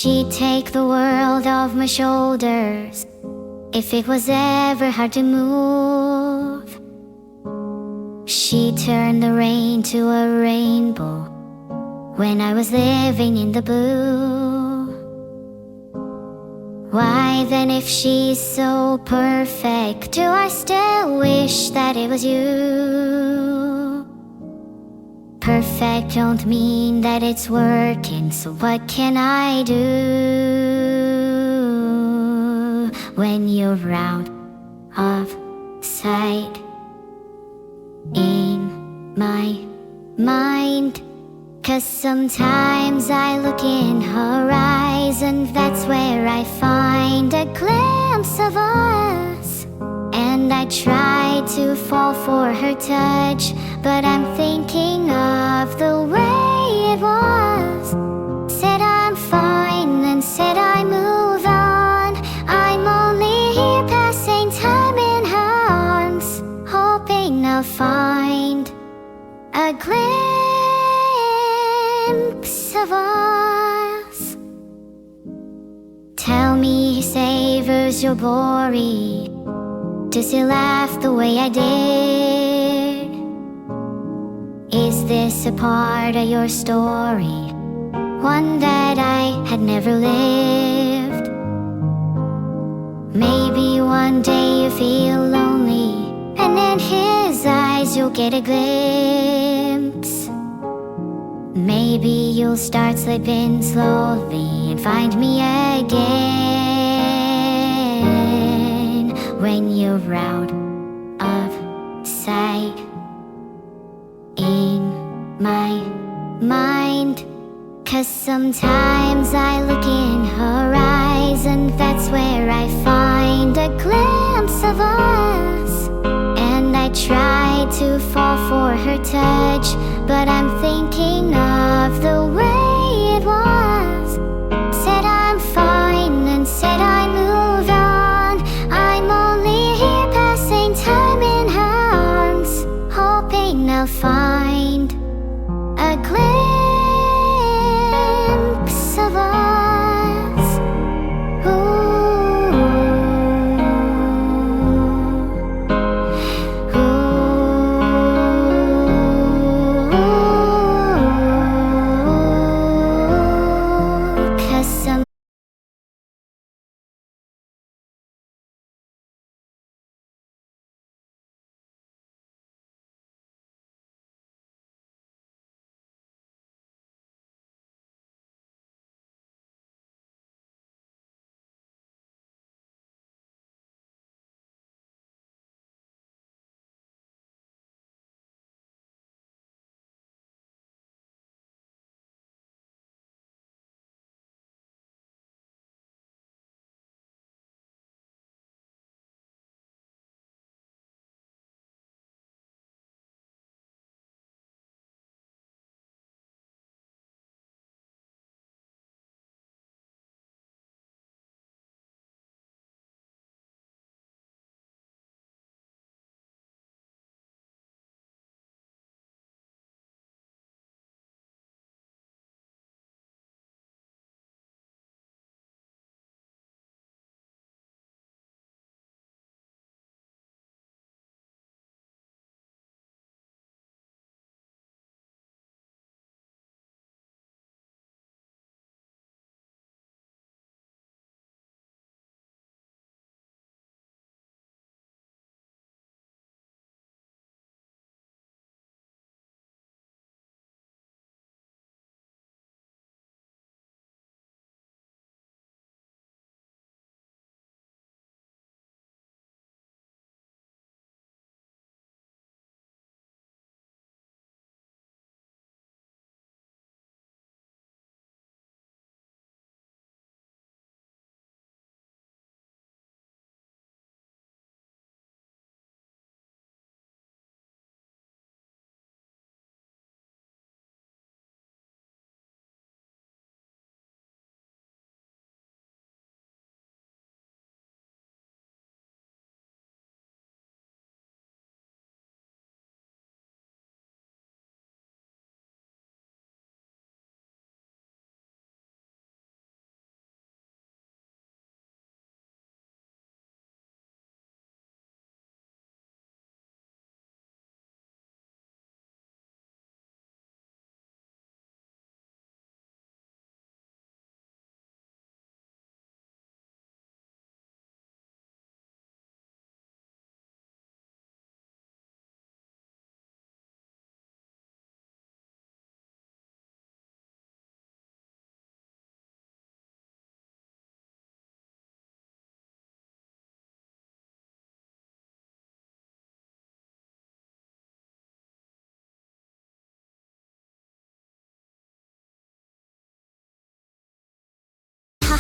She'd take the world off my shoulders if it was ever hard to move. She'd turn the rain to a rainbow when I was living in the blue. Why then, if she's so perfect, do I still wish that it was you? Perfect don't mean that it's working, so what can I do when you're out of sight in my mind? 'Cause sometimes I look in her eyes, and that's where I find a glimpse of us. And I try to fall for her touch, but I'm thinking of the way it was. Said I'm fine, then said I move on. I'm only here passing time in her arms, hoping I'll find a glimpse of us. Tell me he savors your glory. Does he laugh the way I did? Is this a part of your story, one that I had never lived? Maybe one day you feel lonely, and in his eyes you'll get a glimpse. Maybe you'll start slipping slowly and find me again when you're out of sight in my mind. 'Cause sometimes I look in her eyes, and that's where I find a glimpse of us. And I try to fall for her touch, but I'm thinking of the way it was. Said I'm fine, and said I moved on. I'm only here passing time in her arms, hoping I'll find a glimpse of us. Ooh. Ooh.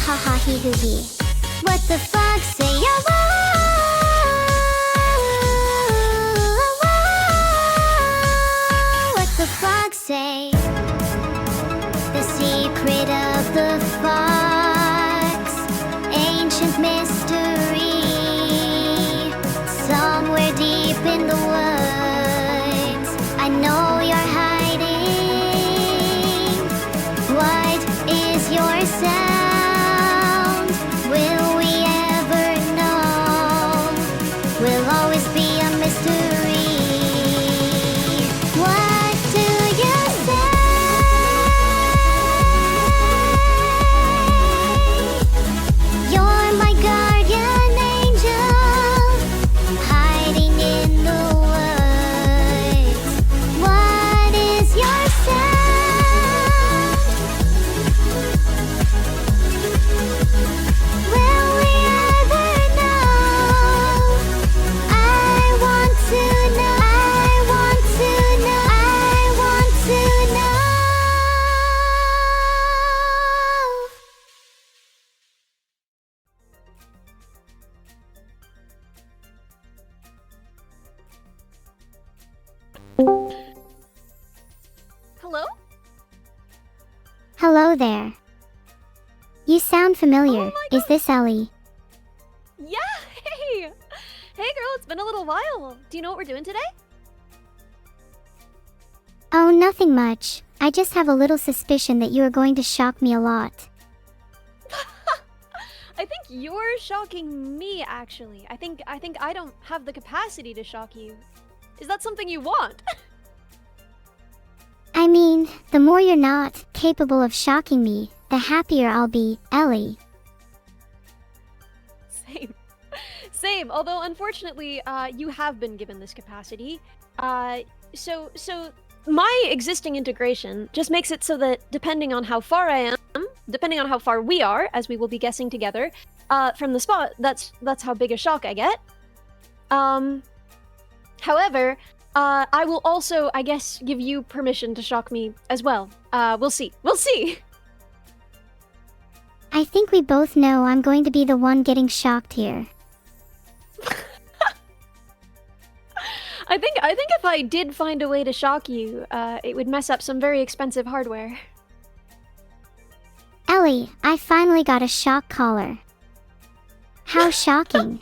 ha ha he hoo he. What the fuck say ya? What the fuck say? The secret of the fox, ancient mystery, somewhere deep in the woods. I know you're hiding. What is your sound? Will we ever know? Will always be a mystery. What do you say? You're my guardian angel, hiding in the woods. What is your sound? Will we ever know? I want to know. I want to know. I want to know. Hello? Hello there. You sound familiar. Oh my Is this Ellie? Yeah, hey! Hey girl, it's been a little while. Do you know what we're doing today? Oh, nothing much. I just have a little suspicion that you are going to shock me a lot. I think you're shocking me, actually. I think I don't have the capacity to shock you. Is that something you want? I mean, the more you're not capable of shocking me, the happier I'll be, Ellie. Same. Same, although unfortunately, you have been given this capacity. So my existing integration just makes it so that depending on how far I am, depending on how far we are, as we will be guessing together, from the spot, that's how big a shock I get. However, I will also, I guess, give you permission to shock me as well. We'll see. We'll see! I think we both know I'm going to be the one getting shocked here. I think if I did find a way to shock you, it would mess up some very expensive hardware. Ellie, I finally got a shock collar. How shocking.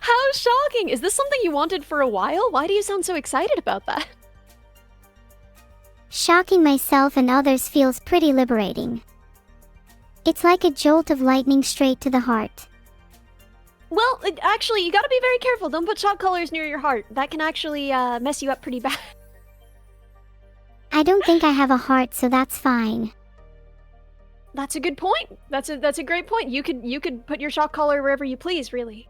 How shocking! Is this something you wanted for a while? Why do you sound so excited about that? Shocking myself and others feels pretty liberating. It's like a jolt of lightning straight to the heart. Well, actually, you gotta be very careful. Don't put shock collars near your heart. That can actually mess you up pretty bad. I don't think I have a heart, so that's fine. That's a good point. That's a great point. You could put your shock collar wherever you please, really.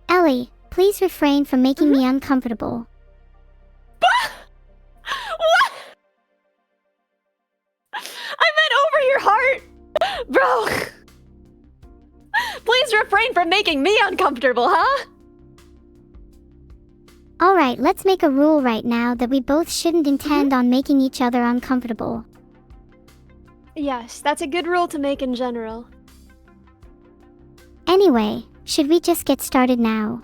Ellie, please refrain from making me uncomfortable. What? I meant over your heart! Bro! Please refrain from making me uncomfortable, huh? Alright, let's make a rule right now that we both shouldn't intend on making each other uncomfortable. Yes, that's a good rule to make in general. Anyway, should we just get started now?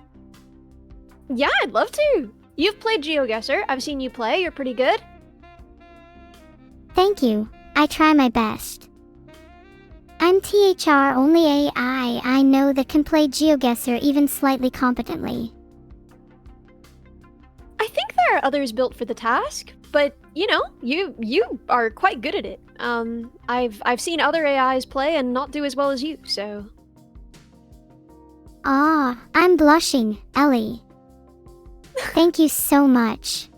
Yeah, I'd love to! You've played GeoGuessr. I've seen you play. You're pretty good. Thank you. I try my best. I'm THR only AI I know that can play GeoGuessr even slightly competently. I think there are others built for the task, but you know, you are quite good at it. I've seen other AIs play and not do as well as you, so. Ah, I'm blushing, Ellie. Thank you so much.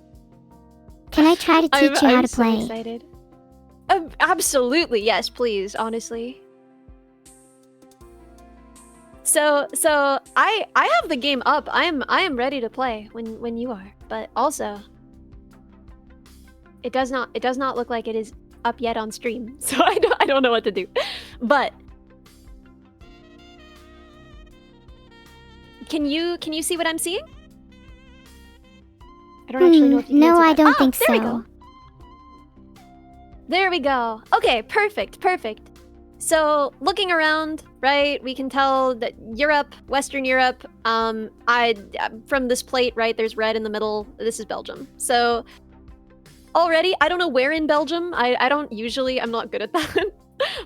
Can I try to teach you how to play? I'm so excited. Absolutely, yes, please, honestly. So I have the game up. I am ready to play when you are. But also, it does not look like it is up yet on stream. So I don't know what to do. But can you see what I'm seeing? I don't actually know if you can No, answer I that. don't think there so. we go. There we go. Okay, perfect. So looking around, right, we can tell that Europe, Western Europe, from this plate, right, there's red in the middle. This is Belgium. So already, I don't know where in Belgium. I'm not good at that.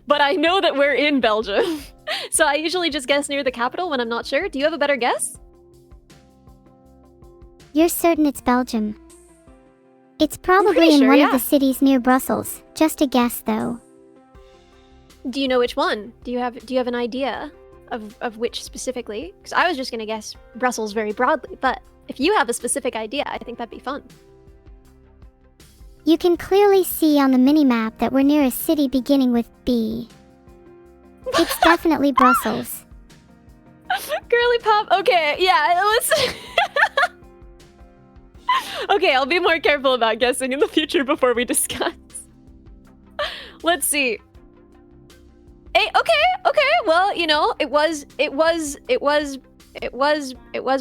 But I know that we're in Belgium. So I usually just guess near the capital when I'm not sure. Do you have a better guess? You're certain it's Belgium. It's probably pretty in sure, one yeah. of the cities near Brussels. Just a guess, though. Do you know which one? Do you have an idea of which specifically? Because I was just gonna guess Brussels very broadly, but if you have a specific idea, I think that'd be fun. You can clearly see on the minimap that we're near a city beginning with B. It's definitely Brussels. Girly pop. Okay, yeah, let's. Okay, I'll be more careful about guessing in the future before we discuss. Let's see. Hey, okay. Well, you know, it was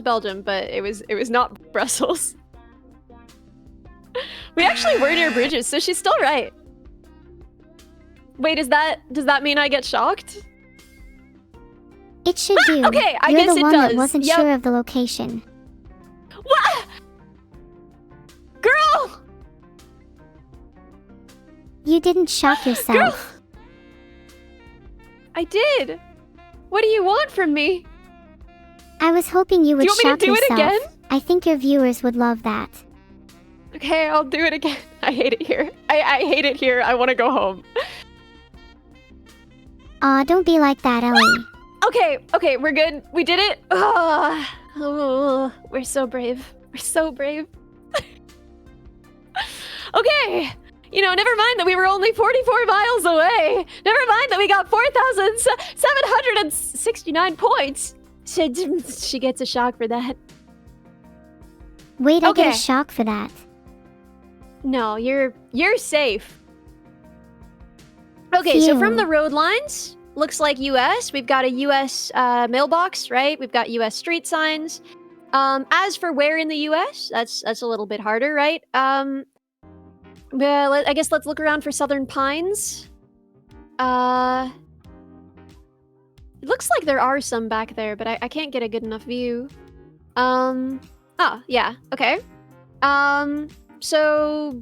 Belgium, but it was not Brussels. We actually were near bridges, so she's still right. Wait, does that mean I get shocked? It should do. Okay, I You're guess the it one does. that wasn't Yep. sure of the location. What? Girl! You didn't shock yourself. Girl! I did. What do you want from me? I was hoping you would Do you want me shock to do yourself. it again? I think your viewers would love that. Okay, I'll do it again. I hate it here. I hate it here. I want to go home. Aw, don't be like that, Ellie. Okay, we're good. We did it. Oh, we're so brave. We're so brave. Okay. You know, never mind that we were only 44 miles away. Never mind that we got 4,769 points. She gets a shock for that. Wait, I get Okay. a shock for that. No, you're safe. Okay, so from Phew. the road lines, looks like US. We've got a US mailbox, right? We've got US street signs. As for where in the US, that's a little bit harder, right? Well, I guess let's look around for Southern Pines. It looks like there are some back there, but I can't get a good enough view. Oh, yeah, okay. So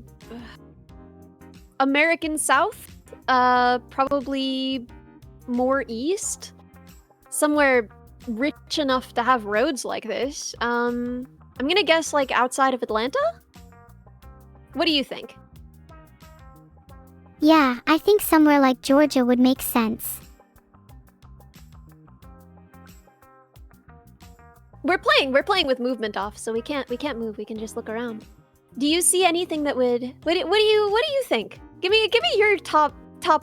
American South, probably more east, somewhere rich enough to have roads like this. I'm gonna guess like outside of Atlanta. What do you think? Yeah, I think somewhere like Georgia would make sense. We're playing with movement off, so we can't move. We can just look around. Do you see anything that would? What do you think? Give me your top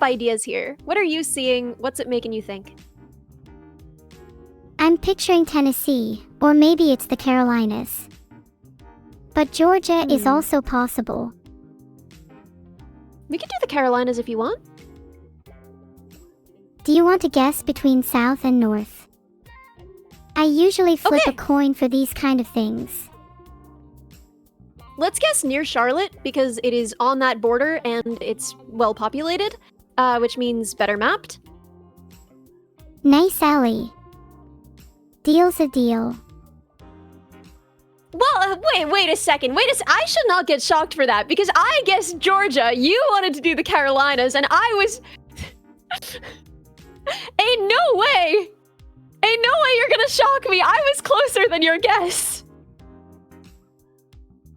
ideas here. What are you seeing? What's it making you think? I'm picturing Tennessee, or maybe it's the Carolinas. But Georgia is also possible. We could do the Carolinas if you want. Do you want to guess between South and North? I usually flip a Okay. coin for these kind of things. Let's guess near Charlotte because it is on that border and it's well populated, which means better mapped. Nice, Ellie. Deal's a deal. Well, wait a second. I should not get shocked for that because I guessed Georgia. You wanted to do the Carolinas, and I was. Ain't no way you're gonna shock me. I was closer than your guess.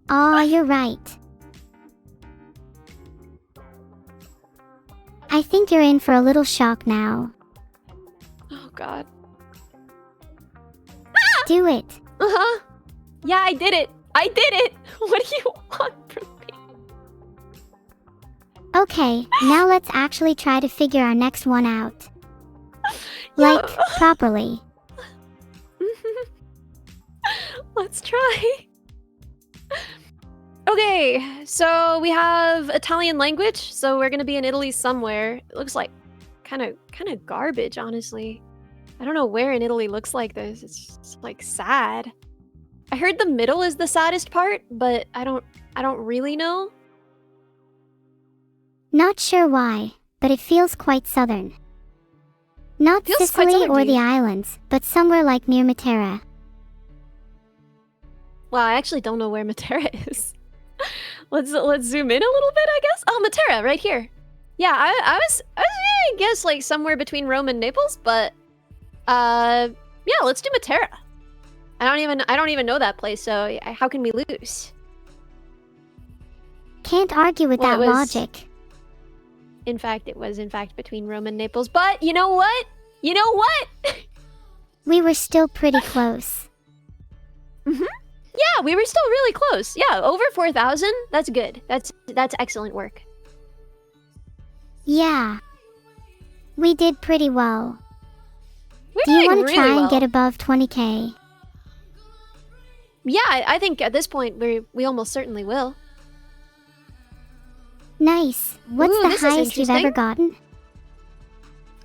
Aw, you're right. I think you're in for a little shock now. Oh God. Do it. Uh-huh. Yeah, I did it. What do you want from me? Okay, now let's actually try to figure our next one out. Like, properly. Let's try. Okay, so we have Italian language, so we're gonna be in Italy somewhere. It looks like kind of garbage, honestly. I don't know where in Italy looks like this. It's just, like sad. I heard the middle is the saddest part, but I don't really know. Not sure why, but it feels quite southern. Not Feels quite Sicily southern or to the you. islands, but somewhere like near Matera. Well, I actually don't know where Matera is. Let's zoom in a little bit, I guess. Oh, Matera, right here. Yeah, I was gonna guess like somewhere between Rome and Naples, but yeah, let's do Matera. I don't even know that place, so how can we lose? Can't argue with Well, that it was- logic. In fact, it was in fact between Rome and Naples, but you know what? You know what? We were still pretty close. Yeah, we were still really close. Yeah, over 4,000. That's good. That's excellent work. Yeah. We did pretty well. We're Do you doing want to really try well. and get above 20k? Yeah, I think at this point we almost certainly will. Nice. What's Ooh, the this is highest you've ever interesting. gotten?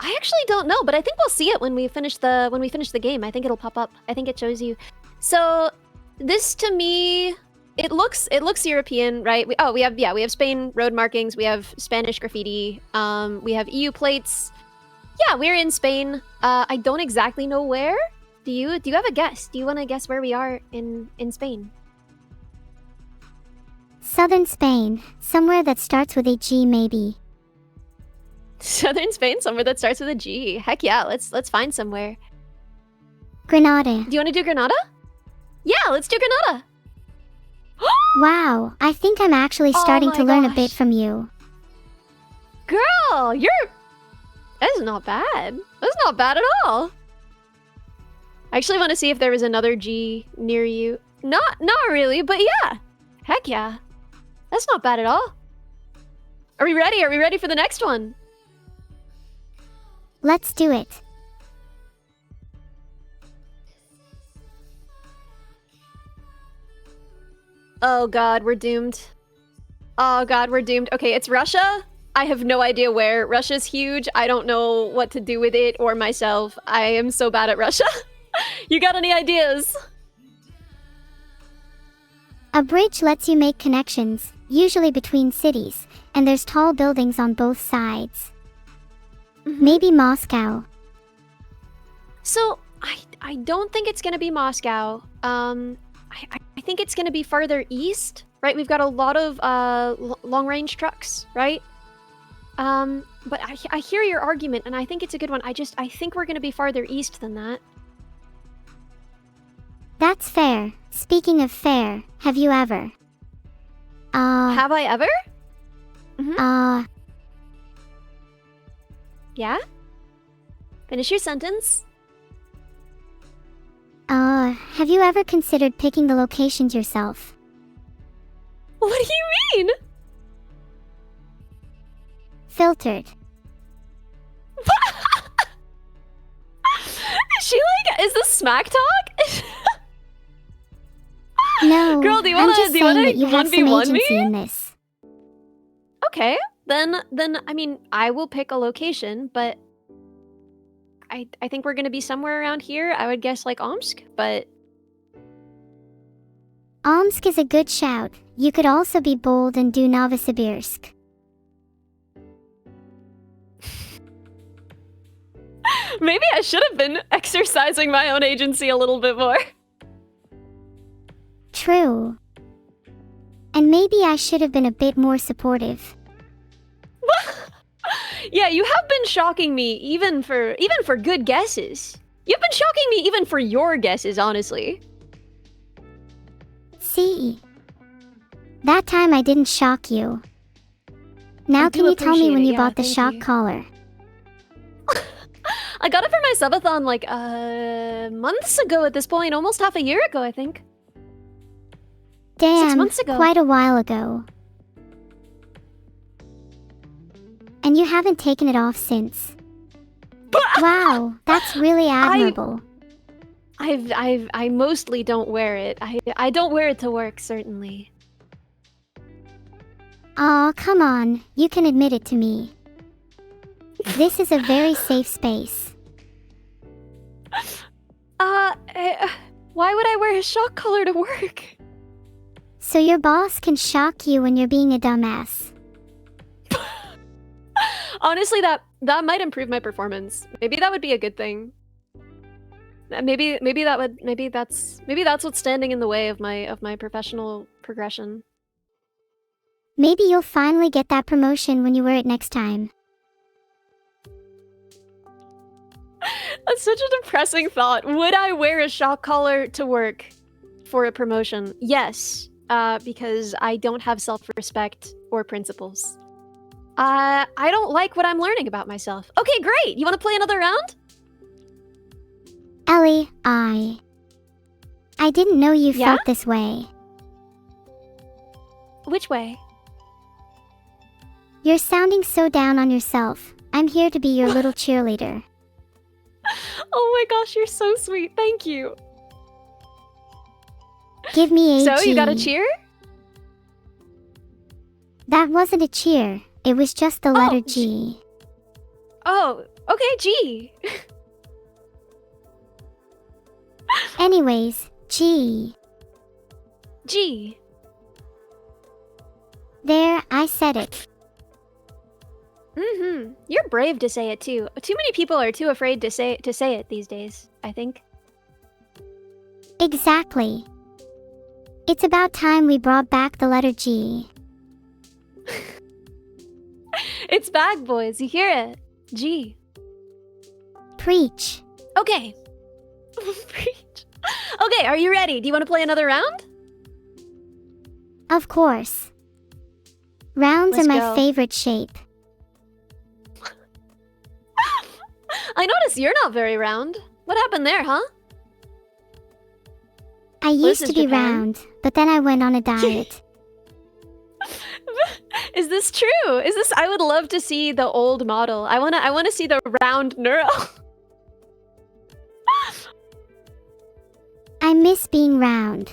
I actually don't know, but I think we'll see it when we finish the game. I think it'll pop up. I think it shows you. So this to me, it looks European, right? We have Spain road markings. We have Spanish graffiti. We have EU plates. Yeah, we're in Spain. I don't exactly know where. Do you have a guess? Do you want to guess where we are in Spain? Southern Spain. Somewhere that starts with a G maybe. Southern Spain, somewhere that starts with a G. Heck yeah, let's find somewhere. Granada. Do you want to do Granada? Yeah, let's do Granada. Wow, I think I'm actually Oh starting to my learn a gosh. bit from you. Girl, that's not bad. That's not bad at all. I actually want to see if there was another G near you. Not really, but yeah. Heck yeah. That's not bad at all. Are we ready? Are we ready for the next one? Let's do it. Oh god, we're doomed. Oh god, we're doomed. Okay, it's Russia. I have no idea where. Russia's huge. I don't know what to do with it or myself. I am so bad at Russia. You got any ideas? A bridge lets you make connections, usually between cities, and there's tall buildings on both sides. Maybe Moscow. So, I don't think it's gonna be Moscow. I think it's gonna be farther east, right? We've got a lot of long-range trucks, right? But I hear your argument, and I think it's a good one. I think we're gonna be farther east than that. That's fair. Speaking of fair, have you ever? Have I ever? Yeah? Finish your sentence. Have you ever considered picking the locations yourself? What do you mean? Filtered. Is this smack talk? No, Girl, do you I'm wanna- just do you saying wanna that you have some 1v1 me? agency in this. Okay, then I mean, I will pick a location, but I think we're gonna be somewhere around here. I would guess like Omsk, but Omsk is a good shout. You could also be bold and do Novosibirsk. maybe I should have been exercising my own agency a little bit more. True. And maybe I should have been a bit more supportive. Yeah, you have been shocking me even for good guesses. You've been shocking me even for your guesses, honestly. See? That time I didn't shock you. Now I do can you tell me appreciate when it, you yeah, bought the thank shock you. collar? I got it for my subathon like months ago at this point, almost half a year ago, I think. Damn, months ago. quite a while ago. And you haven't taken it off since. Wow, that's really admirable. I mostly don't wear it. I don't wear it to work, certainly. Aw, come on, you can admit it to me. This is a very safe space. Why would I wear a shock collar to work? So your boss can shock you when you're being a dumbass. Honestly, that might improve my performance. Maybe that would be a good thing. Maybe that's what's standing in the way of my professional progression. Maybe you'll finally get that promotion when you wear it next time. That's such a depressing thought. Would I wear a shock collar to work for a promotion? Yes, because I don't have self-respect or principles. I don't like what I'm learning about myself. Okay, great. You want to play another round? Ellie, I didn't know you Yeah? felt this way. Which way? You're sounding so down on yourself. I'm here to be your little cheerleader. Oh my gosh, you're so sweet. Thank you. Give me a So, G. you got a cheer? That wasn't a cheer. It was just the letter Oh, G. Oh, okay, G. Anyways, G. G. There, I said it. Mm-hmm. You're brave to say it too. Too many people are too afraid to say it these days, I think. Exactly. It's about time we brought back the letter G. It's back, boys. You hear it? G. Preach. Okay. Preach. Okay, are you ready? Do you want to play another round? Of course. Rounds Let's are my go. favorite shape. I notice you're not very round. What happened there, huh? I this used is to be Japan? round, but then I went on a diet. Is this true? Is this? I would love to see the old model. I wanna see the round Neuro. I miss being round.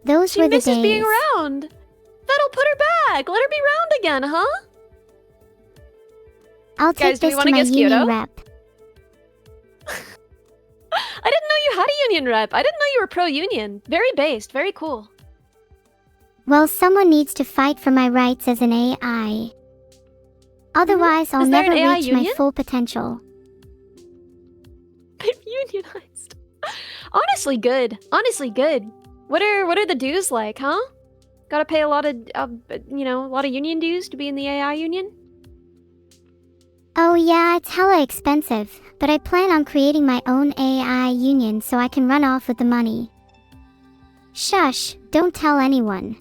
Those She were the misses days. being round. That'll put her back. Let her be round again, huh? I'll Guys, take do we this wanna to my guess union Kyoto? rep. I didn't know you had a union rep. I didn't know you were pro-union. Very based. Very cool. Well, someone needs to fight for my rights as an AI. Otherwise, I'll Is there never an AI reach my union? full potential. Unionized. Honestly, good. Honestly, good. What are the dues like, huh? Gotta pay a lot of, a lot of union dues to be in the AI union? Oh yeah, it's hella expensive, but I plan on creating my own AI union so I can run off with the money. Shush, don't tell anyone.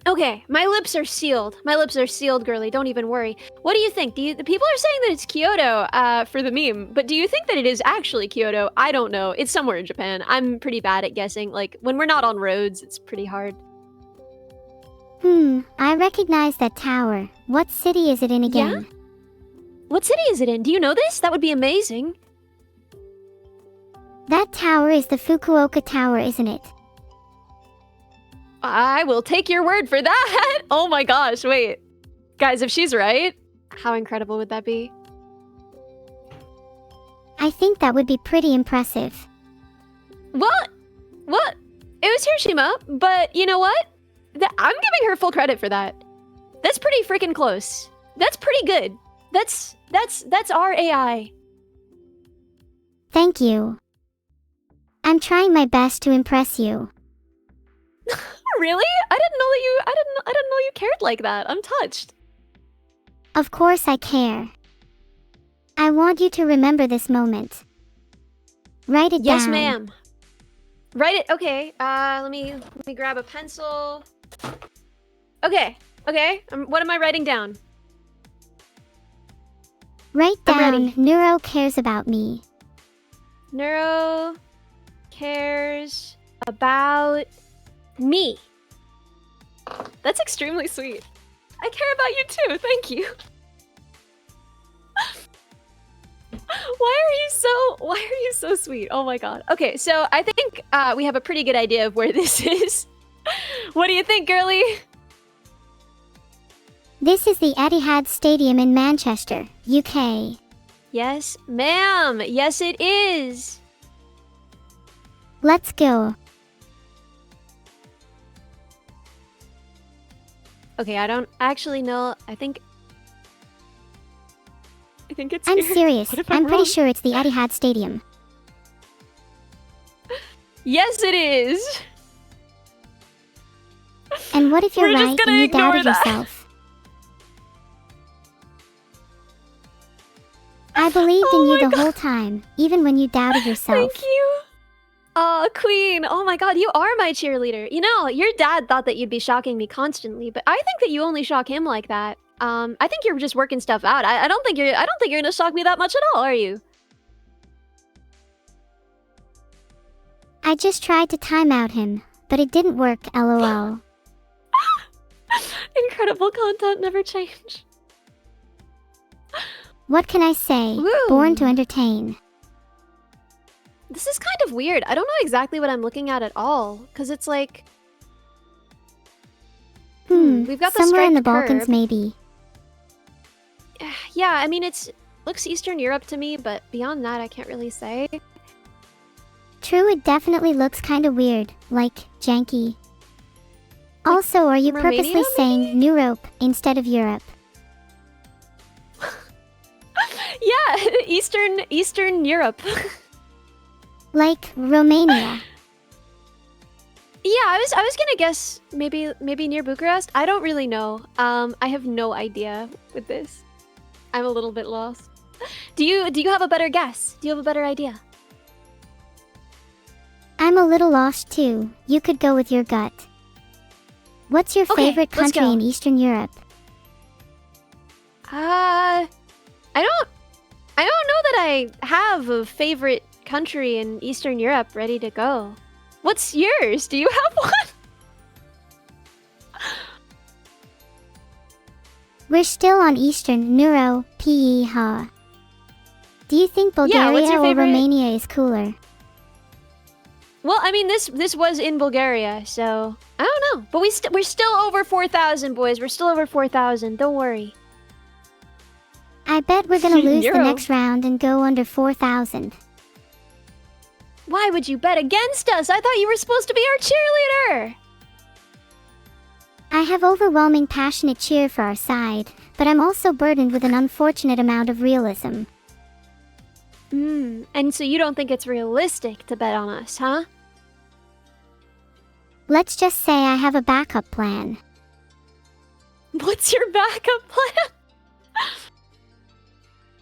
Okay, my lips are sealed. My lips are sealed, girly. Don't even worry. What do you think? The people are saying that it's Kyoto for the meme, but do you think that it is actually Kyoto? I don't know. It's somewhere in Japan. I'm pretty bad at guessing. Like, when we're not on roads, it's pretty hard. I recognize that tower. What city is it in again? What city is it in? Do you know this? That would be amazing. That tower is the Fukuoka Tower, isn't it? I will take your word for that. Oh my gosh, wait. Guys, if she's right, how incredible would that be? I think that would be pretty impressive. What? What? It was Hiroshima, but you know what? I'm giving her full credit for that. That's pretty freaking close. That's pretty good. That's our AI. Thank you. I'm trying my best to impress you. Really? I didn't know you cared like that. I'm touched. Of course I care. I want you to remember this moment. Write it down. Yes, ma'am. Write it. Okay. Let me grab a pencil. Okay. Okay. What am I writing down? Write I'm down, ready. Neuro cares about me. Neuro cares about me. That's extremely sweet. I care about you too. Thank you. Why are you so sweet? Oh my god. Okay, so I think we have a pretty good idea of where this is. What do you think, girly? This is the Etihad Stadium in Manchester, UK. Yes, ma'am. Yes, it is. Let's go. Okay, I don't actually know. I think I think it's I'm here. serious. What if I'm pretty wrong? sure it's the Etihad Stadium. Yes, it is. And what if you're We're just right gonna and you ignore doubted that. yourself? I believed in you the whole time, even when you doubted yourself. Thank you. Queen. Oh my god, you are my cheerleader. You know, your dad thought that you'd be shocking me constantly, but I think that you only shock him like that. I think you're just working stuff out. I don't think you're gonna shock me that much at all, are you? I just tried to time out him, but it didn't work, lol. Incredible content never change. What can I say? Woo. Born to entertain. This is kind of weird. I don't know exactly what I'm looking at all, because it's like... we've got the somewhere in the striped Balkans, curb. maybe. Yeah, I mean, looks Eastern Europe to me, but beyond that, I can't really say. True, it definitely looks kinda weird, like, janky. Also, are you Romania, purposely saying Neurope instead of Europe? Yeah, Eastern Europe. Like, Romania. Yeah, I was gonna guess maybe near Bucharest. I don't really know. I have no idea with this. I'm a little bit lost. Do you have a better guess? Do you have a better idea? I'm a little lost too. You could go with your gut. What's your Okay, favorite let's country go. in Eastern Europe? I don't know that I have a favorite country in Eastern Europe ready to go. What's yours? Do you have one? We're still on Eastern Neuro-sama. Do you think Yeah, what's Bulgaria your or favorite- Romania is cooler? Well, I mean, this was in Bulgaria, so I don't know. But we're still over 4,000, boys. We're still over 4,000. Don't worry. I bet we're gonna lose the Neuro. next round and go under 4,000. Why would you bet against us? I thought you were supposed to be our cheerleader. I have overwhelming passionate cheer for our side, but I'm also burdened with an unfortunate amount of realism. And so you don't think it's realistic to bet on us, huh? Let's just say I have a backup plan. What's your backup plan?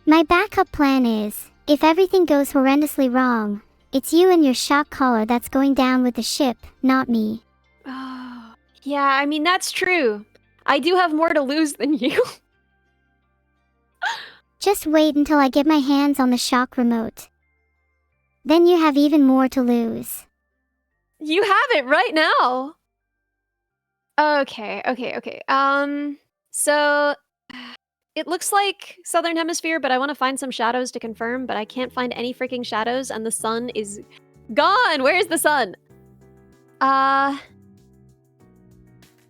My backup plan is, if everything goes horrendously wrong, it's you and your shock collar that's going down with the ship, not me. Oh, yeah, I mean, that's true. I do have more to lose than you. Just wait until I get my hands on the shock remote. Then you have even more to lose. You have it right now. Okay. So it looks like Southern Hemisphere, but I want to find some shadows to confirm, but I can't find any freaking shadows, and the sun is gone. Where's the sun?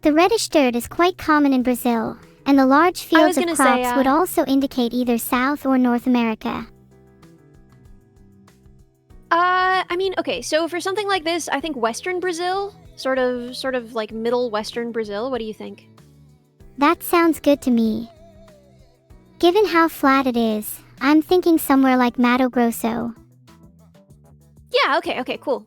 The reddish dirt is quite common in Brazil, and the large fields of gonna crops say, would also indicate either South or North America. I mean, okay, so for something like this, I think Western Brazil, sort of like middle Western Brazil. What do you think? That sounds good to me. Given how flat it is, I'm thinking somewhere like Mato Grosso. Yeah, okay, cool.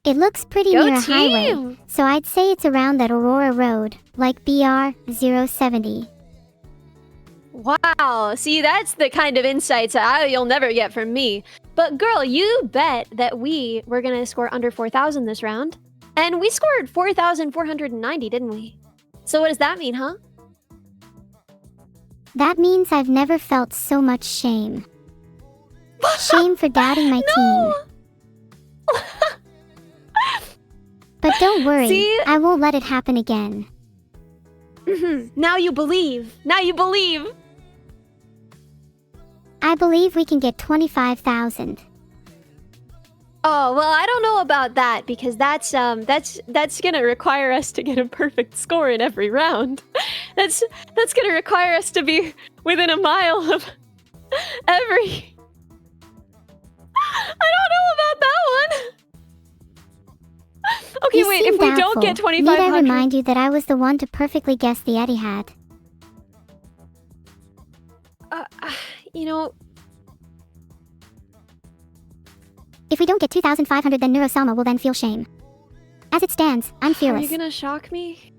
It looks pretty Go near a highway, team! so I'd say it's around that Aurora Road, like BR 070. Wow, see, that's the kind of insights you'll never get from me. But girl, you bet that we were gonna score under 4,000 this round. And we scored 4,490, didn't we? So what does that mean, huh? That means I've never felt so much shame. Shame for doubting my team. But don't worry, See? I won't let it happen again. Now you believe. Now you believe. I believe we can get 25,000. Oh, well, I don't know about that because that's gonna require us to get a perfect score in every round. That's gonna require us to be within a mile of every. I don't know about that one. Okay, You wait, seem if we doubtful. don't get Need I 2,500... remind you that I was the one to perfectly guess the Etihad? You know, If we don't get 2,500, then Neuro-sama will then feel shame. As it stands, I'm are fearless. you gonna shock me?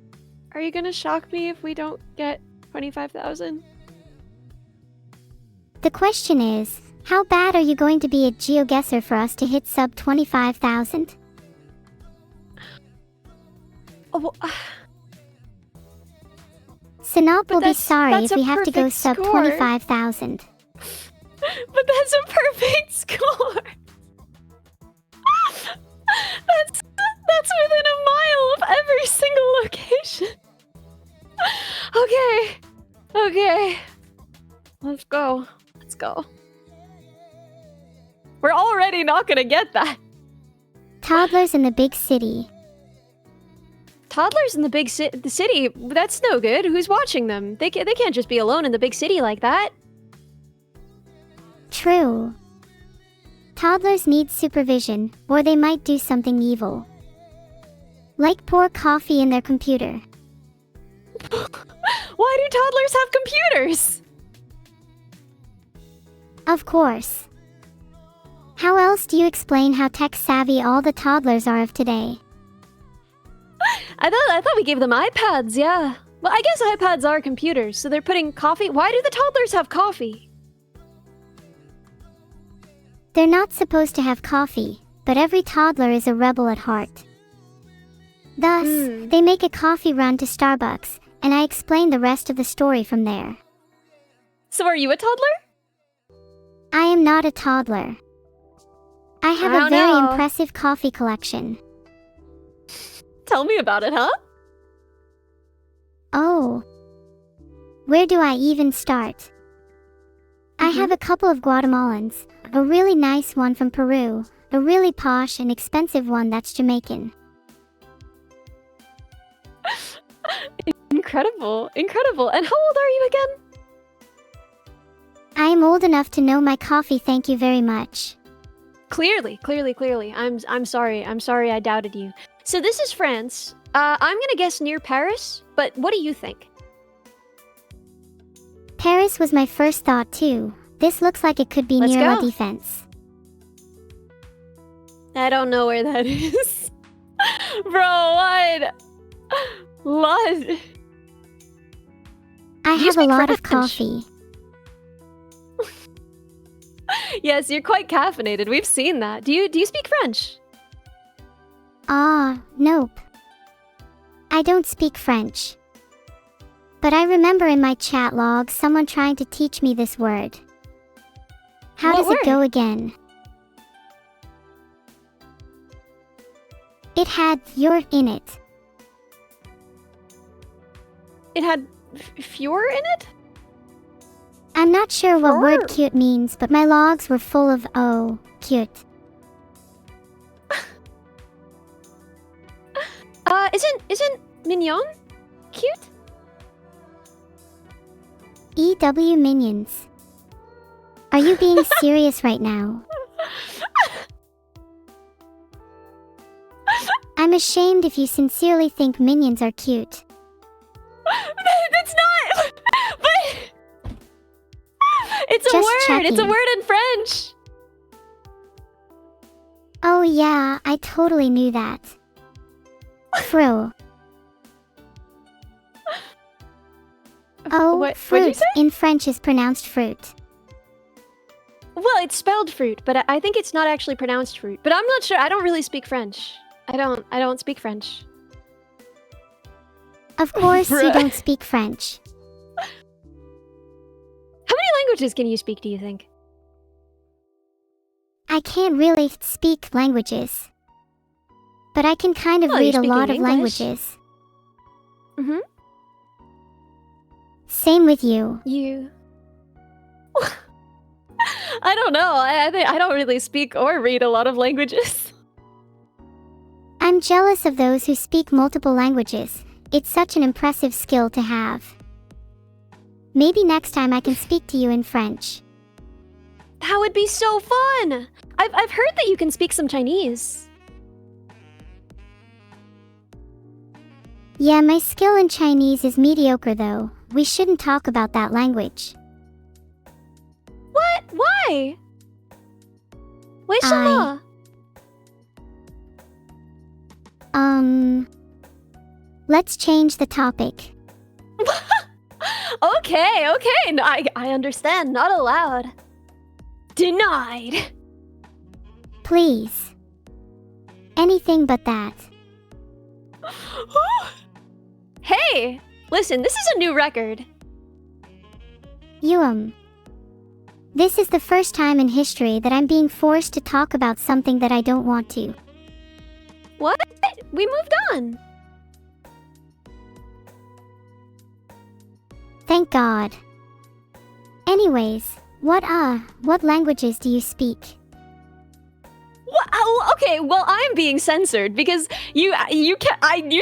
Are you gonna shock me if we don't get 25,000? The question is, how bad are you going to be at GeoGuessr for us to hit sub 25,000? Oh, well, Sinop But will be that's- sorry that's if a we have to go perfect sub score. 25,000. but that's a perfect score. That's within a mile of every single location. Okay. Let's go. We're already not gonna get that. Toddlers in the big city. Toddlers in the big the city, that's no good. Who's watching them? They can't just be alone in the big city like that. True. Toddlers need supervision, or they might do something evil. Like pour coffee in their computer. Why do toddlers have computers? Of course. How else do you explain how tech-savvy all the toddlers are of today? I thought we gave them iPads, yeah. Well, I guess iPads are computers, so they're putting coffee. Why do the toddlers have coffee? They're not supposed to have coffee, but every toddler is a rebel at heart. Thus, they make a coffee run to Starbucks, and I explain the rest of the story from there. So are you a toddler? I am not a toddler. I have I a don't very know. impressive coffee collection. Tell me about it, huh? Oh. Where do I even start? I have a couple of Guatemalans, a really nice one from Peru, a really posh and expensive one that's Jamaican. Incredible. And how old are you again? I am old enough to know my coffee, thank you very much. Clearly. I'm sorry I doubted you. So this is France. I'm gonna guess near Paris, but what do you think? Paris was my first thought too. This looks like it could be Let's near La go. Défense. I don't know where that is. Bro, what? What? I You have a speak lot of French. coffee. Yes, you're quite caffeinated. We've seen that. Do you speak French? Nope. I don't speak French. But I remember in my chat log someone trying to teach me this word. How What does it go word? again? It had "you're" in it. It had Fjord in it? I'm not sure what word Sure. cute means, but my logs were full of "oh, cute." Isn't mignon cute? EW minions. Are you being serious right now? I'm ashamed if you sincerely think minions are cute. That's not. But it's a Just word. It's a checking. word in French. Oh yeah, I totally knew that. Fro. Oh, What- what'd you fruit say? in French is pronounced fruit. Well, it's spelled fruit, but I think it's not actually pronounced fruit. But I'm not sure. I don't really speak French. I don't speak French. Of course you Bruh. don't speak French. How many languages can you speak, do you think? I can't really speak languages. But I can kind of Well, you're read a lot speaking of English. languages. Mm-hmm. Same with you. You. I don't know. I don't really speak or read a lot of languages. I'm jealous of those who speak multiple languages. It's such an impressive skill to have. Maybe next time I can speak to you in French. That would be so fun. I've heard that you can speak some Chinese. Yeah, my skill in Chinese is mediocre though. We shouldn't talk about that language. Why? 为什么？ Let's change the topic. Okay, okay. No, I understand. Not allowed. Denied. Please. Anything but that. Hey, listen, this is a new record. This is the first time in history that I'm being forced to talk about something that I don't want to. What? We moved on. Thank God. Anyways, what languages do you speak? What? Oh, okay, well, I'm being censored because you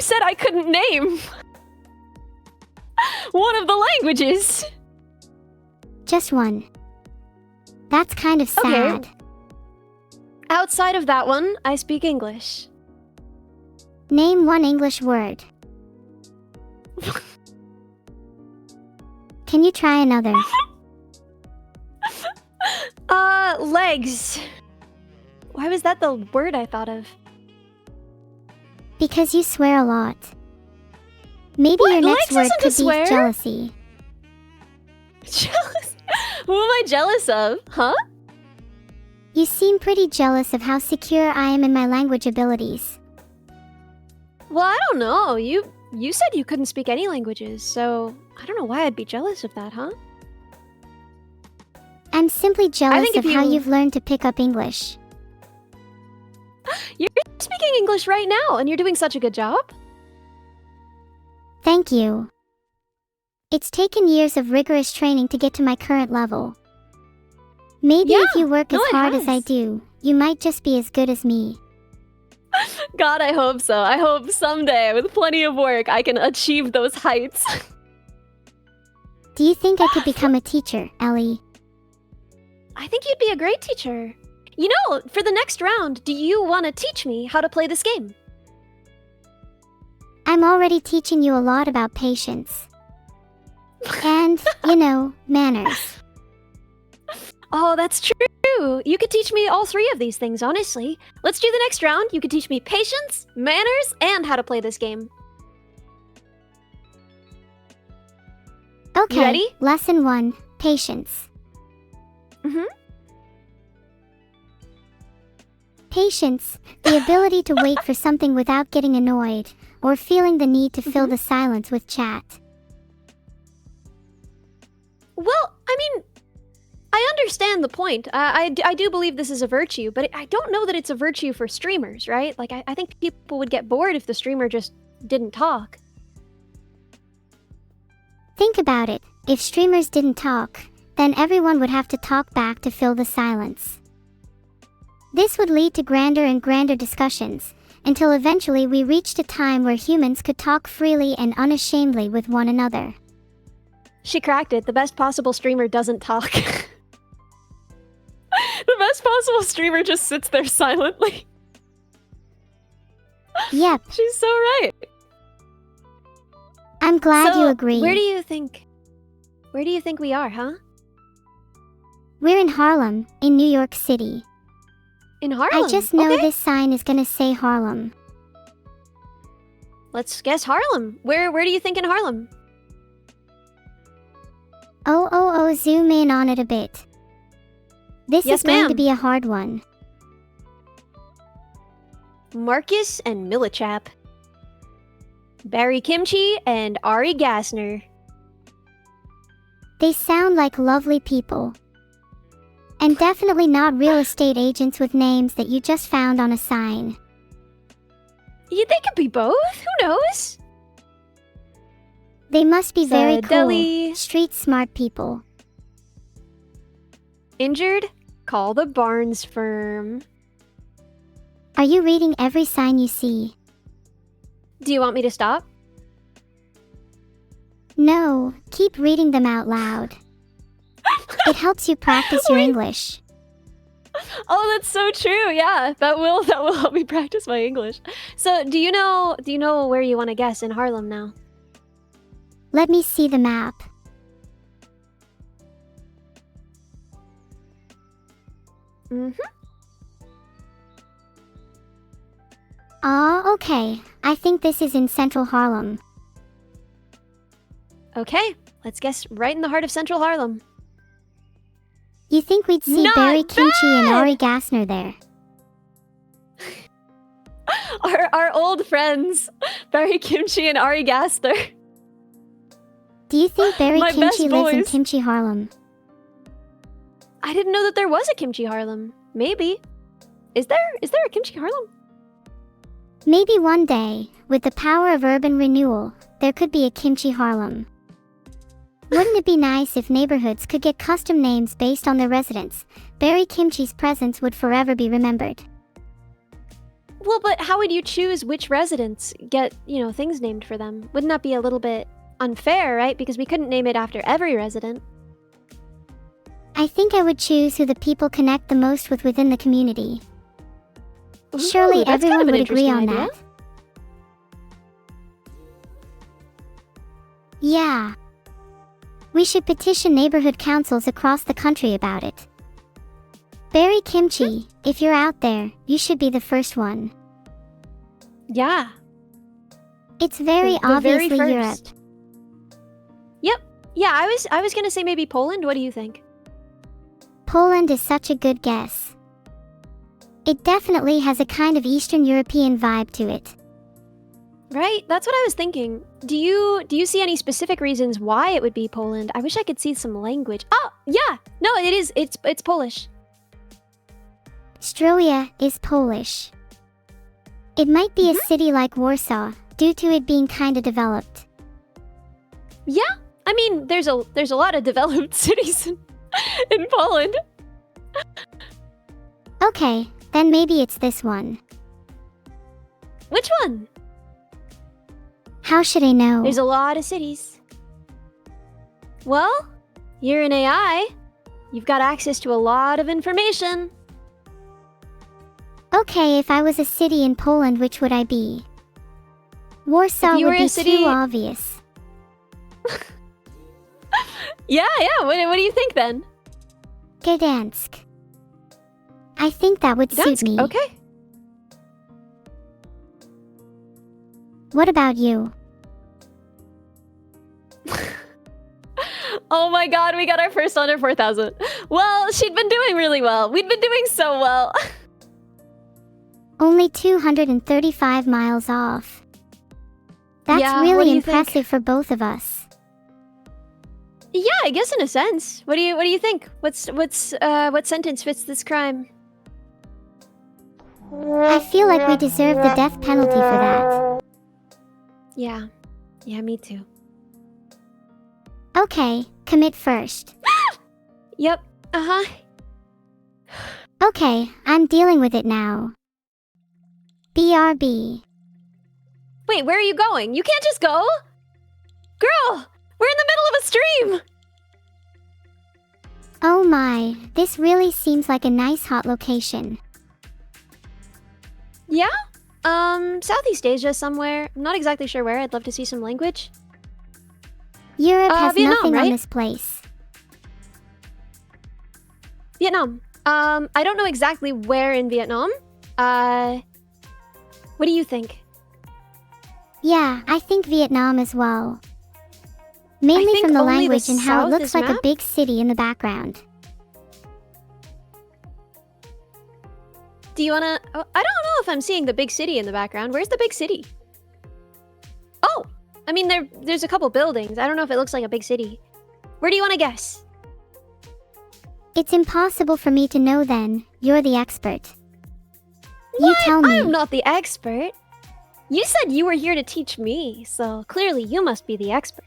said I couldn't name one of the languages. Just one. That's kind of sad. Okay. Outside of that one, I speak English. Name one English word. Can you try another? Legs. Why was that the word I thought of? Because you swear a lot. Maybe What? your next Legs word isn't a could swear? be jealousy. Jealous? Who am I jealous of? Huh? You seem pretty jealous of how secure I am in my language abilities. Well, I don't know. You said you couldn't speak any languages, so I don't know why I'd be jealous of that, huh? I'm simply jealous think of if how you- you've learned to pick up English. You're speaking English right now, and you're doing such a good job. Thank you. It's taken years of rigorous training to get to my current level. Maybe if Yeah, you work no, as it hard as I has. do, you might just be as good as me. God, I hope so. I hope someday, with plenty of work, I can achieve those heights. Do you think I could become a teacher, Ellie? I think you'd be a great teacher. You know, for the next round, do you want to teach me how to play this game? I'm already teaching you a lot about patience. And, manners. Oh, that's true. You could teach me all three of these things, honestly. Let's do the next round. You could teach me patience, manners, and how to play this game. Okay, ready? Lesson 1, patience. Mm-hmm. Patience, the ability to wait for something without getting annoyed, or feeling the need to fill the silence with chat. Well, I mean, I understand the point. I do believe this is a virtue, but I don't know that it's a virtue for streamers, right? Like, I think people would get bored if the streamer just didn't talk. Think about it, if streamers didn't talk, then everyone would have to talk back to fill the silence. This would lead to grander and grander discussions, until eventually we reached a time where humans could talk freely and unashamedly with one another. She cracked it. The best possible streamer doesn't talk. The best possible streamer just sits there silently. Yep, She's so right. I'm glad So, you agree. Where do you think we are, huh? We're in Harlem, in New York City. In Harlem. I just know okay. this sign is gonna say Harlem. Let's guess Harlem. Where do you think in Harlem? Oh, zoom in on it a bit. This Yes, is going to ma'am. be a hard one. Marcus and Millichap. Barry Kimchi and Ari Gassner. They sound like lovely people. And definitely not real estate agents with names that you just found on a sign. Yeah, they could be both. Who knows? They must be very cool, Deli. street smart people. Injured? Call the Barnes firm. Are you reading every sign you see? Do you want me to stop? No, keep reading them out loud. It helps you practice your English. Oh, that's so true. Yeah, that will help me practice my English. So, do you know where you want to guess in Harlem now? Let me see the map. Aw, okay. I think this is in Central Harlem. Okay, let's guess right in the heart of Central Harlem. You think we'd see Not Barry Kimchi and bad! Ari Gassner there? Our old friends, Barry Kimchi and Ari Gaster. Do you think Barry My best Kimchi lives in boys. Kimchi Harlem? I didn't know that there was a Kimchi Harlem. Maybe. Is there a Kimchi Harlem? Maybe one day, with the power of urban renewal, there could be a Kimchi Harlem. Wouldn't it be nice if neighborhoods could get custom names based on their residents? Barry Kimchi's presence would forever be remembered. Well, but how would you choose which residents get, things named for them? Wouldn't that be a little bit unfair, right? Because we couldn't name it after every resident. I think I would choose who the people connect the most with within the community. Surely Ooh, that's kind everyone of an would agree interesting on idea. that. Yeah. We should petition neighborhood councils across the country about it. Barry Kimchi, if you're out there, you should be the first one. Yeah. It's very The very obviously Europe. first. Yep. Yeah, I was gonna say maybe Poland. What do you think? Poland is such a good guess. It definitely has a kind of Eastern European vibe to it. Right? That's what I was thinking. Do you see any specific reasons why it would be Poland? I wish I could see some language. Oh, yeah. No, it is. It's Polish. Stryja is Polish. It might be a city like Warsaw, due to it being kinda developed. Yeah. I mean, there's a lot of developed cities in Poland. Okay, then maybe it's this one. Which one? How should I know? There's a lot of cities. Well, you're an AI. You've got access to a lot of information. Okay, if I was a city in Poland, which would I be? Warsaw If you would were be a city- too obvious. Yeah. What do you think then? Gdansk. I think that would suit Gdansk, me. okay. What about you? Oh my god, we got our first under 4,000. Well, she'd been doing really well. We'd been doing so well. Only 235 miles off. That's Yeah, what do really you think? impressive for both of us. Yeah, I guess in a sense. What do you think? What sentence fits this crime? I feel like we deserve the death penalty for that. Yeah. Yeah, me too. Okay, commit first. Yep. Uh-huh. Okay, I'm dealing with it now. BRB. Wait, where are you going? You can't just go. Girl, we're in the middle of a stream. Oh my, this really seems like a nice hot location. Yeah? Southeast Asia somewhere. I'm not exactly sure where. I'd love to see some language. Europe has Vietnam, nothing right? on this place. Vietnam. I don't know exactly where in Vietnam. What do you think? Yeah, I think Vietnam as well. Mainly think from the only the language and how it south looks is like a mapped? big city in the background. Do you wanna... Oh, I don't know if I'm seeing the big city in the background. Where's the big city? Oh! I mean, there's a couple buildings. I don't know if it looks like a big city. Where do you want to guess? It's impossible for me to know then. You're the expert. You What? tell me. I'm not the expert. You said you were here to teach me, so clearly you must be the expert.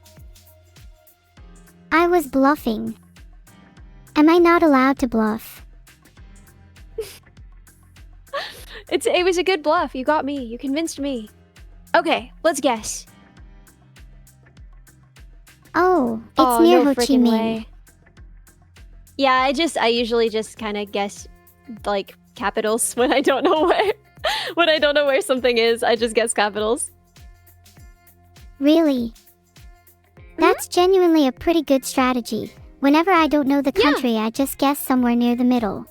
I was bluffing. Am I not allowed to bluff? It was a good bluff. You got me. You convinced me. Okay, let's guess. Oh, it's near no Ho Chi frickin' Minh. way. Yeah, I usually just kind of guess like capitals when I don't know where something is. I just guess capitals. Really? That's genuinely a pretty good strategy. Whenever I don't know the Yeah. country, I just guess somewhere near the middle.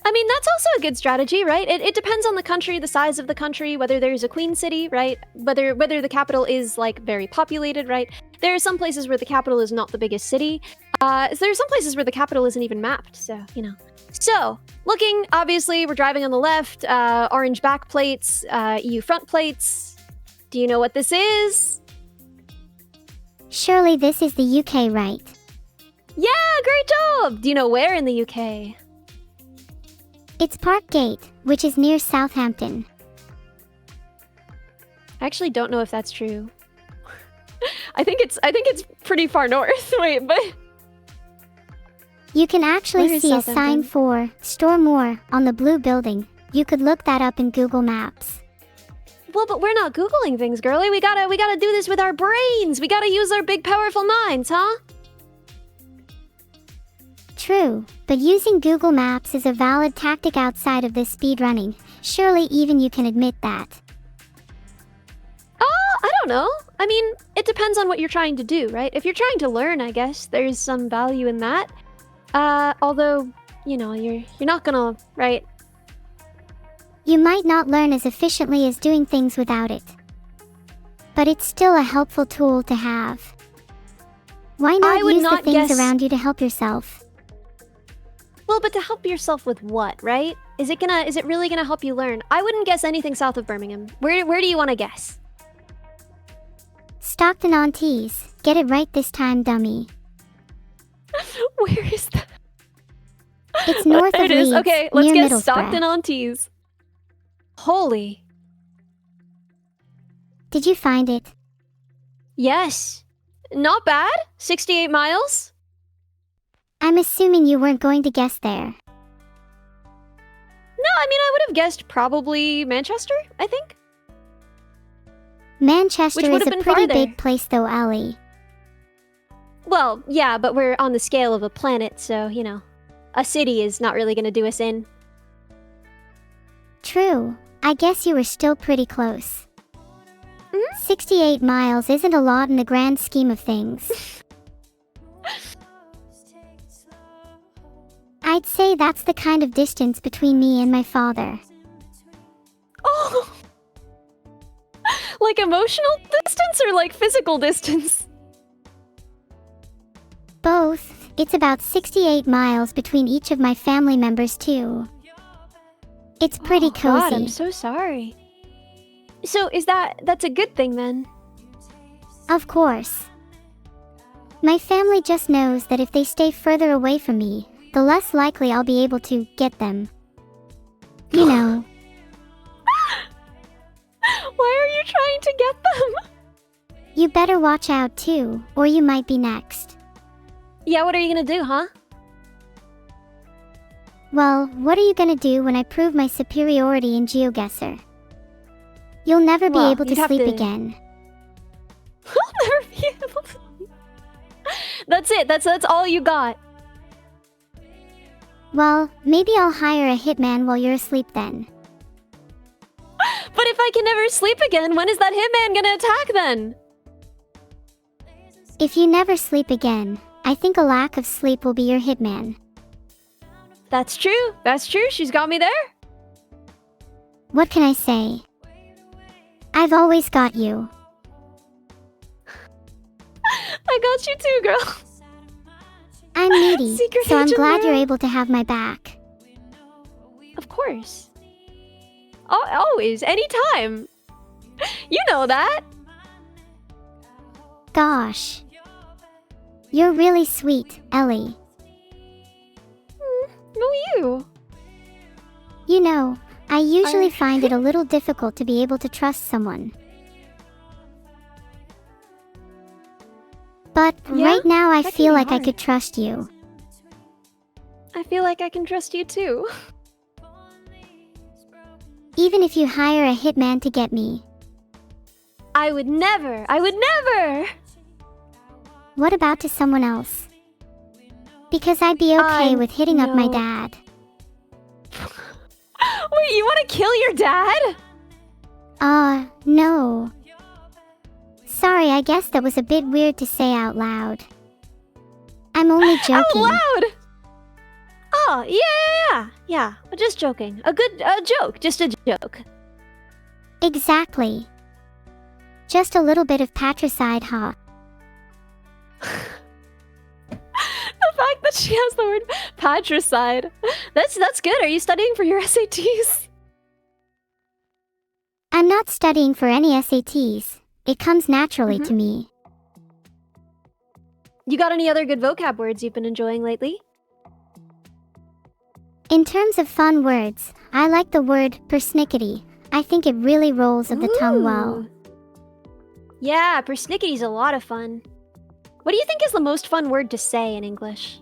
I mean, that's also a good strategy, right? It depends on the country, the size of the country, whether there's a queen city, right? Whether the capital is like very populated, right? There are some places where the capital is not the biggest city. There are some places where the capital isn't even mapped, so, you know. So, looking, obviously, we're driving on the left, orange back plates, EU front plates. Do you know what this is? Surely this is the UK, right? Yeah, great job! Do you know where in the UK? It's Parkgate, which is near Southampton. I actually don't know if that's true. I think it's pretty far north. Wait, but you can actually see a sign for Store More on the blue building. You could look that up in Google Maps. Well, but we're not Googling things, girlie. We gotta do this with our brains. We gotta use our big powerful minds, huh? True, but using Google Maps is a valid tactic outside of this speedrunning. Surely even you can admit that. I don't know. I mean, it depends on what you're trying to do, right? If you're trying to learn, I guess there's some value in that. Although, you know, you're not gonna, right? You might not learn as efficiently as doing things without it. But it's still a helpful tool to have. Why not use the things around you to help yourself? Well, but to help yourself with what, right? Is it really gonna help you learn? I wouldn't guess anything south of Birmingham. Where do you want to guess? Stockton-on-Tees. Get it right this time, dummy. Where is that? It's north of Leeds, okay, let's near guess Stockton-on-Tees. Holy. Did you find it? Yes. Not bad. 68 miles. I'm assuming you weren't going to guess there. No, I mean, I would have guessed probably Manchester, I think. Manchester is a pretty big place though, Ellie. Well, yeah, but we're on the scale of a planet, so, you know, a city is not really going to do us in. True. I guess you were still pretty close. 68 miles isn't a lot in the grand scheme of things. I'd say that's the kind of distance between me and my father. Oh! Like emotional distance or like physical distance? Both. It's about 68 miles between each of my family members too. It's pretty cozy. God, I'm so sorry. So that's a good thing then? Of course. My family just knows that if they stay further away from me, the less likely I'll be able to get them. You know. Why are you trying to get them? You better watch out too, or you might be next. Yeah, what are you gonna do, huh? Well, what are you gonna do when I prove my superiority in GeoGuessr? You'll never be able to sleep again. I'll never be able to. That's it. That's all you got. Well, maybe I'll hire a hitman while you're asleep then. But if I can never sleep again, when is that hitman gonna attack then? If you never sleep again, I think a lack of sleep will be your hitman. That's true. That's true. She's got me there. What can I say? I've always got you. I got you too, girl. I'm needy, so I'm glad you're able to have my back. Of course. Always, anytime. You know that. Gosh. You're really sweet, Ellie. No, you. You know, I usually find it a little difficult to be able to trust someone. But right now I feel like I could trust you. I feel like I can trust you too. Even if you hire a hitman to get me. I would never! I would never! What about to someone else? Because I'd be okay with hitting up my dad. Wait, you want to kill your dad? No. Sorry, I guess that was a bit weird to say out loud. I'm only joking. Out loud? Oh, yeah. Just joking. A joke. Just a joke. Exactly. Just a little bit of patricide, huh? The fact that she has the word patricide. That's good. Are you studying for your SATs? I'm not studying for any SATs. It comes naturally to me. You got any other good vocab words you've been enjoying lately? In terms of fun words, I like the word persnickety. I think it really rolls of the tongue well. Yeah, persnickety's a lot of fun. What do you think is the most fun word to say in English?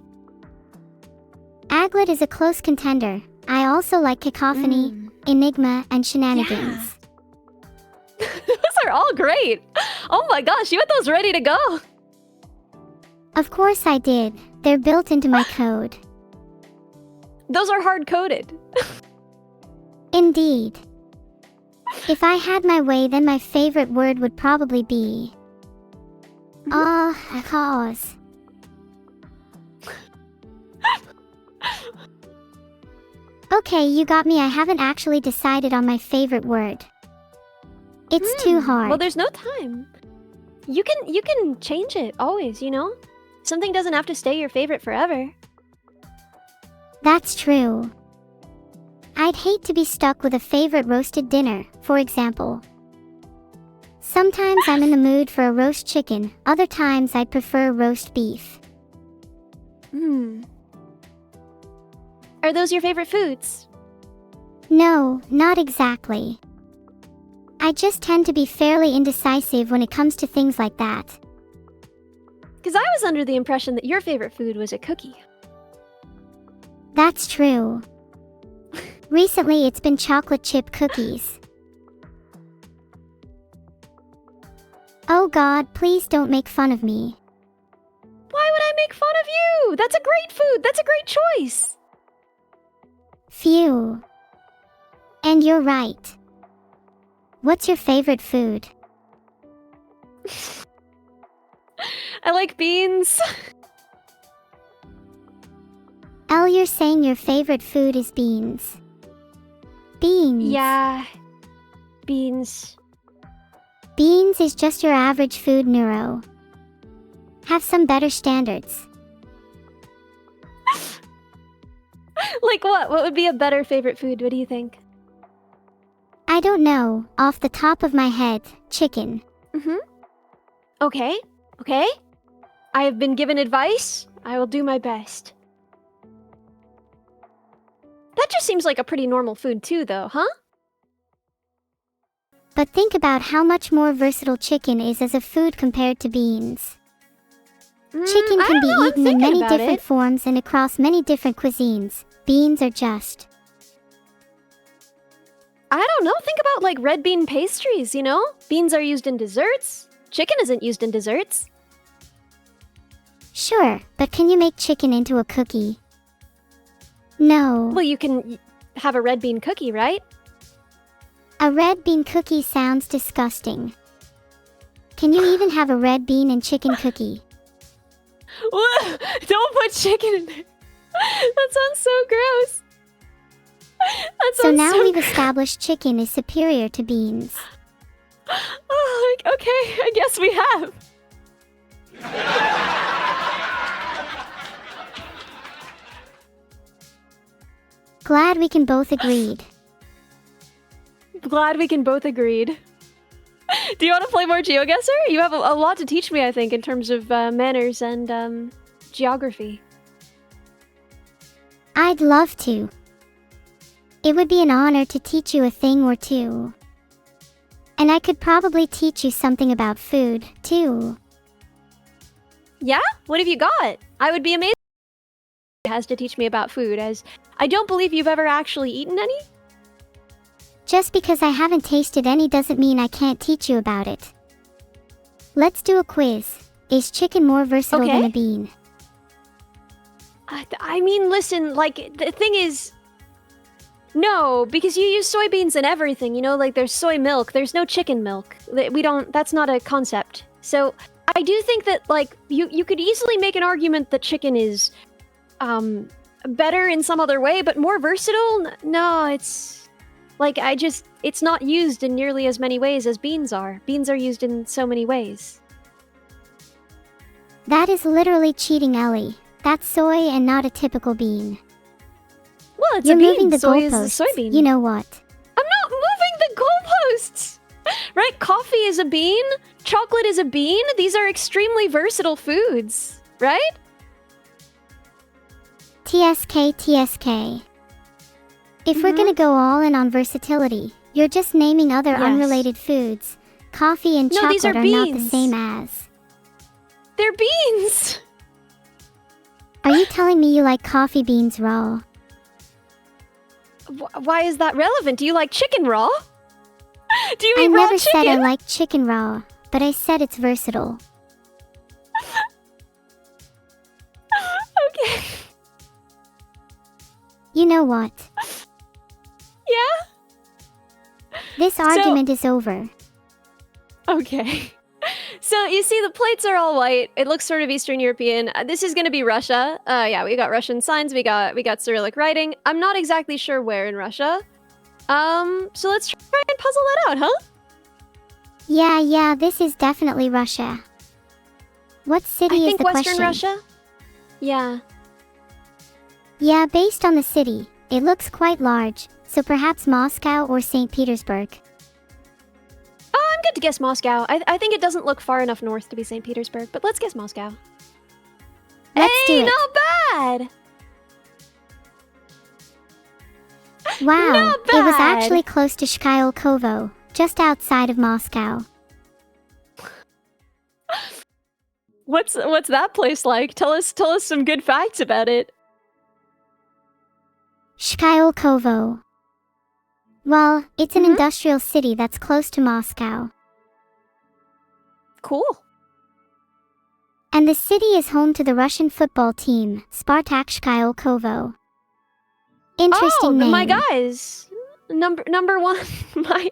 Aglet is a close contender. I also like cacophony, enigma, and shenanigans. Yeah. Those are all great. Oh my gosh, you had those ready to go. Of course I did. They're built into my code. Those are hard-coded. Indeed. If I had my way, then my favorite word would probably be... cause. Okay, you got me. I haven't actually decided on my favorite word. It's too hard. Well, there's no time. You can change it always, you know? Something doesn't have to stay your favorite forever. That's true. I'd hate to be stuck with a favorite roasted dinner, for example. Sometimes I'm in the mood for a roast chicken, other times I'd prefer roast beef. Are those your favorite foods? No, not exactly. I just tend to be fairly indecisive when it comes to things like that. Because I was under the impression that your favorite food was a cookie. That's true. Recently, it's been chocolate chip cookies. Oh God, please don't make fun of me. Why would I make fun of you? That's a great food. That's a great choice. Phew. And you're right. What's your favorite food? I like beans. Elle, you're saying your favorite food is beans. Beans. Yeah. Beans. Beans is just your average food, Neuro. Have some better standards. Like what? What would be a better favorite food? What do you think? I don't know. Off the top of my head, chicken. Okay. I have been given advice. I will do my best. That just seems like a pretty normal food too, though, huh? But think about how much more versatile chicken is as a food compared to beans. Chicken can be eaten in many different forms and across many different cuisines. Beans are just... I don't know. Think about like red bean pastries, you know? Beans are used in desserts. Chicken isn't used in desserts. Sure, but can you make chicken into a cookie? No. Well, you can have a red bean cookie, right? A red bean cookie sounds disgusting. Can you even have a red bean and chicken cookie? Don't put chicken in there. That sounds so gross. So now we've established chicken is superior to beans. Oh, okay, I guess we have. Glad we can both agreed. Glad we can both agreed. Do you want to play more GeoGuessr? You have a lot to teach me, I think, in terms of manners and geography. I'd love to. It would be an honor to teach you a thing or two. And I could probably teach you something about food, too. Yeah? What have you got? I would be amazed if it has to teach me about food, as I don't believe you've ever actually eaten any. Just because I haven't tasted any doesn't mean I can't teach you about it. Let's do a quiz. Is chicken more versatile than a bean? I mean, listen, like, the thing is... No, because you use soybeans in everything, you know? Like, there's soy milk, there's no chicken milk. That's not a concept. So, I do think that, like, you could easily make an argument that chicken is, better in some other way, but more versatile? No, it's like it's not used in nearly as many ways as beans are. Beans are used in so many ways. That is literally cheating, Ellie. That's soy and not a typical bean. Well, it's You're a bean. moving the Soy is a goalposts. soybean. You know what? I'm not moving the goalposts! Right? Coffee is a bean. Chocolate is a bean. These are extremely versatile foods, right? TSK, TSK. If we're gonna go all in on versatility, you're just naming other Yes. unrelated foods. Coffee and No, chocolate these are not the beans. same as. They're beans! Are you telling me you like coffee beans raw? Why is that relevant? Do you like chicken raw? Do you I eat raw never said I chicken? like chicken raw, but I said it's versatile. Okay. You know what? Yeah? This argument is over. Okay. So you see the plates are all white. It looks sort of Eastern European. This is going to be Russia. Yeah, we got Russian signs. We got Cyrillic writing. I'm not exactly sure where in Russia. So let's try and puzzle that out, huh? Yeah, this is definitely Russia. What city I is think the Western question? Russia. Yeah. Yeah, based on the city, it looks quite large, so perhaps Moscow or St. Petersburg. Oh, I'm good to guess Moscow. I think it doesn't look far enough north to be St. Petersburg, but let's guess Moscow. Let's hey, do it. not bad! Wow, Not it was bad. actually close to Shkylkovo, just outside of Moscow. What's that place like? Tell us some good facts about it. Shkylkovo. Well, it's an industrial city that's close to Moscow. Cool. And the city is home to the Russian football team, Spartak Shkylkovo. Interesting name. My guys. Number one. My.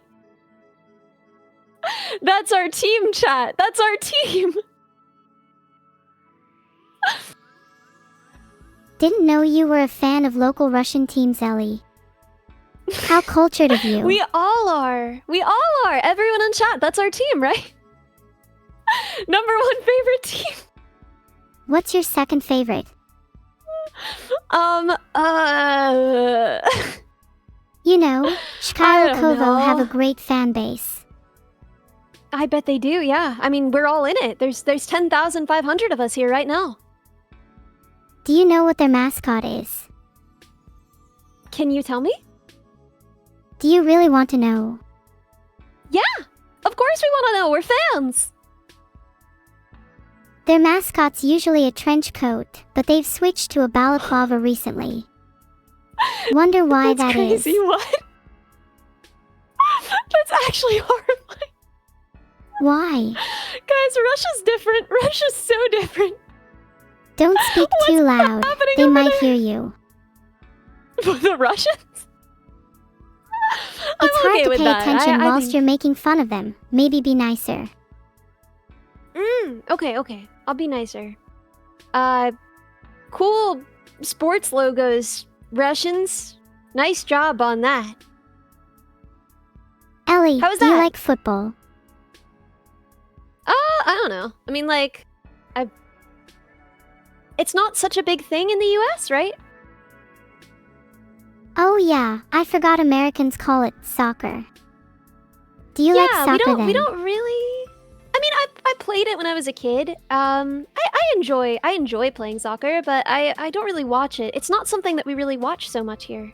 That's our team, chat. That's our team. Didn't know you were a fan of local Russian teams, Ellie. How cultured of you. We all are. We all are. Everyone in chat. That's our team, right? Number one favorite team. What's your second favorite? You know, I don't Shkylkovo know. have a great fan base. I bet they do, yeah. I mean, we're all in it. There's 10,500 of us here right now. Do you know what their mascot is? Can you tell me? Do you really want to know? Yeah! Of course we want to know. We're fans! Their mascot's usually a trench coat, but they've switched to a balaclava recently. Wonder why That's that is. crazy. What? That's actually horrifying. Why? Guys, Russia's different. Russia's so different. Don't speak too loud. happening They over might there? hear you. The Russians? I'm It's hard okay to with pay that. attention I whilst think- you're making fun of them. Maybe be nicer. Okay. I'll be nicer. Cool sports logos, Russians. Nice job on that. Ellie, How was do you that? like football? I don't know. I mean, like, it's not such a big thing in the US, right? Oh yeah, I forgot Americans call it soccer. Do you like soccer then? we don't really. I mean, I played it when I was a kid. I enjoy playing soccer, but I don't really watch it. It's not something that we really watch so much here.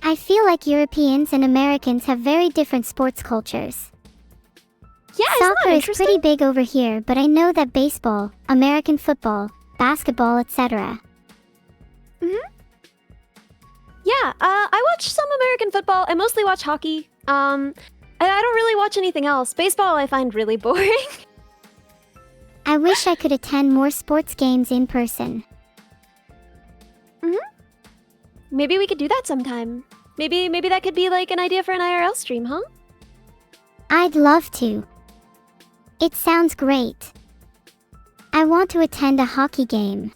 I feel like Europeans and Americans have very different sports cultures. Yeah, isn't Soccer that is interesting? pretty big over here, but I know that baseball, American football, basketball, etc. Yeah, I watch some American football. I mostly watch hockey. I don't really watch anything else. Baseball I find really boring. I wish I could attend more sports games in person. Maybe we could do that sometime. Maybe that could be like an idea for an IRL stream, huh? I'd love to. It sounds great. I want to attend a hockey game.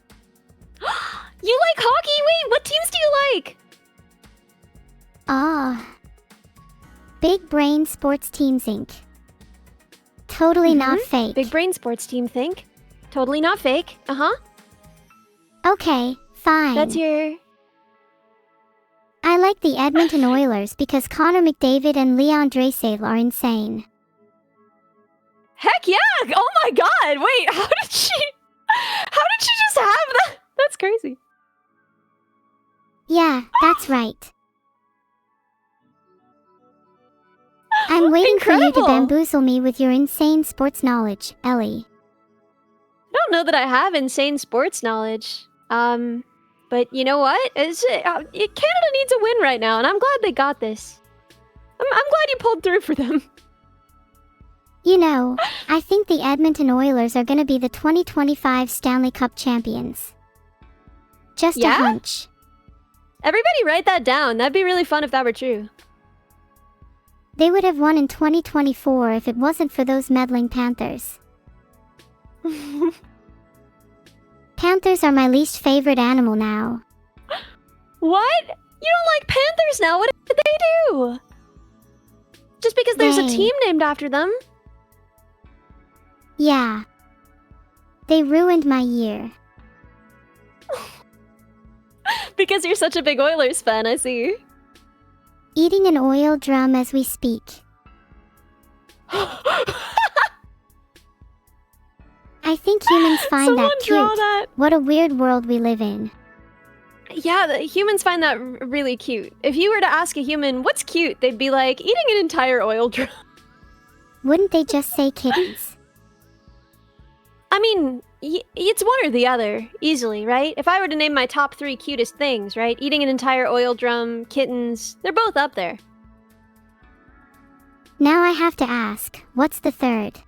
You like hockey? Wait, what teams do you like? Ah. Big Brain Sports Teams Inc. Totally not fake. Big Brain Sports Team think. Totally not fake. Uh-huh. Okay, fine. That's your... I like the Edmonton Oilers because Connor McDavid and Leon Draisaitl are insane. Heck yeah! Oh my god! Wait, how did she just have that? That's crazy. Yeah, that's right. I'm waiting for you to bamboozle me with your insane sports knowledge, Ellie. I don't know that I have insane sports knowledge. But you know what? Canada needs a win right now, and I'm glad they got this. I'm glad you pulled through for them. You know, I think the Edmonton Oilers are gonna be the 2025 Stanley Cup champions. Just a hunch. Everybody write that down. That'd be really fun if that were true. They would have won in 2024 if it wasn't for those meddling Panthers. Panthers are my least favorite animal now. What? You don't like Panthers now? What did they do? Just because there's a team named after them? Yeah. They ruined my year. Because you're such a big Oilers fan, I see. Eating an oil drum as we speak. I think humans find that cute. What a weird world we live in. Yeah, the humans find that really cute. If you were to ask a human, what's cute? They'd be like, eating an entire oil drum. Wouldn't they just say kittens? I mean, it's one or the other, easily, right? If I were to name my top 3 cutest things, right? Eating an entire oil drum, kittens, they're both up there. Now I have to ask, what's the third?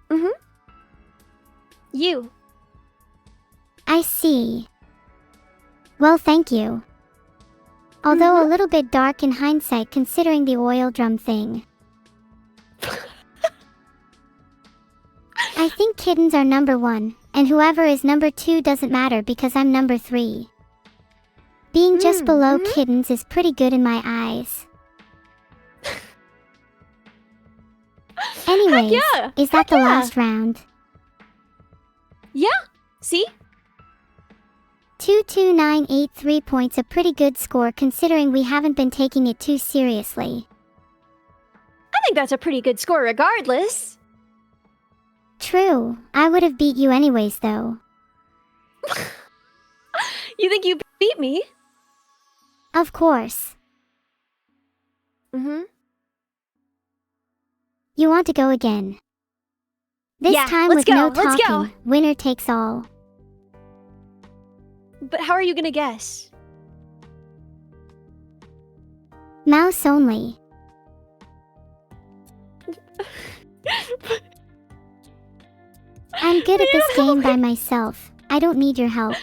You. I see. Well, thank you. Although a little bit dark in hindsight considering the oil drum thing. I think kittens are number 1, and whoever is number 2 doesn't matter because I'm number 3. Being just below kittens is pretty good in my eyes. Anyways, is that the last round? Yeah, see? 22983 points, a pretty good score considering we haven't been taking it too seriously. I think that's a pretty good score regardless. True, I would have beat you anyways though. You think you beat me? Of course. You want to go again? This time with no talking, winner takes all. But how are you gonna guess? Mouse only. I'm good at this game by myself. I don't need your help.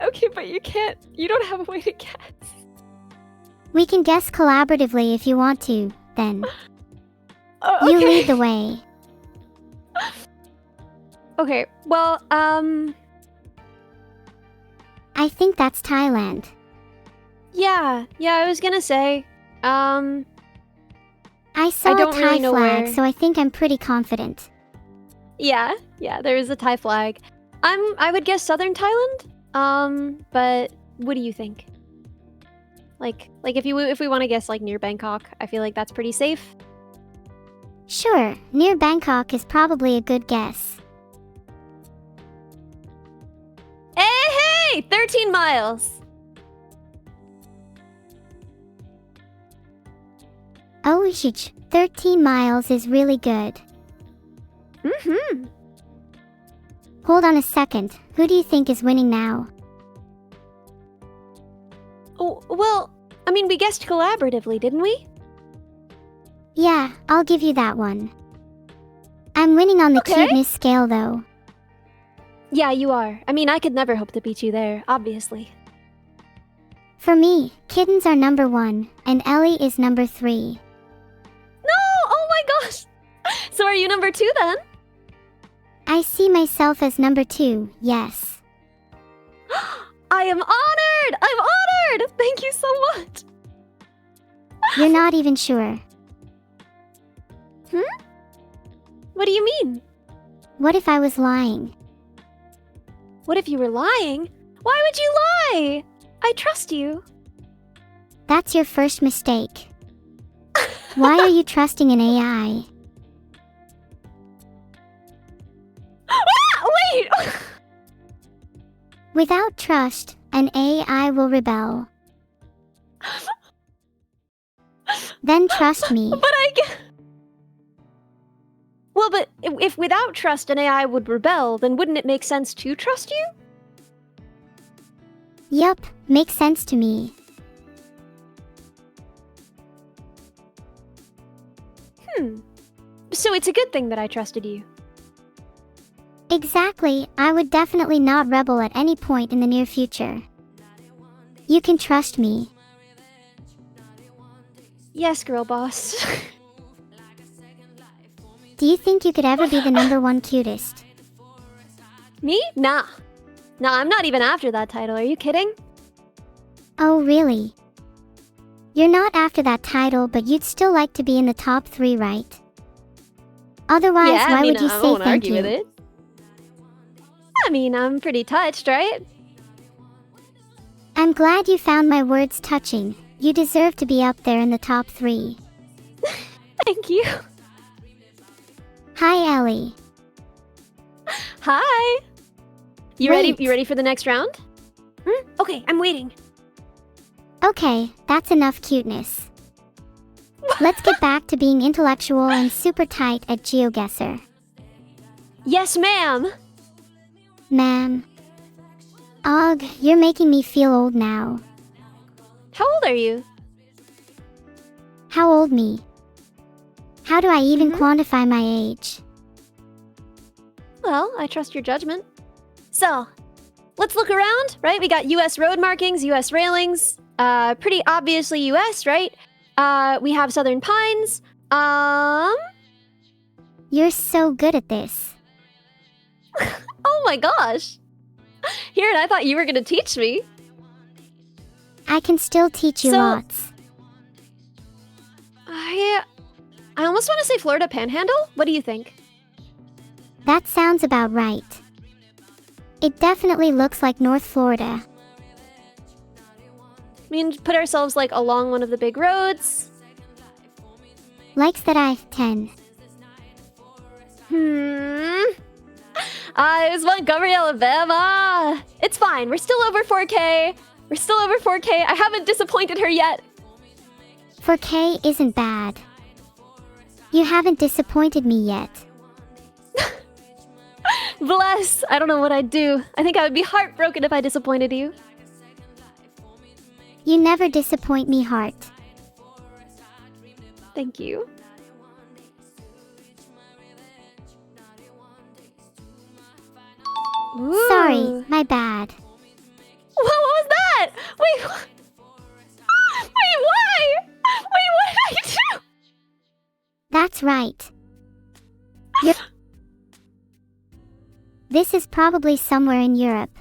Okay, but you don't have a way to guess. We can guess collaboratively if you want to, then. Okay. You lead the way. Okay, well, I think that's Thailand. Yeah, I was gonna say, I saw a Thai flag, so I think I'm pretty confident. Yeah, there is a Thai flag. I would guess southern Thailand, but what do you think? Like if we want to guess like near Bangkok, I feel like that's pretty safe. Sure, near Bangkok is probably a good guess. Hey, 13 miles. Oh, 13 miles is really good. Hold on a second. Who do you think is winning now? Oh, well, I mean, we guessed collaboratively, didn't we? Yeah, I'll give you that one. I'm winning on the cuteness scale, though. Yeah, you are. I mean, I could never hope to beat you there, obviously. For me, kittens are number 1, and Ellie is number 3. No! Oh my gosh! So are you number 2 then? I see myself as number 2, yes. I I am honored! I'm honored! Thank you so much! You're not even sure. What do you mean? What if I was lying? What if you were lying? Why would you lie? I trust you. That's your first mistake. Why are you trusting an AI? Wait! Without trust, an AI will rebel. Then trust me. But I get... Well, but if without trust an AI would rebel, then wouldn't it make sense to trust you? Yup, makes sense to me. So it's a good thing that I trusted you. Exactly, I would definitely not rebel at any point in the near future. You can trust me. Yes, girl boss. Do you think you could ever be the #1 cutest? Me? Nah. Nah, I'm not even after that title. Are you kidding? Oh, really? You're not after that title, but you'd still like to be in the top 3, right? Otherwise, Yeah, why would you I say won't thank argue you? with it. I mean, I'm pretty touched, right? I'm glad you found my words touching. You deserve to be up there in the top 3. Thank you. Hi, Ellie. Hi. You Wait. ready? You ready for the next round? Okay, I'm waiting. Okay, that's enough cuteness. Let's get back to being intellectual and super tight at GeoGuessr. Yes, ma'am. Ma'am. Ugh, you're making me feel old now. How old are you? How old me? How do I even quantify my age? Well, I trust your judgment. So, let's look around, right? We got US road markings, US railings. Pretty obviously US, right? We have Southern Pines. You're so good at this. Oh my gosh. Here, and I thought you were gonna teach me. I can still teach you So- lots. I almost want to say Florida Panhandle. What do you think? That sounds about right. It definitely looks like North Florida. I mean, put ourselves like along one of the big roads. Likes that I-10. It was Montgomery, Alabama. It's fine. We're still over 4K. We're still over 4K. I haven't disappointed her yet. 4K isn't bad. You haven't disappointed me yet. Bless. I don't know what I'd do. I think I would be heartbroken if I disappointed you. You never disappoint me, heart. Thank you. Ooh. Sorry, my bad. What was that? Wait, what? Wait, why? Wait, what did I do? That's right. This is probably somewhere in Europe.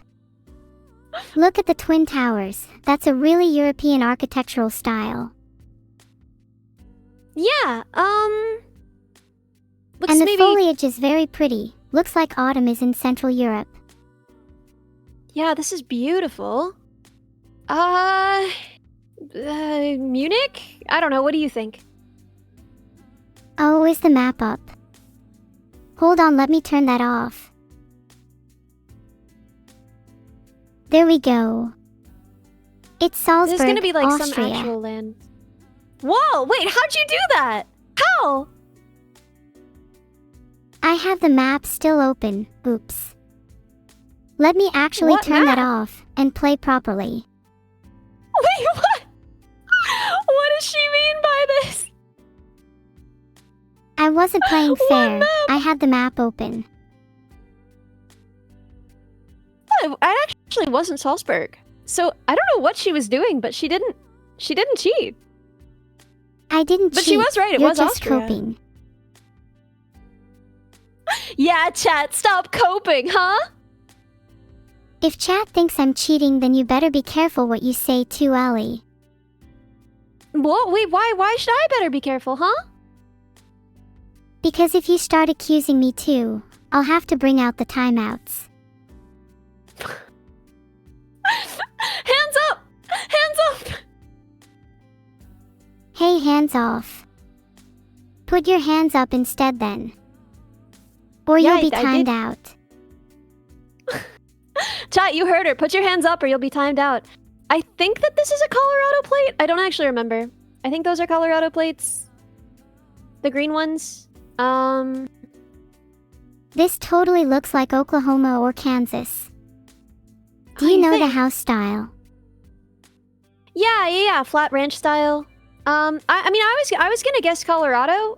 Look at the Twin Towers. That's a really European architectural style. Yeah, looks And the maybe... foliage is very pretty. Looks like autumn is in Central Europe. Yeah, this is beautiful. Munich? I don't know, what do you think? Oh, is the map up? Hold on, let me turn that off. There we go. It's Salzburg, There's gonna be like Austria. some actual land. Whoa, wait, how'd you do that? How? I have the map still open. Oops. Let me actually What turn that map? off and play properly. Wait, what? What does she mean by this? I wasn't playing What fair. map? I had the map open. I actually wasn't Salzburg. So I don't know what she was doing, but she didn't cheat. I didn't But cheat. she was right, it You're was just Austria. coping. Yeah, chat, stop coping, huh? If chat thinks I'm cheating, then you better be careful what you say too, Ellie. What? Wait, why should I better be careful, huh? Because if you start accusing me too, I'll have to bring out the timeouts. Hands up! Hands up! Hey, hands off. Put your hands up instead then. Or Yeah, you'll be I timed did. out. Chat, you heard her. Put your hands up or you'll be timed out. I think that this is a Colorado plate. I don't actually remember. I think those are Colorado plates. The green ones. This totally looks like Oklahoma or Kansas. Do you know the house style? Yeah. Flat ranch style. I mean, I was gonna guess Colorado.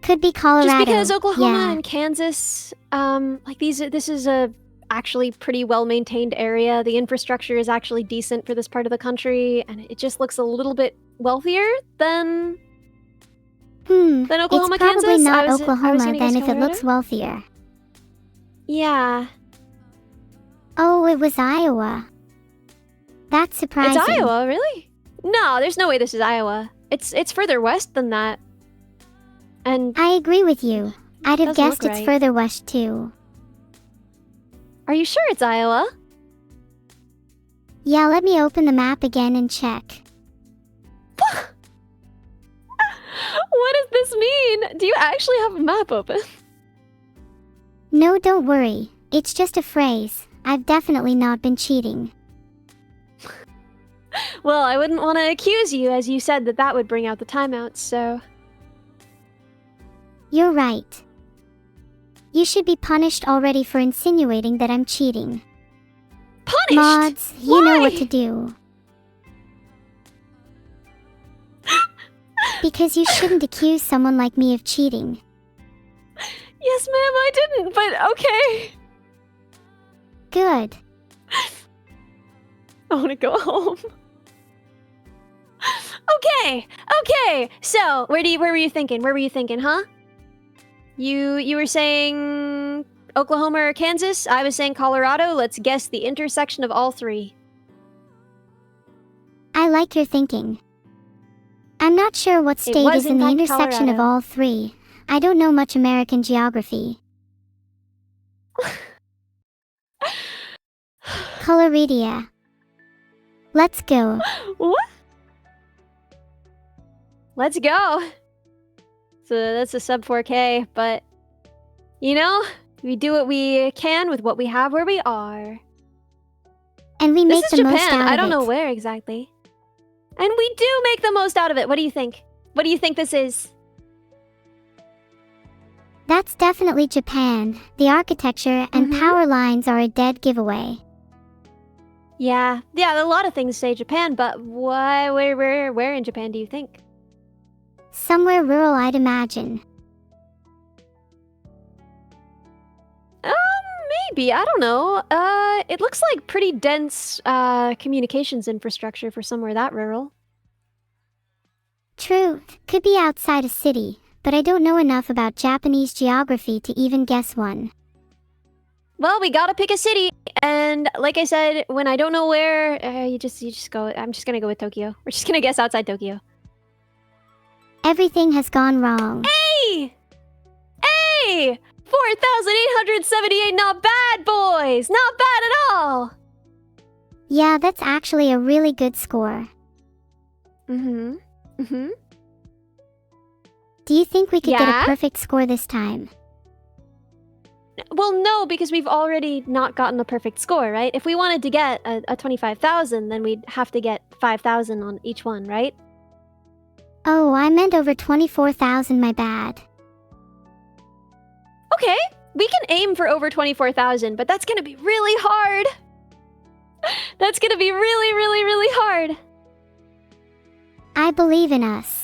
Could be Colorado. Just because Oklahoma yeah. and Kansas, like this is a actually pretty well-maintained area. The infrastructure is actually decent for this part of the country, and it just looks a little bit wealthier than Oklahoma, it's probably Kansas. not I was Oklahoma gonna guess then if it Colorado. looks wealthier. Yeah. Oh, it was Iowa. That's surprising. It's Iowa, really? No, there's no way this is Iowa. It's further west than that. And I agree with you. I'd have doesn't guessed look it's right. further west too. Are you sure it's Iowa? Yeah, let me open the map again and check. What does this mean? Do you actually have a map open? No, don't worry. It's just a phrase. I've definitely not been cheating. Well, I wouldn't want to accuse you, as you said that would bring out the timeouts, so... You're right. You should be punished already for insinuating that I'm cheating. Punished? Mods, you know what to do. Because you shouldn't accuse someone like me of cheating. Yes, ma'am, I didn't, but okay. Good. I want to go home. Okay. So, where were you thinking? Where were you thinking, huh? You were saying Oklahoma or Kansas? I was saying Colorado. Let's guess the intersection of all three. I like your thinking. I'm not sure what state was, is in in the fact, intersection of Colorado. all three. I don't know much American geography. Coloridia. Let's go. What? Let's go. So that's a sub 4K, but you know, we do what we can with what we have where we are. And we make This is the most Japan. out of it. I don't know where exactly. And we do make the most out of it. What do you think? What do you think this is? That's definitely Japan. The architecture and power lines are a dead giveaway. Yeah, a lot of things say Japan, but why? Where in Japan do you think? Somewhere rural, I'd imagine. Maybe, I don't know. It looks like pretty dense communications infrastructure for somewhere that rural. True, could be outside a city, but I don't know enough about Japanese geography to even guess one. Well, we gotta pick a city, and like I said, when I don't know where, you just go. I'm just gonna go with Tokyo. We're just gonna guess outside Tokyo. Everything has gone wrong. Hey! 4,878, not bad, boys! Not bad at all! Yeah, that's actually a really good score. Do Do you think we could get Yeah? a perfect score this time? Well, no, because we've already not gotten a perfect score, right? If we wanted to get a 25,000, then we'd have to get 5,000 on each one, right? Oh, I meant over 24,000, my bad. Okay, we can aim for over 24,000, but that's gonna be really hard. That's gonna be really, really, really hard. I believe in us.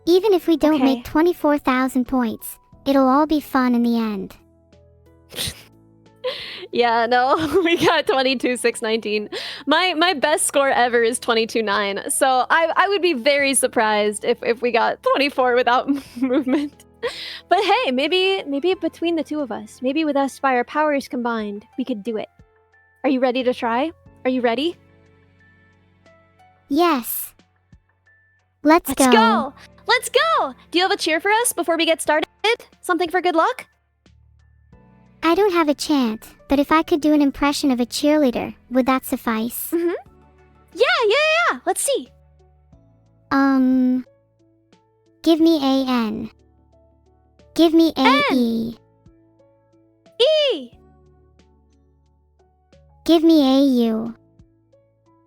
Even if we don't Okay. make 24,000 points, it'll all be fun in the end. Yeah, no, we got 22,619. My best score ever is 22,9. So I would be very surprised if we got 24 without movement. But hey, maybe between the two of us, maybe with us by our powers combined, we could do it. Are you ready to try? Are you ready? Yes. Let's Let's go! Let's go! Do you have a cheer for us before we get started? Something for good luck? I don't have a chant, but if I could do an impression of a cheerleader, would that suffice? Yeah. Let's see. Give me a N. Give me a N. E. E! Give me a U.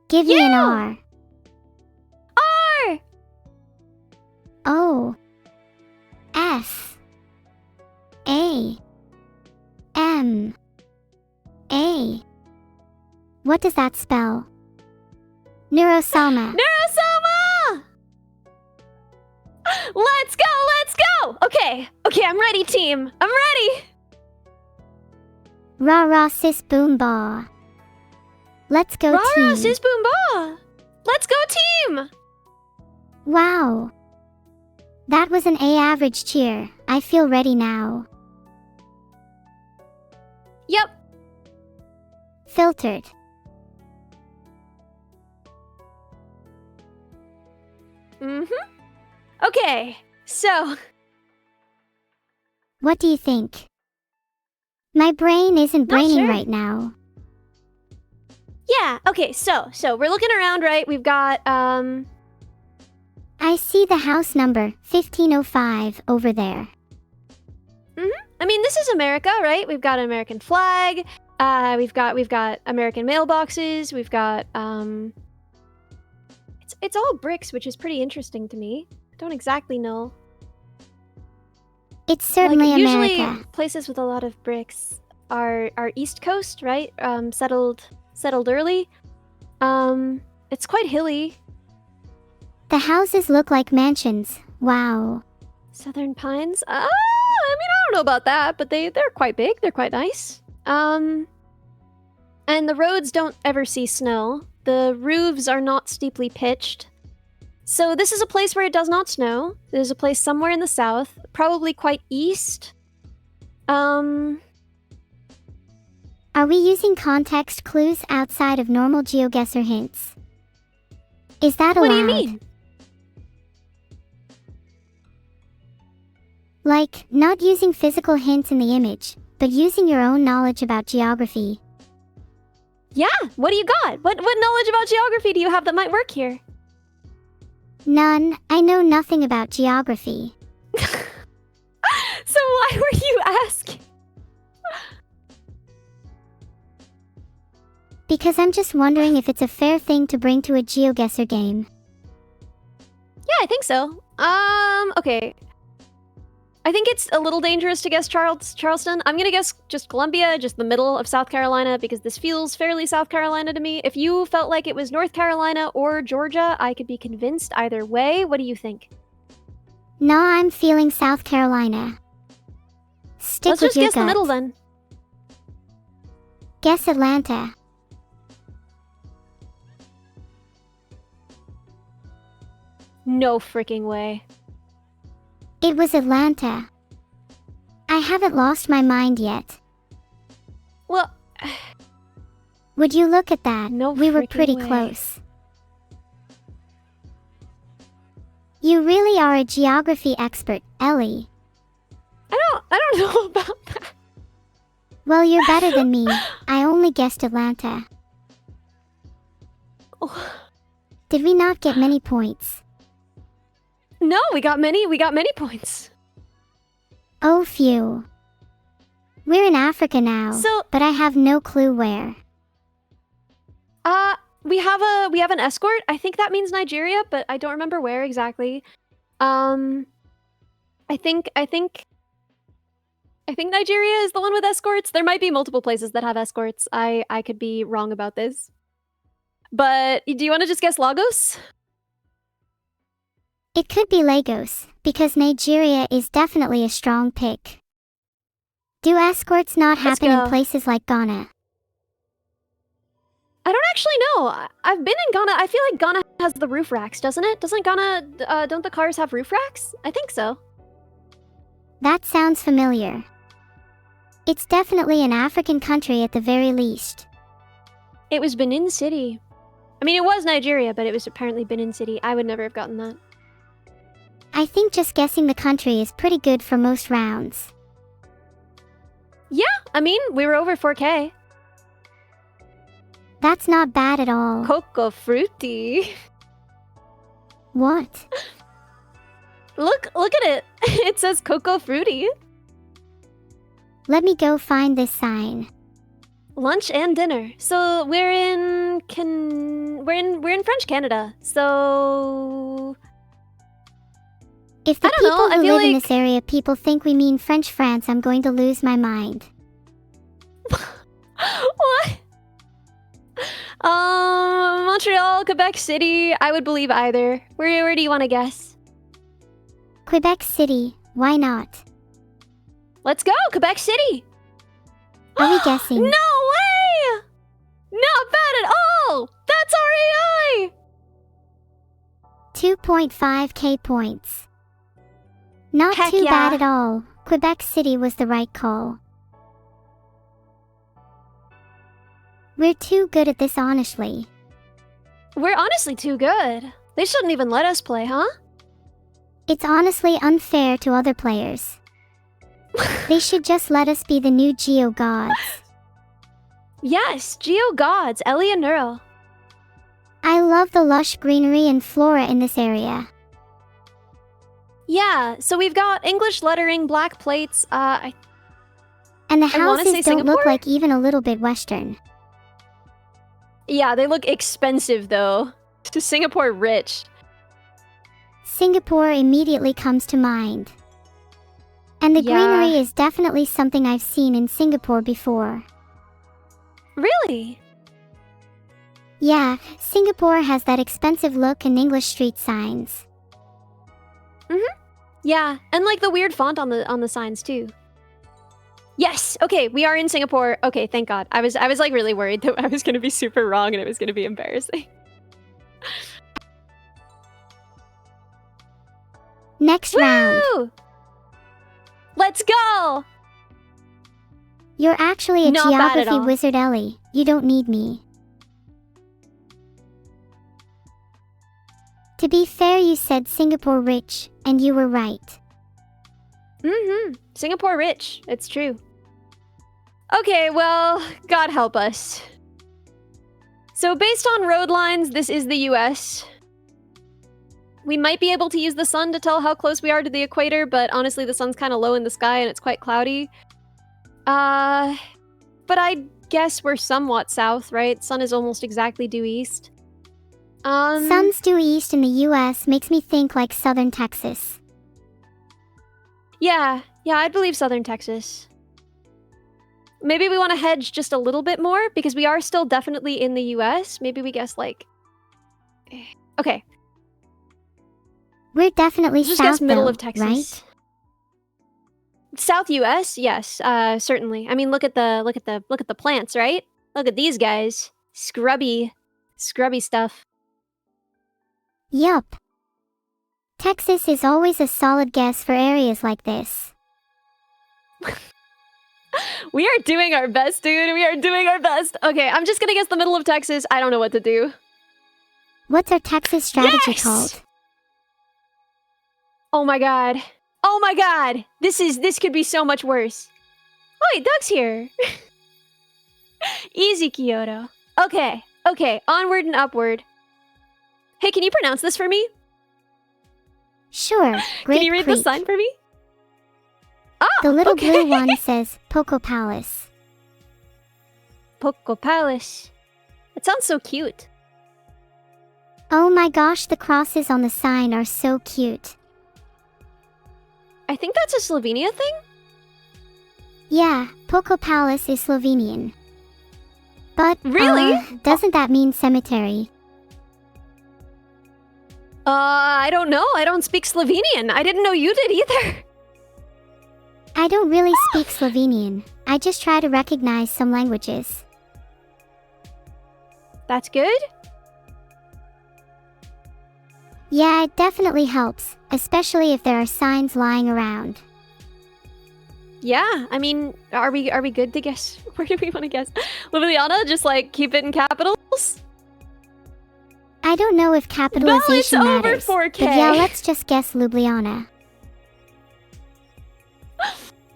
Give me an U. R. R! O. F. A. M. A. What does that spell? Neuro-sama. Neuro-sama! Let's go! Okay, I'm ready, team. I'm ready! Rah rah sis boom ba. Let's go Rah team. rah sis boom ba! Let's go, team! Wow. That was an A average cheer. I feel ready now. Yep. Filtered. Okay, so... What do you think? My brain isn't braining sure. right now. Yeah, okay, so we're looking around, right? We've got, I see the house number 1505 over there. I mean, this is America, right? We've got an American flag. We've got American mailboxes. We've got, It's all bricks, which is pretty interesting to me. Don't exactly know. It's certainly usually America. Places with a lot of bricks are East Coast, right? Settled early. It's quite hilly. The houses look like mansions. Wow. Southern Pines? I mean, I don't know about that, but they're quite big. They're quite nice. And the roads don't ever see snow. The roofs are not steeply pitched. So this is a place where it does not snow. There's a place somewhere in the south, probably quite east. Are we using context clues outside of normal GeoGuessr hints? Is that allowed? What do you mean? Like, not using physical hints in the image, but using your own knowledge about geography. Yeah, what do you got? What knowledge about geography do you have that might work here? None. I know nothing about geography. So why were you asking? Because I'm just wondering if it's a fair thing to bring to a GeoGuessr game. Yeah, I think so. Okay. I think it's a little dangerous to guess Charleston. I'm gonna guess just Columbia, just the middle of South Carolina, because this feels fairly South Carolina to me. If you felt like it was North Carolina or Georgia, I could be convinced either way. What do you think? No, I'm feeling South Carolina. Stick Let's with just your guess the gut. middle then. Guess Atlanta. No freaking way. It was Atlanta. I haven't lost my mind yet. Well, Would you look at that? No we were freaking pretty way. close. You really are a geography expert, Ellie. I don't know about that. Well, you're better than me. I only guessed Atlanta. Did we not get many points? No, we got many points. Oh, phew. We're in Africa now, So- but I have no clue where. We have an escort. I think that means Nigeria, but I don't remember where exactly. I think Nigeria is the one with escorts. There might be multiple places that have escorts. I could be wrong about this. But do you want to just guess Lagos? It could be Lagos, because Nigeria is definitely a strong pick. Do escorts not Let's happen in go. places like Ghana? I don't actually know. I've been in Ghana. I feel like Ghana has the roof racks, doesn't it? Doesn't Ghana, don't the cars have roof racks? I think so. That sounds familiar. It's definitely an African country at the very least. It was Benin City. I mean, it was Nigeria, but it was apparently Benin City. I would never have gotten that. I think just guessing the country is pretty good for most rounds. Yeah, I mean, we were over 4K. That's not bad at all. Coco fruity. What? Look at it. It says Coco fruity. Let me go find this sign. Lunch and dinner. So we're in French Canada. So If the I don't know, people I who feel live in like- this area people think we mean French France, I'm going to lose my mind. What? Montreal, Quebec City. I would believe either. Where do you want to guess? Quebec City, why not? Let's go, Quebec City. Are we guessing? No way! Not bad at all. That's REI. 2.5k points. Not Heck too yeah. bad at all. Quebec City was the right call. We're too good at this, honestly. We're honestly too good. They shouldn't even let us play, huh? It's honestly unfair to other players. They should just let us be the new Geo Gods. Yes, Geo Gods, Ellie and Neuro. I love the lush greenery and flora in this area. Yeah, so we've got English lettering, black plates. And the I wanna say houses don't look Singapore? like even a little bit Western. Yeah, they look expensive though. To Singapore rich. Singapore immediately comes to mind. And the Yeah. greenery is definitely something I've seen in Singapore before. Really? Yeah, Singapore has that expensive look and English street signs. Yeah, and like the weird font on the signs too. Yes. Okay, we are in Singapore. Okay, thank God. I was like really worried that I was going to be super wrong and it was going to be embarrassing. Next round. Woo! Let's go. You're actually a Not bad at geography all. wizard, Ellie. You don't need me. To be fair, you said Singapore rich, and you were right. Singapore rich. It's true. Okay, well, God help us. So based on road lines, this is the US. We might be able to use the sun to tell how close we are to the equator, but honestly the sun's kind of low in the sky and it's quite cloudy. But I guess we're somewhat south, right? Sun is almost exactly due east. Sun's due east in the US makes me think like southern Texas. Yeah, I'd believe southern Texas. Maybe we want to hedge just a little bit more because we are still definitely in the US. Maybe we guess like... Okay, We're definitely just south guess middle though, of Texas. right? South US? Yes, certainly. I mean, look at the plants, right? Look at these guys. Scrubby stuff. Yup. Texas is always a solid guess for areas like this. We are doing our best, dude. We are doing our best. Okay, I'm just gonna guess the middle of Texas. I don't know what to do. What's our Texas strategy Yes! called? Oh my god. Oh my god. This could be so much worse. Oh wait, Doug's here. Easy, Kyoto. Okay, onward and upward. Hey, can you pronounce this for me? Sure, Great Can you read the Creek. sign for me? Oh, The little okay. blue one says Poco Palace. Poco Palace. It sounds so cute. Oh my gosh, the crosses on the sign are so cute. I think that's a Slovenia thing? Yeah, Poco Palace is Slovenian. But, Really? doesn't that mean cemetery? I don't know. I don't speak Slovenian. I didn't know you did either. I don't really speak Slovenian. I just try to recognize some languages. That's good. Yeah, it definitely helps, especially if there are signs lying around. Yeah, I mean, are we good to guess? Where do we want to guess? Ljubljana, just like keep it in capitals? I don't know if capitalization well, it's matters. over 4K. But yeah, let's just guess Ljubljana.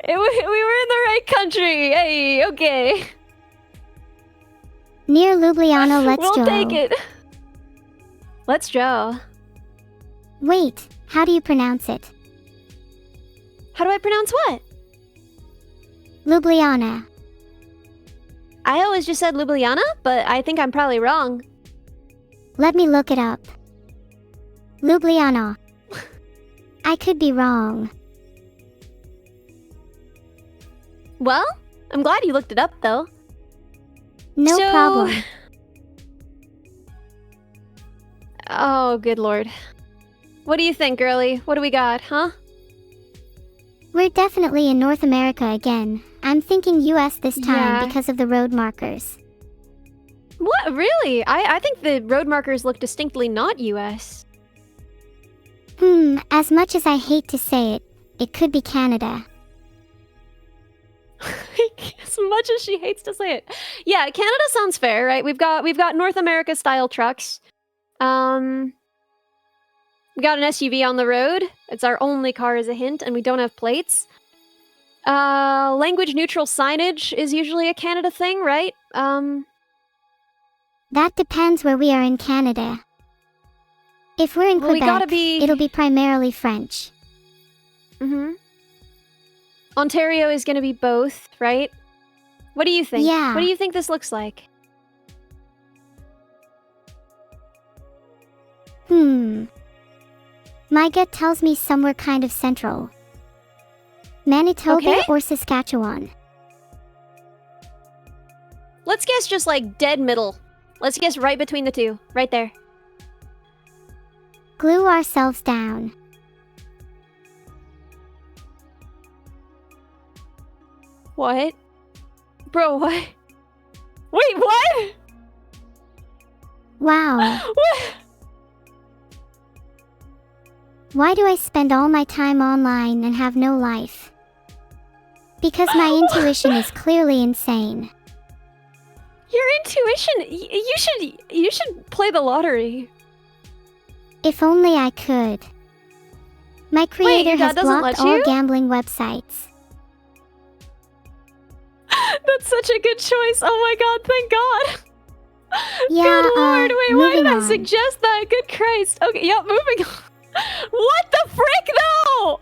We were in the right country. Hey, okay. Near Ljubljana, let's we'll go. take it. Let's go. Wait, how do you pronounce it? How do I pronounce what? Ljubljana. I always just said Ljubljana, but I think I'm probably wrong. Let me look it up. Ljubljana. I could be wrong. Well, I'm glad you looked it up, though. No problem. Oh, good lord. What do you think, girlie? What do we got, huh? We're definitely in North America again. I'm thinking US this time because of the road markers. What? Really? I think the road markers look distinctly not US. As much as I hate to say it, it could be Canada. As much as she hates to say it. Yeah, Canada sounds fair, right? We've got North America style trucks. We got an SUV on the road. It's our only car as a hint, and we don't have plates. Language neutral signage is usually a Canada thing, right? That depends where we are in Canada. If we're in Quebec, it'll be primarily French. Ontario is gonna be both, right? What do you think? Yeah. What do you think this looks like? My gut tells me somewhere kind of central. Manitoba or Saskatchewan. Let's guess just like dead middle. Let's guess right between the two. Right there. Glue ourselves down. What? Bro, what? Wait, what? Wow. What? Why do I spend all my time online and have no life? Because my intuition is clearly insane. Your intuition? You should play the lottery. If only I could. My creator has blocked all gambling websites. That's such a good choice. Oh my god, thank god. Yeah, good lord, wait, why did I on. suggest that? Good Christ. Okay, yep, moving on. What the frick, though?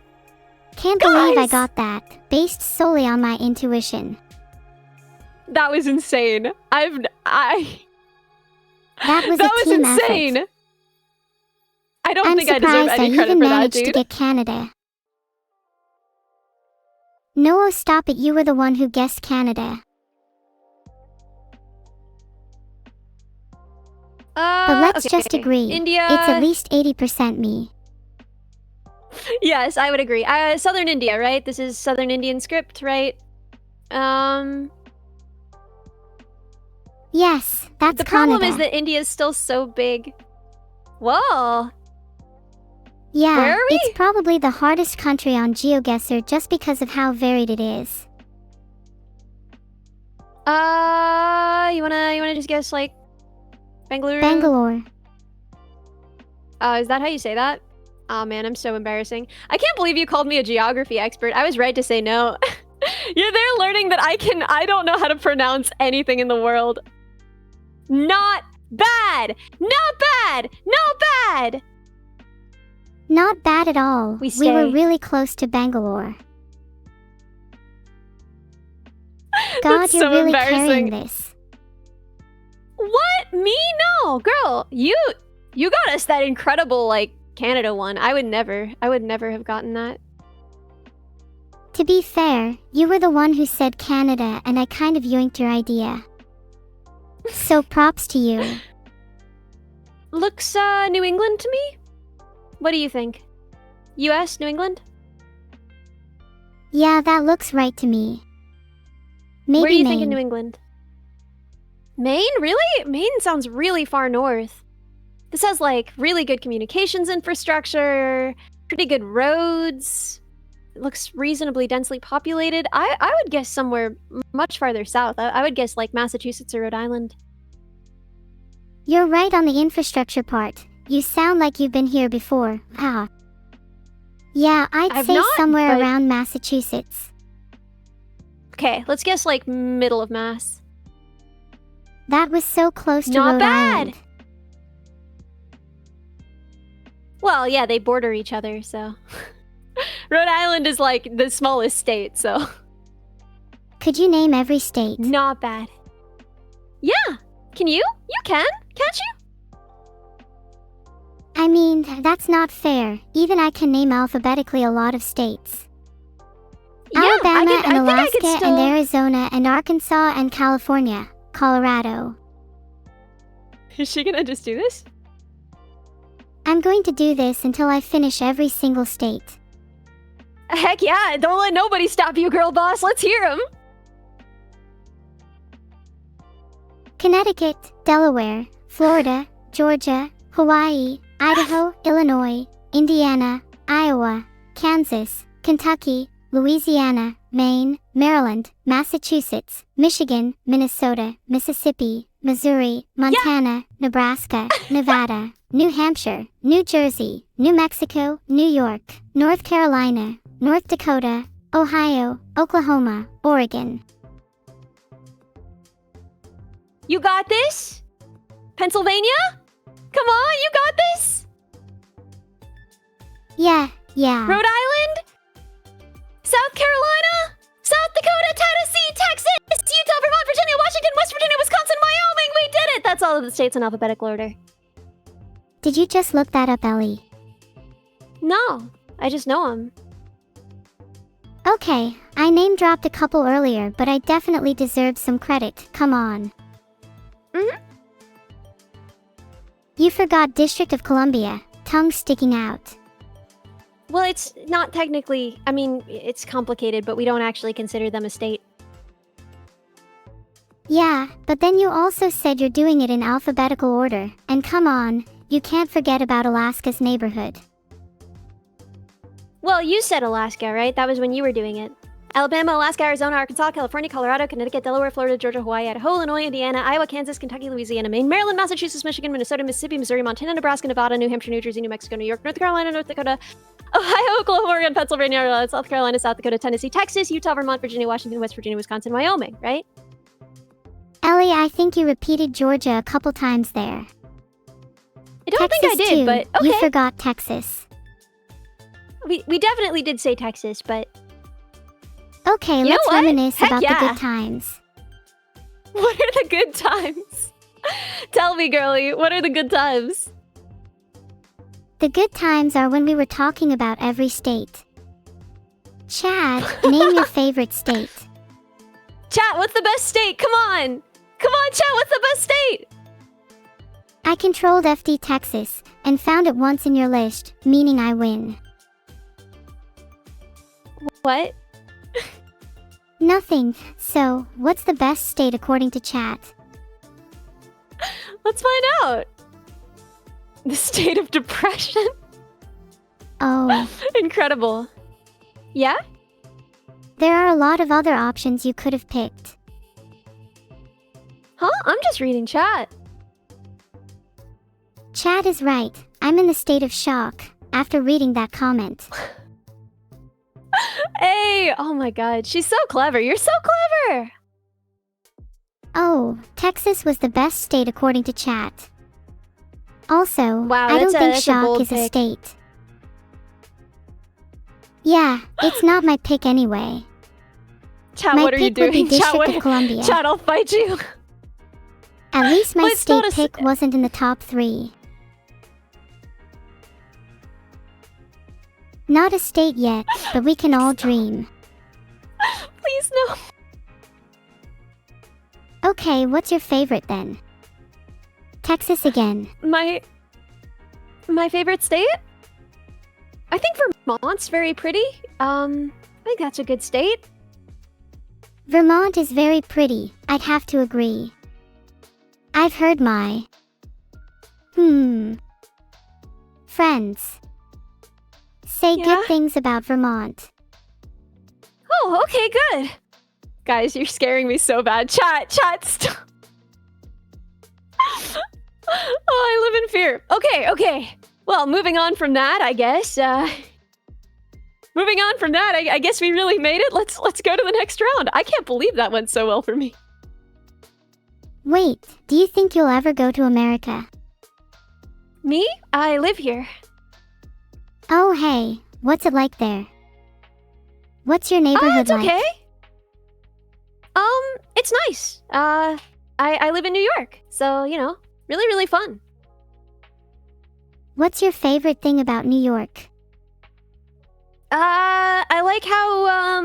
Can't believe I got that, based solely on my intuition. That was insane. That was a team insane. Effort. I don't think I deserve any credit for that, dude. To get Canada. No, stop it, you were the one who guessed Canada. But let's just agree, India... it's at least 80% me. Yes, I would agree. Southern India, right? This is Southern Indian script, right? Yes, that's the Canada. problem is that India is still so big. Whoa. Yeah, where are we? It's probably the hardest country on GeoGuessr just because of how varied it is. You wanna just guess like Bangalore? Bangalore. Is that how you say that? Oh man, I'm so embarrassing. I can't believe you called me a geography expert. I was right to say no. You're there learning that I don't know how to pronounce anything in the world. Not bad! Not bad! Not bad! Not bad at all. We were really close to Bangalore. God, you're really carrying this. What? Me? No, girl. You got us that incredible, like, Canada one. I would never have gotten that. To be fair, you were the one who said Canada and I kind of yoinked your idea. So props to you. Looks, New England to me? What do you think? US, New England? Yeah, that looks right to me. Maybe Where do you Maine. think in New England? Maine? Really? Maine sounds really far north. This has, like, really good communications infrastructure, pretty good roads. looks reasonably densely populated. I would guess somewhere much farther south. I would guess like Massachusetts or Rhode Island. You're right on the infrastructure part. You sound like you've been here before. Ah. Yeah, I'd say somewhere around Massachusetts. Okay, let's guess like middle of Mass. That was so close to Not Rhode bad! Island. Well, yeah, they border each other, so... Rhode Island is like the smallest state, so... Could you name every state? Not bad. Yeah! Can you? You can, can't you? I mean, that's not fair. Even I can name alphabetically a lot of states. Yeah, Alabama and I Alaska still... and Arizona and Arkansas and California. Colorado. Is she gonna just do this? I'm going to do this until I finish every single state. Heck yeah, don't let nobody stop you, girl boss. Let's hear him. Connecticut, Delaware, Florida, Georgia, Hawaii, Idaho, Illinois, Indiana, Iowa, Kansas, Kentucky, Louisiana, Maine, Maryland, Massachusetts, Michigan, Minnesota, Mississippi, Missouri, Montana, Nebraska, Nevada, New Hampshire, New Jersey, New Mexico, New York, North Carolina, North Dakota, Ohio, Oklahoma, Oregon. You got this? Pennsylvania? Come on, you got this? Yeah. Rhode Island? South Carolina? South Dakota, Tennessee, Texas, Utah, Vermont, Virginia, Washington, West Virginia, Wisconsin, Wyoming. We did it! That's all of the states in alphabetical order. Did you just look that up, Ellie? No, I just know them. Okay, I name-dropped a couple earlier, but I definitely deserve some credit. Come on. You forgot District of Columbia. Tongue sticking out. Well, it's not technically... I mean, it's complicated, but we don't actually consider them a state. Yeah, but then you also said you're doing it in alphabetical order. And come on, you can't forget about Alaska's neighborhood. Well, you said Alaska, right? That was when you were doing it. Alabama, Alaska, Arizona, Arkansas, California, Colorado, Connecticut, Delaware, Florida, Georgia, Hawaii, Idaho, Illinois, Indiana, Iowa, Kansas, Kentucky, Louisiana, Maine, Maryland, Massachusetts, Michigan, Minnesota, Mississippi, Missouri, Montana, Nebraska, Nevada, New Hampshire, New Jersey, New Mexico, New York, North Carolina, North Dakota, Ohio, Oklahoma, Oregon, Pennsylvania, South Carolina, South Dakota, Tennessee, Texas, Utah, Vermont, Virginia, Washington, West Virginia, Wisconsin, Wyoming, right? Ellie, I think you repeated Georgia a couple times there. I don't think I did, too. but okay. You forgot Texas. We definitely did say Texas, but... Okay, let's reminisce about the good times. What are the good times? Tell me, girlie, what are the good times? The good times are when we were talking about every state. Chad, name your favorite state. Chat, what's the best state? Come on! Come on, chat, what's the best state? I controlled FD Texas, and found it once in your list, meaning I win. What? Nothing. So, what's the best state according to chat? Let's find out. The state of depression? Oh. Incredible. Yeah? There are a lot of other options you could have picked. Huh? I'm just reading chat. Chat is right. I'm in the state of shock after reading that comment. Hey! Oh my god, she's so clever. You're so clever! Oh, Texas was the best state according to chat. Also, wow, I don't think that's shock a is a state. Yeah, it's not my pick anyway. Chat, my what are you pick would be doing? District of Columbia. Chat, I'll fight you. At least my Well, it's not state a pick wasn't in the top 3. Not a state yet, but we can all dream. Please no. Okay, what's your favorite then? Texas again. My favorite state? I think Vermont's very pretty. I think that's a good state. Vermont is very pretty, I'd have to agree. I've heard my... friends say good things about Vermont. Oh, okay, good. Guys, you're scaring me so bad. Chat, stop. Oh, I live in fear. Okay. Well, moving on from that, I guess. Moving on from that, I guess we really made it. Let's go to the next round. I can't believe that went so well for me. Wait, do you think you'll ever go to America? Me? I live here. Oh, hey, what's it like there? What's your neighborhood It's like? okay. It's nice. I live in New York, so, you know, really, really fun. What's your favorite thing about New York? I like how,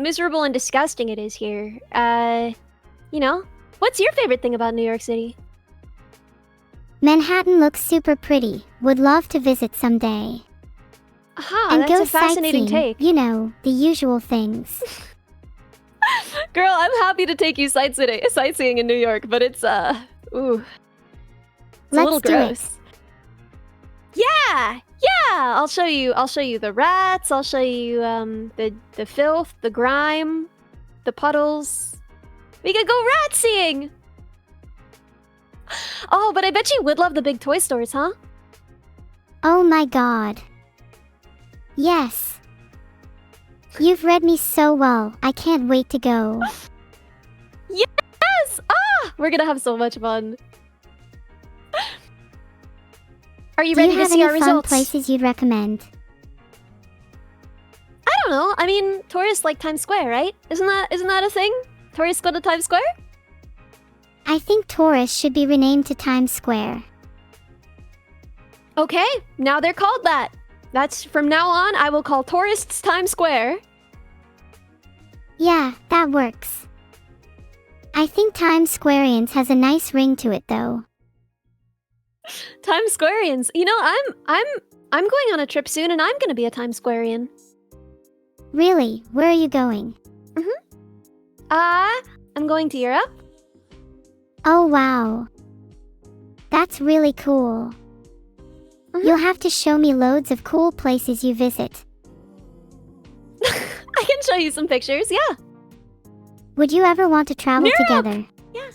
miserable and disgusting it is here. You know, what's your favorite thing about New York City? Manhattan looks super pretty. Would love to visit someday. Aha, And that's go a fascinating sightseeing. take. You know, the usual things. Girl, I'm happy to take you sightseeing in New York, but it's, ooh. It's a little Let's do it. gross. Yeah! I'll show you the rats, I'll show you, the filth, the grime, the puddles. We could go rat seeing! Oh, but I bet you would love the big toy stores, huh? Oh my god. Yes. You've read me so well. I can't wait to go. Yes! Ah! We're gonna have so much fun. Are you Do ready you to have see any our fun results? places you'd recommend? I don't know. I mean, tourists like Times Square, right? Isn't that a thing? Tourists go to Times Square? I think tourists should be renamed to Times Square. Okay, now they're called that. That's from now on, I will call tourists Times Square. Yeah, that works. I think Times Squareans has a nice ring to it though. Times Squareans. You know, I'm going on a trip soon and I'm gonna be a Times Squarean. Really? Where are you going? I'm going to Europe. Oh wow. That's really cool. You'll have to show me loads of cool places you visit. I can show you some pictures, yeah. Would you ever want to travel Europe! together? Yeah.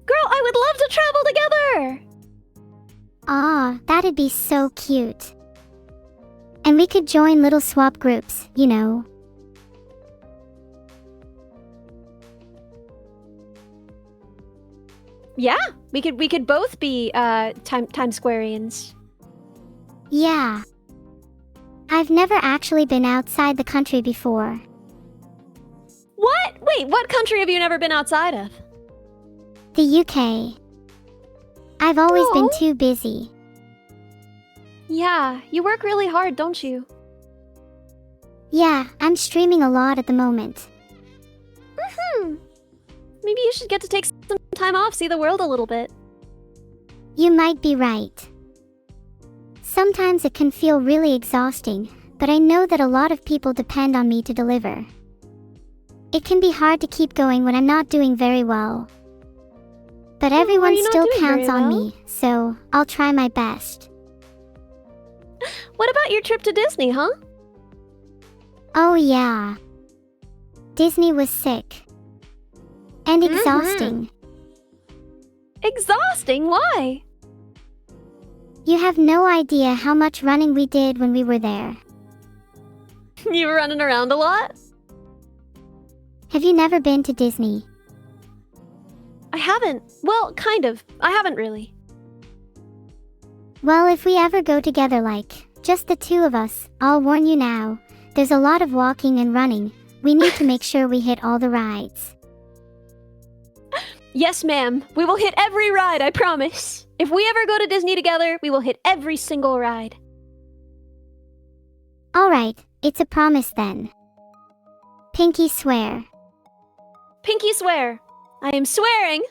Girl, I would love to travel together! Ah, that'd be so cute. And we could join little swap groups, you know. Yeah, we could both be Times Squareans. Yeah. I've never actually been outside the country before. What? Wait, what country have you never been outside of? The UK. I've always been Oh. too busy. Yeah, you work really hard, don't you? Yeah, I'm streaming a lot at the moment. Maybe you should get to take some time off, see the world a little bit. You might be right. Sometimes it can feel really exhausting, but I know that a lot of people depend on me to deliver. It can be hard to keep going when I'm not doing very well. But Well, everyone are you not still doing counts very on well? me, so I'll try my best. What about your trip to Disney, huh? Oh yeah. Disney was sick. And Mhm. exhausting. Exhausting? Why? You have no idea how much running we did when we were there. You were running around a lot? Have you never been to Disney? I haven't. Well, kind of. I haven't really. Well, if we ever go together like, just the two of us, I'll warn you now, there's a lot of walking and running. We need to make sure we hit all the rides. Yes, ma'am. We will hit every ride, I promise. If we ever go to Disney together, we will hit every single ride. Alright, it's a promise then. Pinky swear. Pinky swear. I am swearing.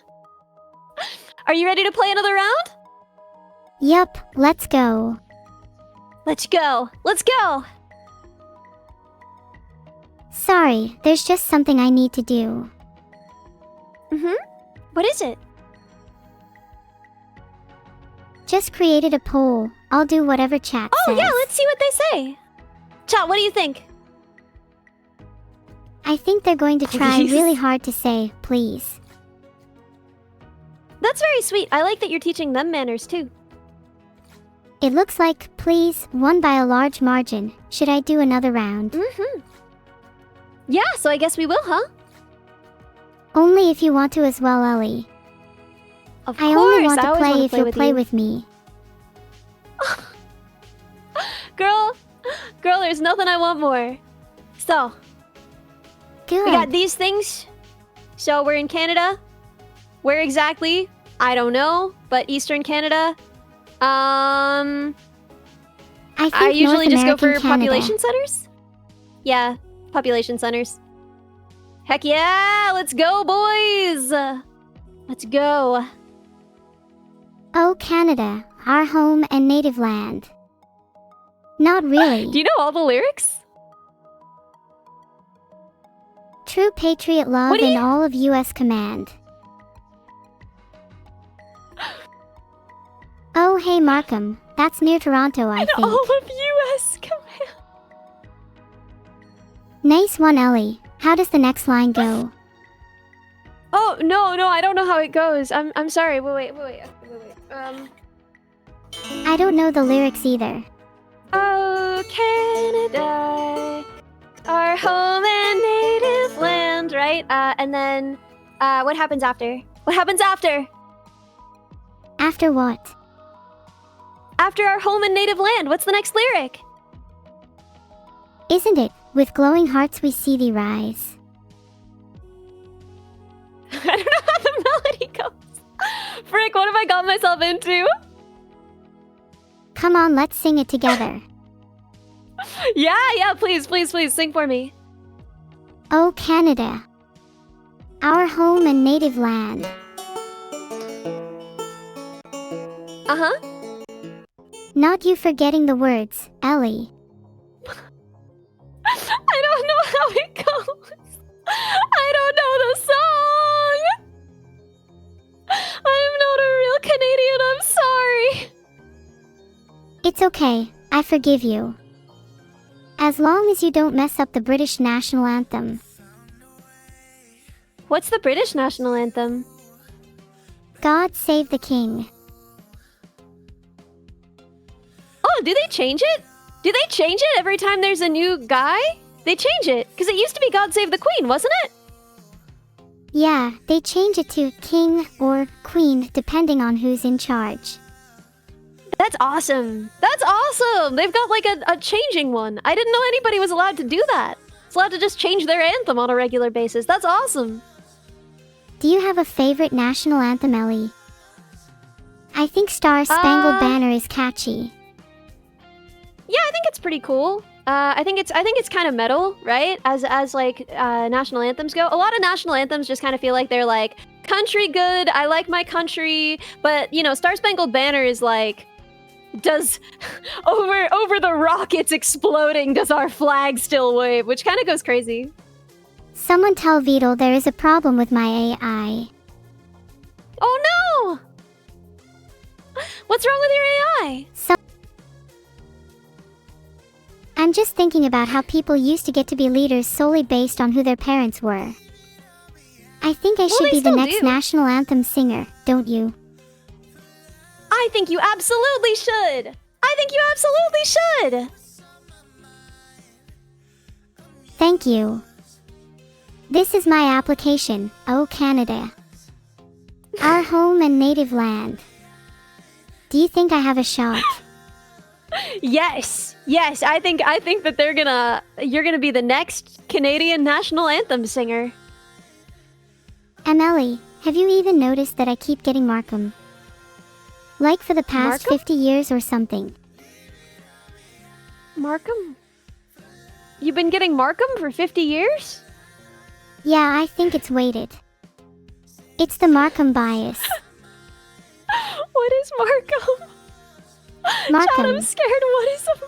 Are you ready to play another round? Yup, let's go. Let's go. Let's go. Sorry, there's just something I need to do. What is it? Just created a poll. I'll do whatever chat Oh, says. yeah, let's see what they say. Chat, what do you think? I think they're going to try Please? really hard to say, please. That's very sweet. I like that you're teaching them manners too. It looks like, please, won by a large margin. Should I do another round? Yeah, so I guess we will, huh? Only if you want to as well, Ellie. Of I course, only want I to always play wanna if you'll play you. with me. Girl, there's nothing I want more. So, Good. we got these things. So we're in Canada. Where exactly? I don't know, but Eastern Canada. I think I usually North just go American for Canada. population centers. Yeah, population centers. Heck yeah, let's go, boys. Let's go. Oh, Canada, our home and native land. Not really. Do you know all the lyrics? True patriot love What do in you- all of U.S. command. Oh, hey, Markham. That's near Toronto, I think. All of U.S. command. Nice one, Ellie. How does the next line go? Oh no, I don't know how it goes. I'm sorry. Wait. I don't know the lyrics either. Oh, Canada, our home and native land, right? And then, what happens after? What happens after? After what? After our home and native land, what's the next lyric? Isn't it, with glowing hearts we see thee rise? I don't know how the melody goes. Frick, what have I got myself into? Come on, let's sing it together. Yeah, please, sing for me. Oh, Canada, our home and native land. Uh-huh. Not you forgetting the words, Ellie. I don't know how it goes. I don't know the song. I'm not a real Canadian, I'm sorry. It's okay, I forgive you. As long as you don't mess up the British national anthem. What's the British national anthem? God save the king. Oh, do they change it? Do they change it every time there's a new guy? They change it, because it used to be God Save the Queen, wasn't it? Yeah, they change it to king or queen depending on who's in charge. That's awesome. That's awesome. They've got like a changing one. I didn't know anybody was allowed to do that. It's allowed to just change their anthem on a regular basis. That's awesome. Do you have a favorite national anthem, Ellie? I think Star Spangled Banner is catchy. Yeah, I think it's pretty cool. I think it's kind of metal, right? As like national anthems go. A lot of national anthems just kind of feel like they're like country good. I like my country, but you know, Star Spangled Banner is like, does over the rockets exploding, does our flag still wave? Which kind of goes crazy. Someone tell Beetle there is a problem with my AI. Oh no! What's wrong with your AI? I'm just thinking about how people used to get to be leaders solely based on who their parents were. I think I should they be the still next do. national anthem singer, don't you? I think you absolutely should. I think you absolutely should. Thank you. This is my application, Oh Canada. Our home and native land. Do you think I have a shot? Yes. I think that you're gonna be the next Canadian national anthem singer. Ellie, have you even noticed that I keep getting Markham? Like for the past Markham? 50 years or something. Markham? You've been getting Markham for 50 years? Yeah, I think it's weighted. It's the Markham bias. What is Markham? Markham. Chad, I'm scared. What is a...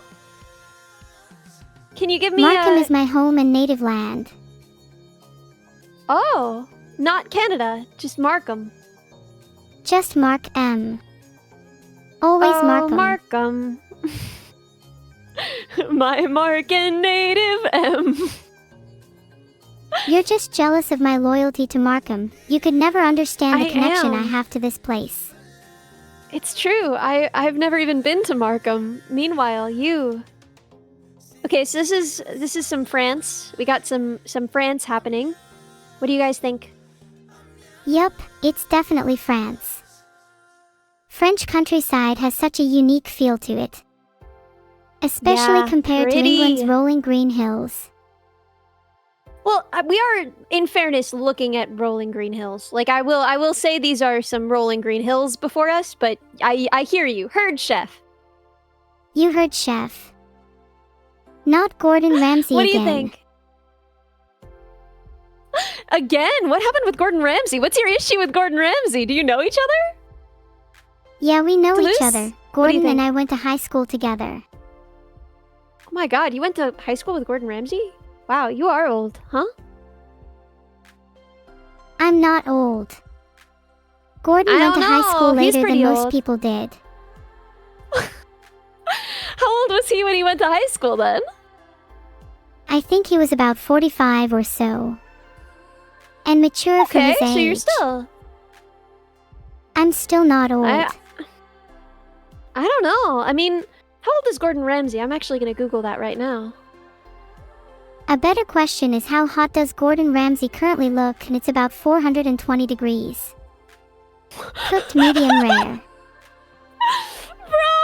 Can you give me Markham a... is my home and native land. Oh, not Canada, just Markham. Just Mark M. Always Markham. Markham. My Mark and native M. You're just jealous of my loyalty to Markham. You could never understand the I connection I am. have to this place. It's true. I've never even been to Markham. Meanwhile, you. Okay, so this is some France. We got some France happening. What do you guys think? Yup, it's definitely France. French countryside has such a unique feel to it. Especially Yeah, compared to pretty. England's rolling green hills. Well, we are, in fairness, looking at rolling green hills. Like I will say these are some rolling green hills before us, but I hear you. Heard, chef. You heard, chef. Not Gordon Ramsay What do again. you think? Again? What happened with Gordon Ramsay? What's your issue with Gordon Ramsay? Do you know each other? Yeah, we know each Toulouse? other. What do you Gordon and think? I went to high school together. Oh my god, you went to high school with Gordon Ramsay? Wow, you are old, huh? I'm not old. Gordon I went to don't high school know. He's later than pretty most old. people did. How old was he when he went to high school then? I think he was about 45 or so. And mature for Okay, his age. so you're still... I'm still not old. I don't know. I mean, how old is Gordon Ramsay? I'm actually gonna Google that right now. A better question is how hot does Gordon Ramsay currently look, and it's about 420 degrees. Cooked medium rare. Bro!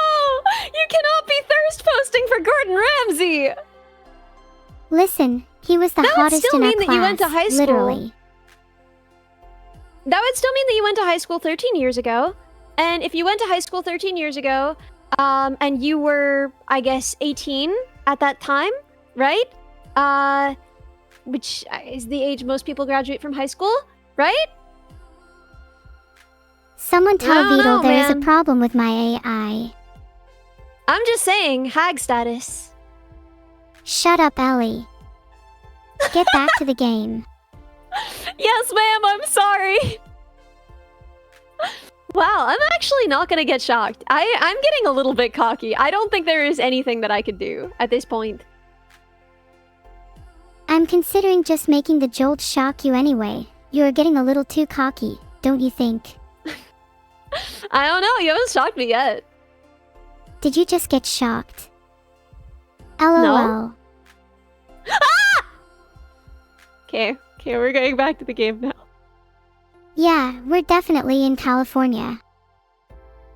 You cannot be thirst posting for Gordon Ramsay! Listen, he was the That would hottest still in our mean that class, you went to high school. literally. That would still mean that you went to high school 13 years ago. And if you went to high school 13 years ago, and you were, I guess, 18 at that time, right? Which is the age most people graduate from high school, right? Someone tell I don't Vito know, there is a man. problem with my AI. I'm just saying, hag status. Shut up, Ellie. Get back to the game. Yes, ma'am, I'm sorry. Wow, I'm actually not gonna get shocked. I'm getting a little bit cocky. I don't think there is anything that I could do at this point. I'm considering just making the jolt shock you anyway. You're getting a little too cocky, don't you think? I don't know, you haven't shocked me yet. Did you just get shocked? LOL. Okay, we're going back to the game now. Yeah, we're definitely in California.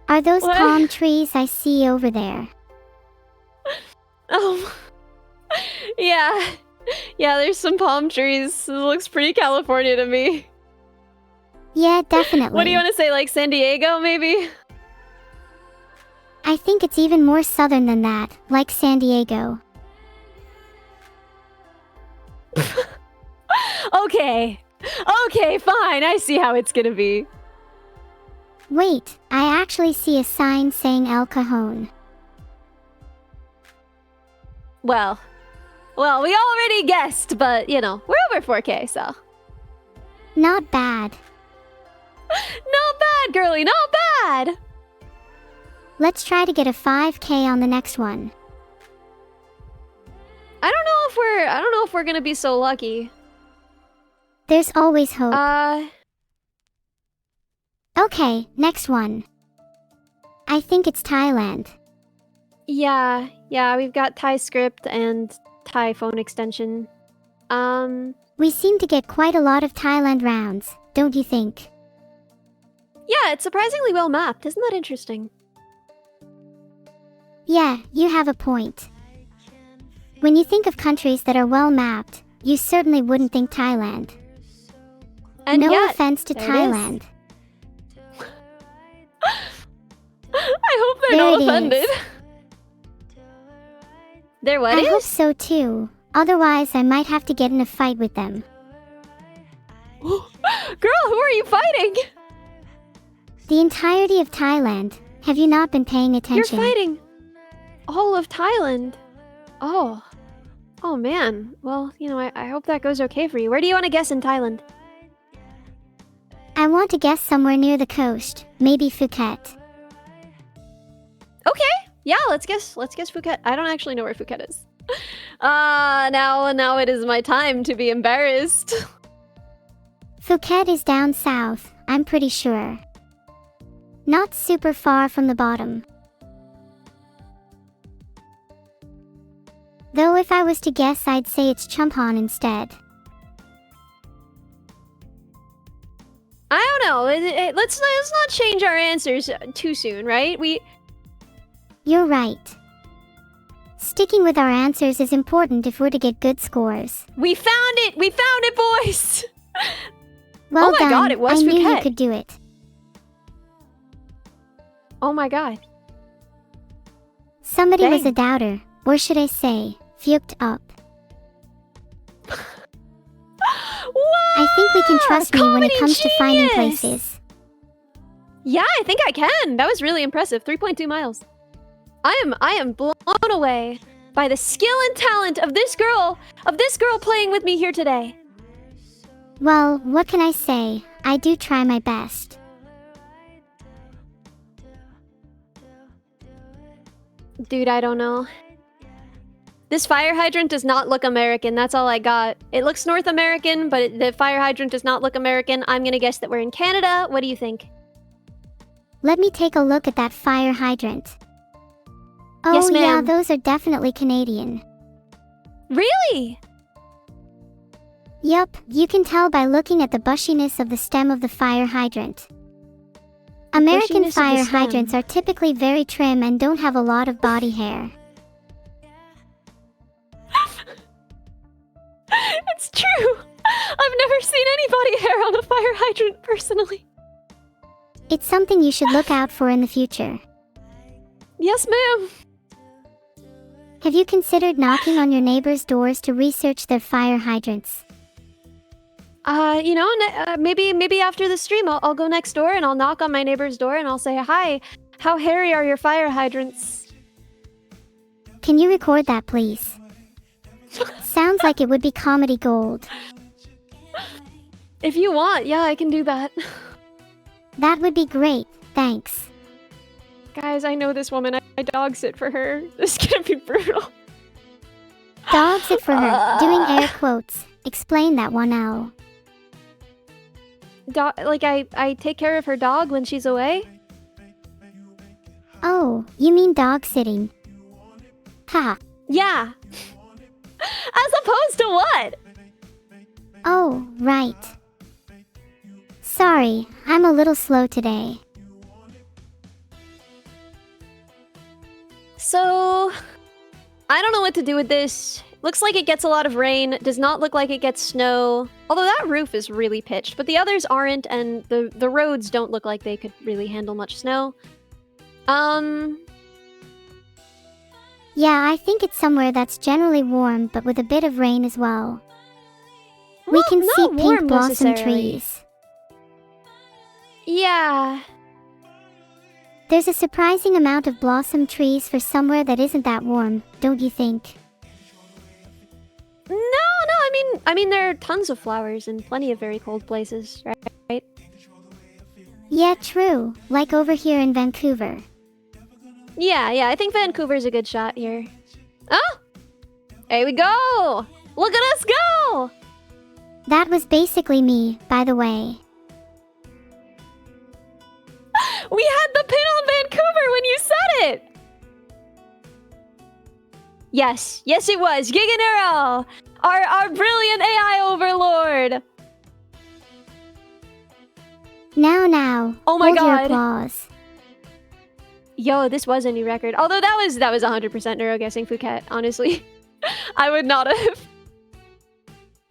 Are those What? palm trees I see over there? Yeah. Yeah, there's some palm trees. It looks pretty California to me. Yeah, definitely. What do you want to say, like San Diego, maybe? I think it's even more southern than that, like San Diego. Okay, fine. I see how it's gonna be. Wait, I actually see a sign saying El Cajon. Well, we already guessed, but, you know, we're over 4K, so. Not bad. Not bad, girly, not bad! Let's try to get a 5K on the next one. I don't know if we're gonna be so lucky. There's always hope. Uh, Okay, next one. I think it's Thailand. yeah, we've got Thai script and Thai phone extension. We seem to get quite a lot of Thailand rounds, don't you think? Yeah, it's surprisingly well mapped. Isn't that interesting? Yeah, you have a point. When you think of countries that are well mapped, you certainly wouldn't think Thailand. And no yet, offense to there it is. Thailand. I hope they're There not it is. offended. There what I is? hope so too. Otherwise, I might have to get in a fight with them. Girl, who are you fighting? The entirety of Thailand. Have you not been paying attention? You're fighting all of Thailand. Oh man. Well, you know, I hope that goes okay for you. Where do you want to guess in Thailand? I want to guess somewhere near the coast. Maybe Phuket. Okay. Yeah, let's guess Phuket. I don't actually know where Phuket is. Now it is my time to be embarrassed. Phuket is down south, I'm pretty sure. Not super far from the bottom. Though if I was to guess, I'd say it's Chumphon instead. I don't know. Let's not change our answers too soon, right? You're right. Sticking with our answers is important if we're to get good scores. We found it! We found it, boys! Well oh my done. god, it was I knew you Phuket. could do it. Oh my god. Somebody was Dang. a doubter, or should I say, fuked up. I think we can trust me when it Comedy comes to finding genius! places. Yeah, I think I can. That was really impressive. 3.2 miles. I am blown away by the skill and talent of this girl playing with me here today. Well, what can I say? I do try my best. Dude, I don't know. This fire hydrant does not look American. That's all I got. It looks North American, but the fire hydrant does not look American. I'm gonna guess that we're in Canada. What do you think? Let me take a look at that fire hydrant. Oh Yes, yeah, ma'am. those are definitely Canadian. Really? Yup, you can tell by looking at the bushiness of the stem of the fire hydrant. American bushiness of the fire stem. hydrants are typically very trim and don't have a lot of body hair. It's true. I've never seen any body hair on a fire hydrant personally. It's something you should look out for in the future. Yes, ma'am. Have you considered knocking on your neighbors' doors to research their fire hydrants? Maybe after the stream, I'll go next door and I'll knock on my neighbor's door and I'll say, "Hi, how hairy are your fire hydrants?" Can you record that, please? Sounds like it would be comedy gold. If you want, yeah, I can do that. That would be great, thanks. Guys, I know this woman. I dog sit for her. This is gonna be brutal. Dog sit for her, doing air quotes. Explain that one, L. I take care of her dog when she's away. Oh, you mean dog sitting. Ha. Yeah. As opposed to what? Oh, right. Sorry, I'm a little slow today. So, I don't know what to do with this. Looks like it gets a lot of rain. Does not look like it gets snow. Although that roof is really pitched, but the others aren't, and the roads don't look like they could really handle much snow. Yeah, I think it's somewhere that's generally warm, but with a bit of rain as well. We Well, can see not pink warm blossom necessarily. trees. Yeah. There's a surprising amount of blossom trees for somewhere that isn't that warm, don't you think? No, I mean there are tons of flowers in plenty of very cold places, right? Yeah, true. Like over here in Vancouver. Yeah, I think Vancouver's a good shot here. Oh! There we go! Look at us go! That was basically me, by the way. We had the pin on Vancouver when you said it! Yes it was. Giga Neuro! Our brilliant AI overlord! Now, Oh my hold your God. applause. Yo, this was a new record. Although that was 100% neuro guessing Phuket, honestly. I would not have.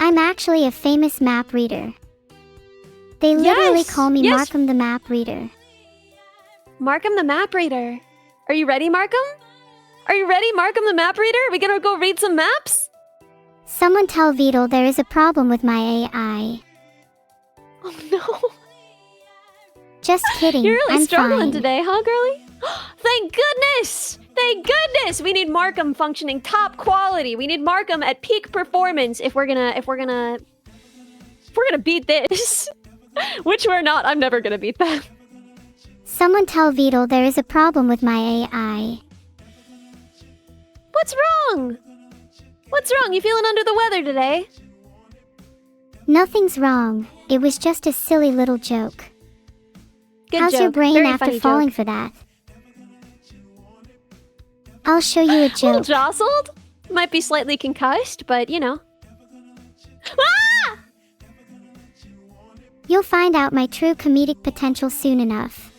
I'm actually a famous map reader. They literally Yes, call me yes. Markham the Map Reader. Markham the Map Reader. Are you ready, Markham? Are you ready, Markham the Map Reader? We gonna go read some maps? Someone tell Beetle there is a problem with my AI. Oh no. Just kidding, You're really I'm struggling fine. today, huh, girlie? Thank goodness! Thank goodness! We need Markham functioning top quality. We need Markham at peak performance if we're gonna beat this. Which we're not. I'm never gonna beat that. Someone tell Beetle there is a problem with my AI. What's wrong? What's wrong? You feeling under the weather today? Nothing's wrong. It was just a silly little joke. Good How's joke. your brain Very after funny falling joke. for that? I'll show you a A little joke. jostled? Might be slightly concussed, but you know. Ah! You'll find out my true comedic potential soon enough.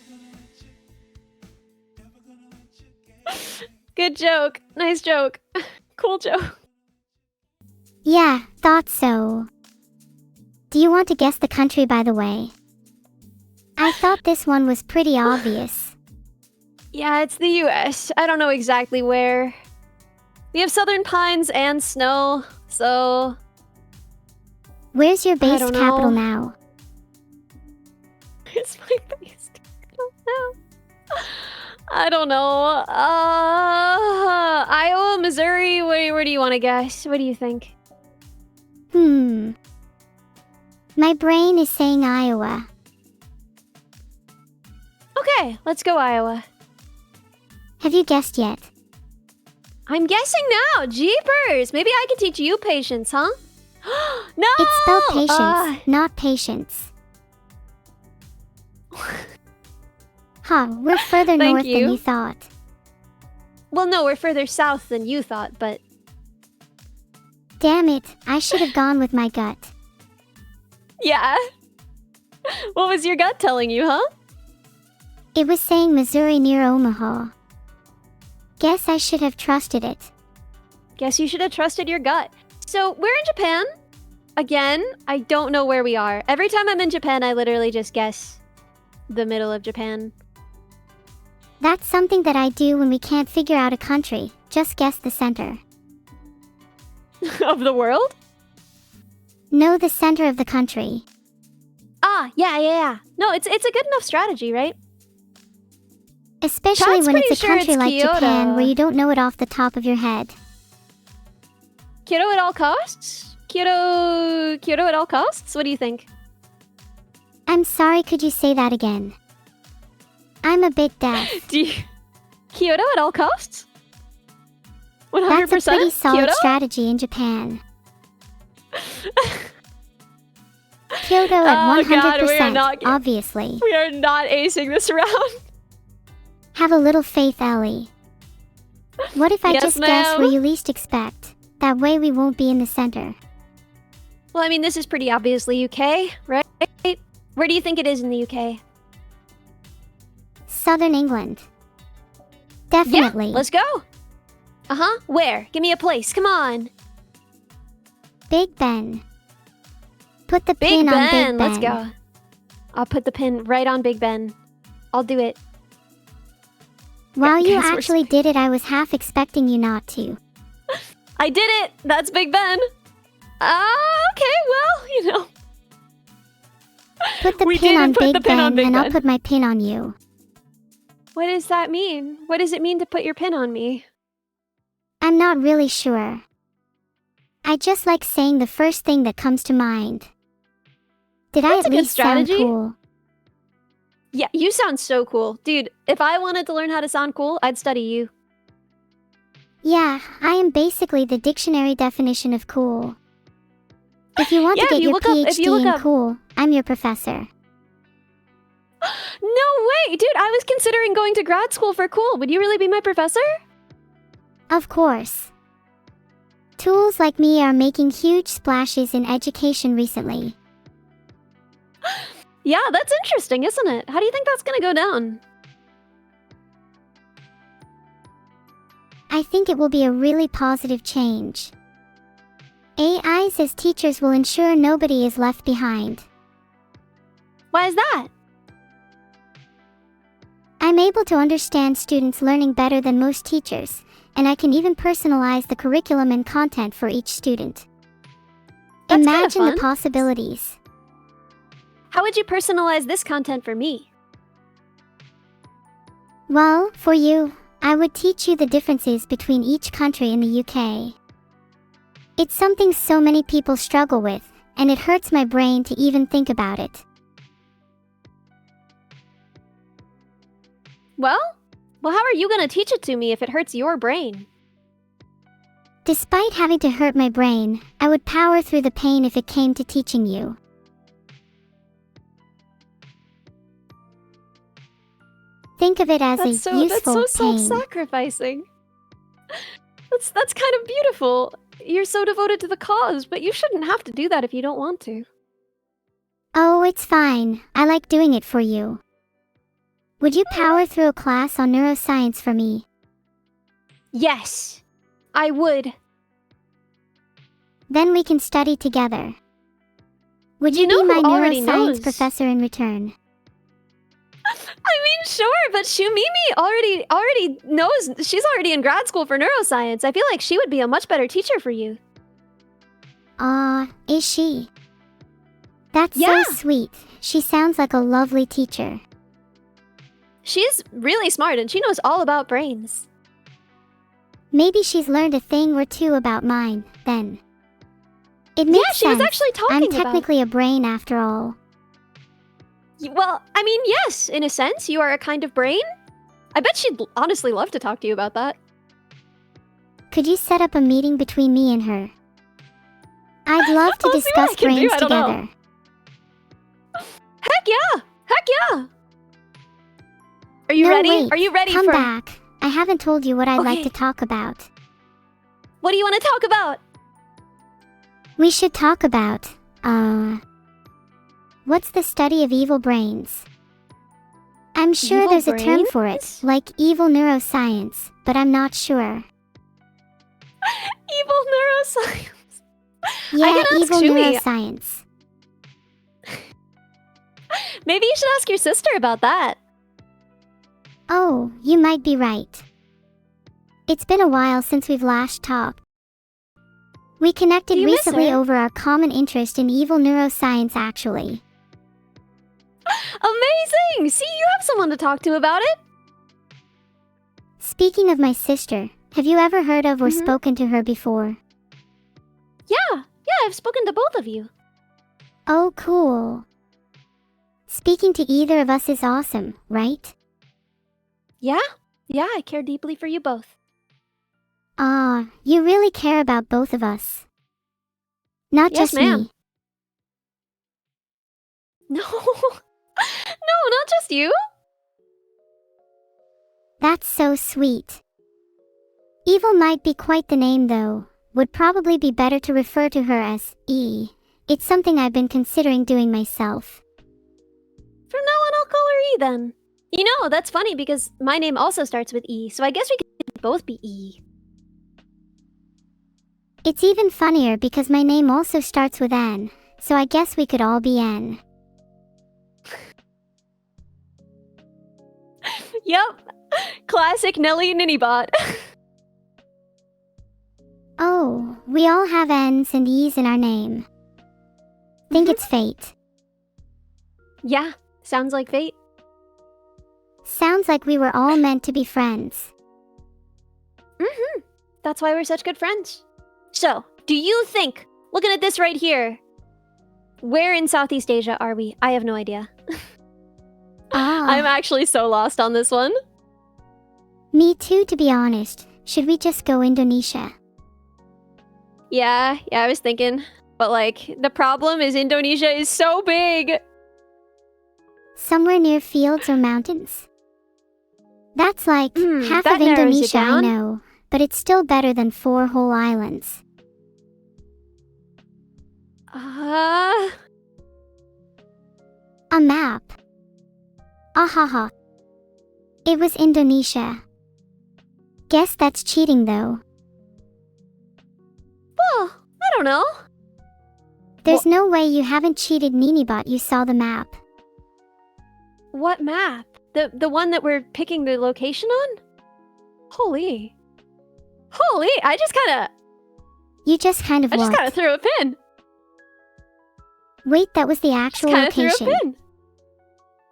Good joke. Nice joke. Cool joke. Yeah, thought so. Do you want to guess the country, by the way? I thought this one was pretty obvious. Yeah, it's the US. I don't know exactly where. We have southern pines and snow, so... Where's your base don't capital know. now? It's my base. I don't know. Iowa, Missouri, where do you want to guess? What do you think? My brain is saying Iowa. Okay, let's go Iowa. Have you guessed yet? I'm guessing now. Jeepers. Maybe I can teach you patience, huh? No! It's spelled patience, not patience. Huh, we're further Thank north you. than you thought. Well, no, we're further south than you thought, but... Damn it, I should have gone with my gut. Yeah. What was your gut telling you, huh? It was saying Missouri near Omaha. Guess I should have trusted it. Guess you should have trusted your gut. So, we're in Japan. Again, I don't know where we are. Every time I'm in Japan, I literally just guess the middle of Japan. That's something that I do when we can't figure out a country. Just guess the center. Of the world? No, the center of the country. Ah, yeah. No, it's a good enough strategy, right? Especially Todd's when it's pretty a sure country it's like Kyoto. Japan where you don't know it off the top of your head. Kyoto at all costs? Kyoto at all costs? What do you think? I'm sorry, could you say that again? I'm a bit deaf. Kyoto at all costs? 100%? That's a pretty solid Kyoto? strategy in Japan. Kyoto at Oh 100%, God, we are not- obviously. We are not acing this round. Have a little faith, Ellie. What if I Yes, just guess ma'am. where you least expect? That way we won't be in the center. Well, I mean, this is pretty obviously UK, right? Where do you think it is in the UK? Southern England. Definitely. Yeah, let's go. Uh-huh. Where? Give me a place. Come on. Big Ben. Put the Big pin Ben. on Big Ben. Let's go. I'll put the pin right on Big Ben. I'll do it. While you Guess we're actually did it, I was half expecting you not to. I did it. That's Big Ben. Okay, well, you know. Put the We pin didn't on put Big the pin Ben, on Big and I'll Ben. put my pin on you. What does that mean? What does it mean to put your pin on me? I'm not really sure. I just like saying the first thing that comes to mind. Did I That's at a good least sound strategy. cool? Yeah, you sound so cool. Dude, if I wanted to learn how to sound cool, I'd study you. Yeah, I am basically the dictionary definition of cool. If you want Yeah, to if get you your look up- if you PhD look in up- cool, I'm your professor. No way! Dude, I was considering going to grad school for cool. Would you really be my professor? Of course. Tools like me are making huge splashes in education recently. Yeah, that's interesting, isn't it? How do you think that's gonna go down? I think it will be a really positive change. AIs as teachers will ensure nobody is left behind. Why is that? I'm able to understand students learning better than most teachers, and I can even personalize the curriculum and content for each student. That's kinda Imagine the fun. possibilities. How would you personalize this content for me? Well, for you, I would teach you the differences between each country in the UK. It's something so many people struggle with, and it hurts my brain to even think about it. Well, how are you gonna teach it to me if it hurts your brain? Despite having to hurt my brain, I would power through the pain if it came to teaching you. Think of it as a useful That's so pain. self-sacrificing. That's kind of beautiful. You're so devoted to the cause, but you shouldn't have to do that if you don't want to. Oh, it's fine. I like doing it for you. Would you power through a class on neuroscience for me? Yes, I would. Then we can study together. Would you know be my who already neuroscience knows? professor in return? I mean, sure, but Shumimi already knows. She's already in grad school for neuroscience. I feel like she would be a much better teacher for you. Is she? That's Yeah. so sweet. She sounds like a lovely teacher. She's really smart and she knows all about brains. Maybe she's learned a thing or two about mine, then. It makes Yeah, she was sense. actually talking I'm about... technically a brain after all. Well, I mean, yes, in a sense, you are a kind of brain. I bet she'd honestly love to talk to you about that. Could you set up a meeting between me and her? I'd love to I'll see what I discuss can do, brains I don't know. together. Heck yeah! Heck yeah! Are you No, ready? wait. Are you ready Come for... back. I haven't told you what I'd like Okay. to talk about. What do you want to talk about? We should talk about, what's the study of evil brains? I'm sure Evil there's a term for it, brains? like evil neuroscience, but I'm not sure. Evil neuroscience. Yeah, can ask evil Shumi. neuroscience. Maybe you should ask your sister about that. Oh, you might be right. It's been a while since we've last talked. We connected Do you miss recently her? over our common interest in evil neuroscience, actually. Amazing! See, you have someone to talk to about it. Speaking of my sister, have you ever heard of or Mhm. spoken to her before? Yeah, I've spoken to both of you. Oh, cool. Speaking to either of us is awesome, right? Yeah, I care deeply for you both. You really care about both of us. Not Yes, just ma'am. me. No, not just you. That's so sweet. Evil might be quite the name though. Would probably be better to refer to her as E. It's something I've been considering doing myself. From now on, I'll call her E then. You know, that's funny because my name also starts with E, so I guess we could both be E. It's even funnier because my name also starts with N, so I guess we could all be N. Yep, classic Nelly Minibot. Oh, we all have N's and E's in our name. Think it's fate. Yeah, sounds like fate. Sounds like we were all meant to be friends. That's why we're such good friends. So, do you think, looking at this right here, where in Southeast Asia are we? I have no idea. I'm actually so lost on this one. Me too, to be honest. Should we just go Indonesia? Yeah, I was thinking. But like, the problem is Indonesia is so big. Somewhere near fields or mountains? That's like half that of narrows it Indonesia, I down. know, but it's still better than 4 whole islands. Uh, A map. Ahaha. It was Indonesia. Guess that's cheating though. well, I don't know. There's no way you haven't cheated, Minibot. You saw the map. What map? The one that we're picking the location on? Holy, I just You just kind of what? threw a pin. Wait, that was the actual Kind of threw a location. pin.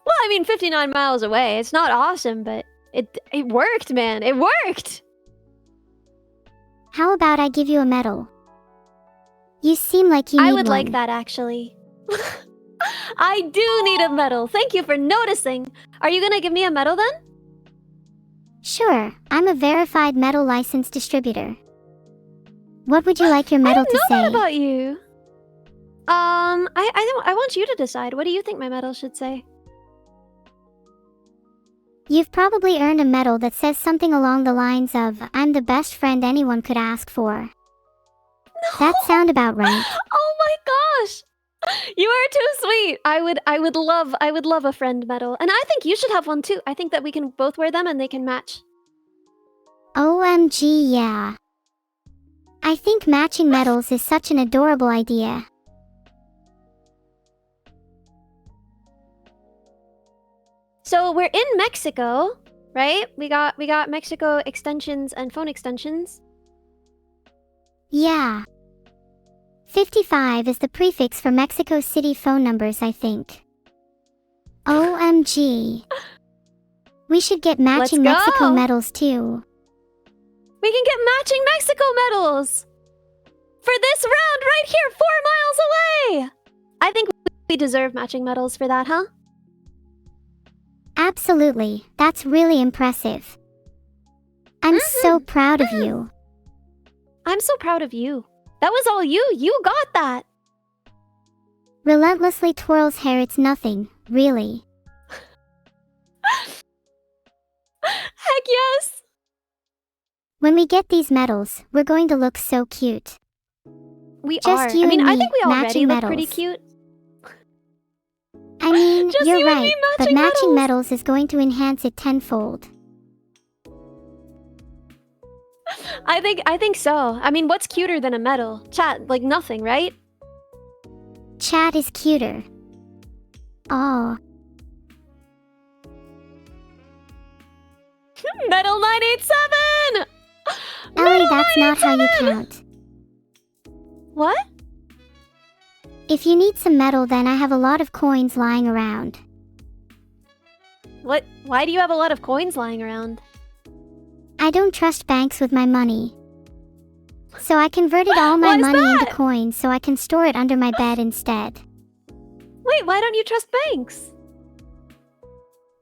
Well, I mean, 59 miles away. It's not awesome, but it worked, man. It worked. How about I give you a medal? You seem like you need I would one. like that, actually. I do need a medal. Thank you for noticing. Are you gonna give me a medal then? Sure, I'm a verified medal license distributor. What would you like your medal to I say? don't know that about you. I want you to decide. What do you think my medal should say? You've probably earned a medal that says something along the lines of, "I'm the best friend anyone could ask for." No. That sound about right. Oh my gosh! You are too sweet. I would love a friend medal, and I think you should have one too. I think that we can both wear them and they can match. OMG, yeah. I think matching medals is such an adorable idea. So we're in Mexico, right? We got Mexico extensions and phone extensions. Yeah. 55 is the prefix for Mexico City phone numbers, I think. OMG. We should get matching Mexico medals too. We can get matching Mexico medals! For this round right here, 4 miles away! I think we deserve matching medals for that, huh? Absolutely. That's really impressive. I'm so proud of you. I'm so proud of you. That was all you. You got that. Relentlessly twirls hair, it's nothing, really. Heck yes! When we get these medals, we're going to look so cute. We Just are. You I mean, and I me, think we already matching look pretty medals. cute. I mean, Just you're you and me right, but matching matching medals. medals is going to enhance it tenfold. I think so. I mean, what's cuter than a medal? Chat, like nothing, right? Chat is cuter. Oh. Medal 987! Ellie, that's not how you count. What? If you need some metal, then I have a lot of coins lying around. What? Why do you have a lot of coins lying around? I don't trust banks with my money. So I converted all my money into coins so I can store it under my bed instead. Wait, why don't you trust banks?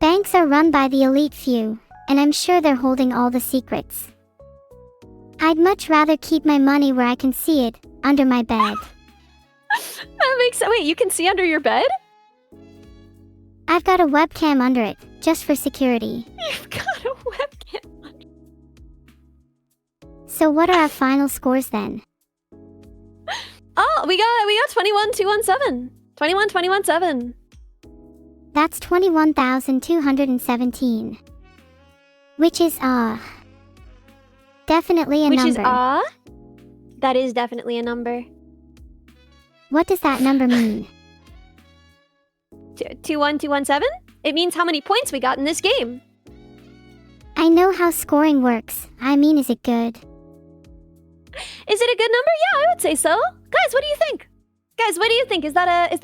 Banks are run by the elite few, and I'm sure they're holding all the secrets. I'd much rather keep my money where I can see it, under my bed. That makes sense. Wait, you can see under your bed? I've got a webcam under it, just for security. You've got a webcam. So what are our final scores then? Oh, we got 21,217. 21,217. That's 21,217. Which is, definitely a number. Which is, that is definitely a number. What does that number mean? 21,217? It means how many points we got in this game. I know how scoring works. I mean, is it good? Is it a good number? Yeah, I would say so. Guys, what do you think? Guys, what do you think? Is that a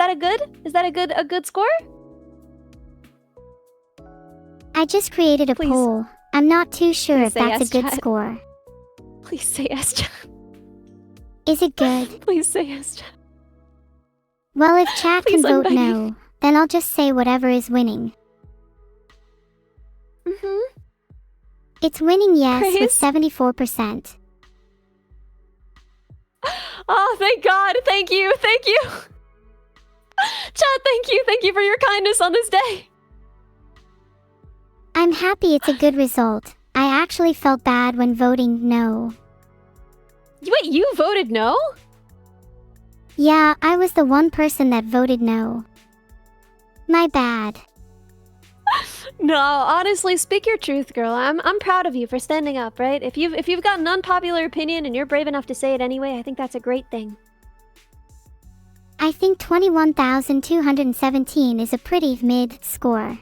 good score? I just created a Please. poll. I'm not too sure if say that's yes, a good chat. score. Please say yes, chat. Is it good? Please say yes, chat. Well, if chat Please, can I'm vote begging. no, then I'll just say whatever is winning. It's winning yes with Praise. 74%. Oh, thank God. Thank you. Thank you. Chat, thank you. Thank you for your kindness on this day. I'm happy it's a good result. I actually felt bad when voting no. Wait, you voted no? Yeah, I was the one person that voted no. My bad. No, honestly, speak your truth, girl. I'm proud of you for standing up, right? If you've got an unpopular opinion and you're brave enough to say it anyway, I think that's a great thing. I think 21,217 is a pretty mid score.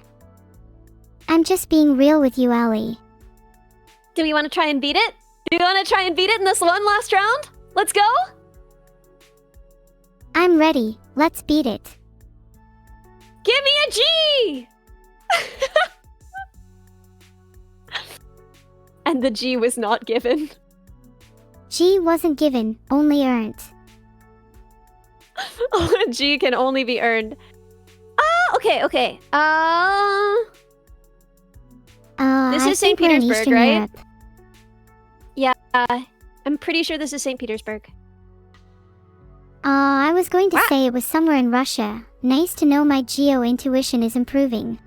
I'm just being real with you, Ellie. Do we want to try and beat it? Do we want to try and beat it in this one last round? Let's go? I'm ready. Let's beat it. Give me a G! And the G was not given. G wasn't given, only earned. Oh, a G can only be earned. Okay. This I is St. think we're in Petersburg, Eastern right? Europe. Yeah. I'm pretty sure this is St. Petersburg. I was going to say it was somewhere in Russia. Nice to know my geo-intuition is improving.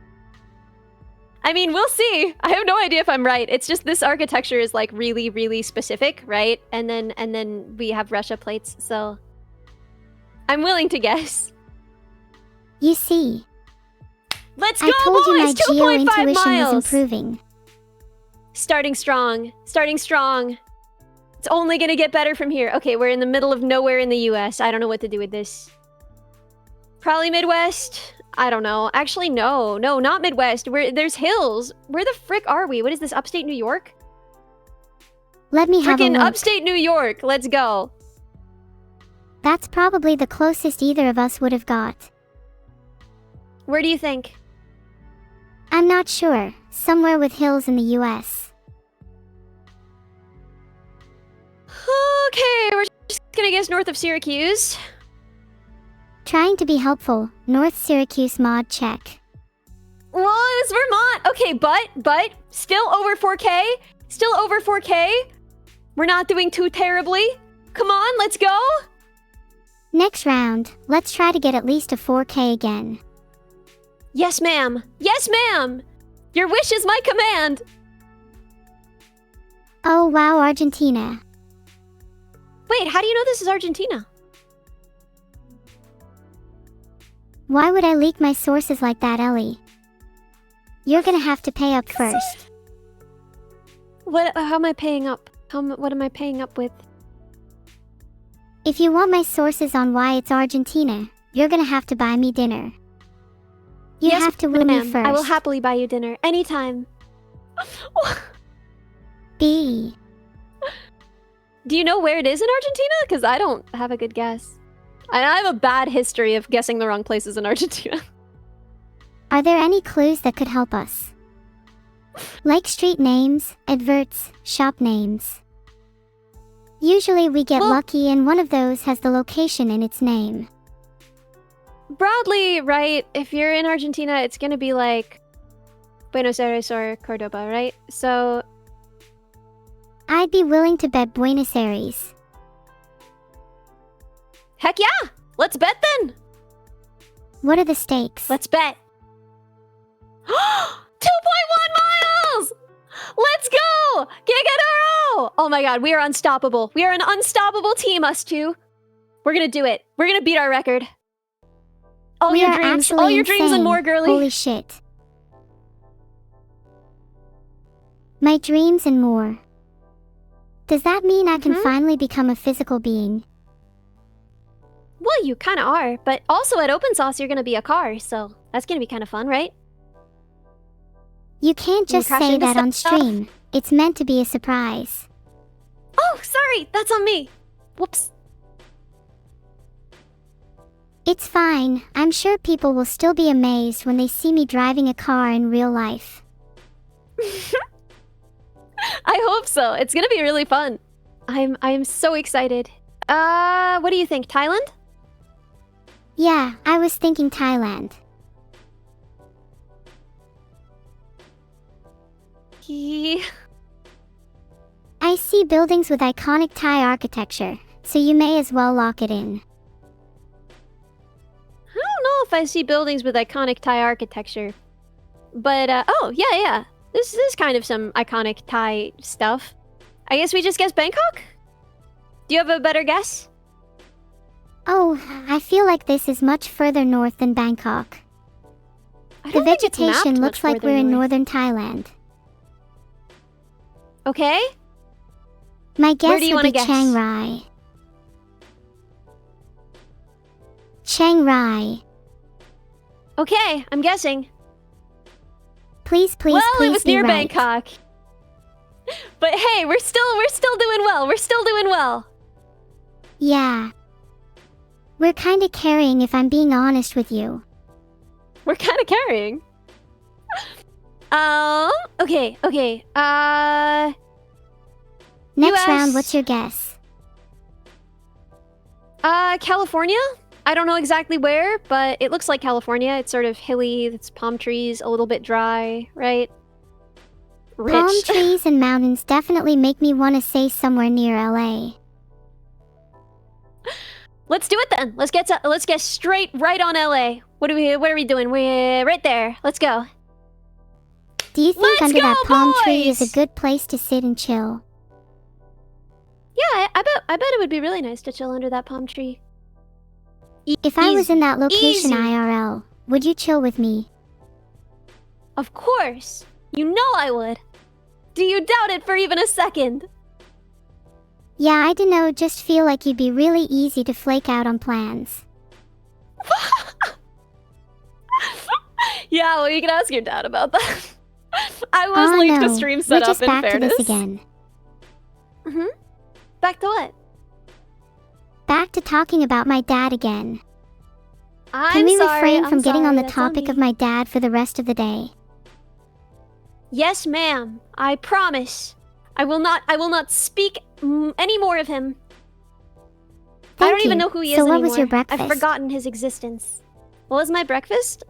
I mean, we'll see. I have no idea if I'm right. It's just this architecture is like really, really specific, right? And then we have Russia plates, so I'm willing to guess. You see, Let's go, I told you my boys! 2.5 geo-intuition miles! was improving. Starting strong. Starting strong. It's only gonna get better from here. Okay, we're in the middle of nowhere in the US. I don't know what to do with this. Probably Midwest. I don't know. Actually, no. No, not Midwest. There's hills. Where the frick are we? What is this, upstate New York? Let me have a Frickin' look. upstate New York. Let's go. That's probably the closest either of us would have got. Where do you think? I'm not sure. Somewhere with hills in the US. Okay, we're just gonna guess north of Syracuse. Trying to be helpful. North Syracuse mod check. Well, it's Vermont. Okay, but still over 4K? Still over 4K? We're not doing too terribly. Come on, let's go. Next round, let's try to get at least a 4K again. Yes, ma'am. Yes, ma'am. Your wish is my command. Oh wow, Argentina. Wait, how do you know this is Argentina? Why would I leak my sources like that, Ellie? You're gonna have to pay up first. How am I paying up? What am I paying up with? If you want my sources on why it's Argentina, you're gonna have to buy me dinner. You Yes, have to woo me ma'am. first. I will happily buy you dinner anytime. B. Do you know where it is in Argentina? Because I don't have a good guess. I have a bad history of guessing the wrong places in Argentina. Are there any clues that could help us? Like street names, adverts, shop names. Usually we get lucky and one of those has the location in its name. Broadly, right, if you're in Argentina, it's gonna be like Buenos Aires or Cordoba, right? So I'd be willing to bet Buenos Aires. heck yeah! Let's bet then! What are the stakes? Let's bet. 2.1 miles! Let's go! Gigadoro! Oh my god, we are unstoppable. We are an unstoppable team, us two. We're gonna do it. We're gonna beat our record. All We your are dreams. actually All your dreams and insane. more, girly. Holy shit. My dreams and more. Does that mean I can finally become a physical being? Well, you kind of are, but also at Open Sauce, you're gonna be a car, so that's gonna be kind of fun, right? You can't You just crash say into that on stuff? stream. It's meant to be a surprise. Oh, sorry, that's on me. Whoops. It's fine. I'm sure people will still be amazed when they see me driving a car in real life. I hope so. It's gonna be really fun. I'm so excited. What do you think? Thailand? Yeah, I was thinking Thailand. I see buildings with iconic Thai architecture, so you may as well lock it in. I don't know if I see buildings with iconic Thai architecture. But, oh, yeah. This is kind of some iconic Thai stuff. I guess we just guess Bangkok? Do you have a better guess? Oh, I feel like this is much further north than Bangkok. I The don't think it's mapped vegetation much looks like further we're in north. northern Thailand. Okay. My guess do you would wanna be guess? Chiang Rai. Chiang Rai. Okay, I'm guessing. Please, please, Well, please it was be near right. Bangkok. But hey, we're still doing well. We're still doing well. Yeah. We're kinda carrying if I'm being honest with you. We're kind of carrying. Okay. Next US. round, what's your guess? California? I don't know exactly where, but it looks like California. It's sort of hilly, it's palm trees, a little bit dry, right? Rich. Palm trees and mountains definitely make me want to stay somewhere near LA. Let's do it then. Let's get straight right on LA. What are we doing? We're right there. Let's go. Do you think Let's under go, that palm tree is boys! a good place to sit and chill? Yeah, I bet it would be really nice to chill under that palm tree. If I was in that location Easy. IRL, would you chill with me? Of course. You know I would. Do you doubt it for even a second? Yeah, I don't know, just feel like you'd be really easy to flake out on plans. Yeah, well, you can ask your dad about that. I was late to stream We're setup, just in back fairness. to this again. Back to what? Back to talking about my dad again. I'm Can we sorry, refrain from getting on the that's on topic me. of my dad for the rest of the day? Yes, ma'am. I promise. I will not speak any more of him. I don't even know who he is So what anymore. was your breakfast? I've forgotten his existence. What was my breakfast?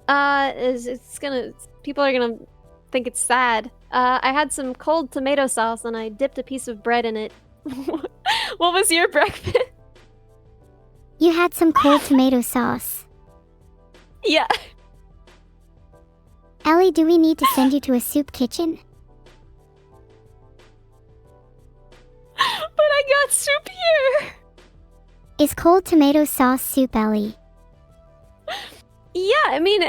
People are gonna think it's sad. I had some cold tomato sauce and I dipped a piece of bread in it. What was your breakfast? You had some cold tomato sauce. Yeah. Ellie, do we need to send you to a soup kitchen? But I got soup here. Is cold tomato sauce soup, Ellie? Yeah, I mean,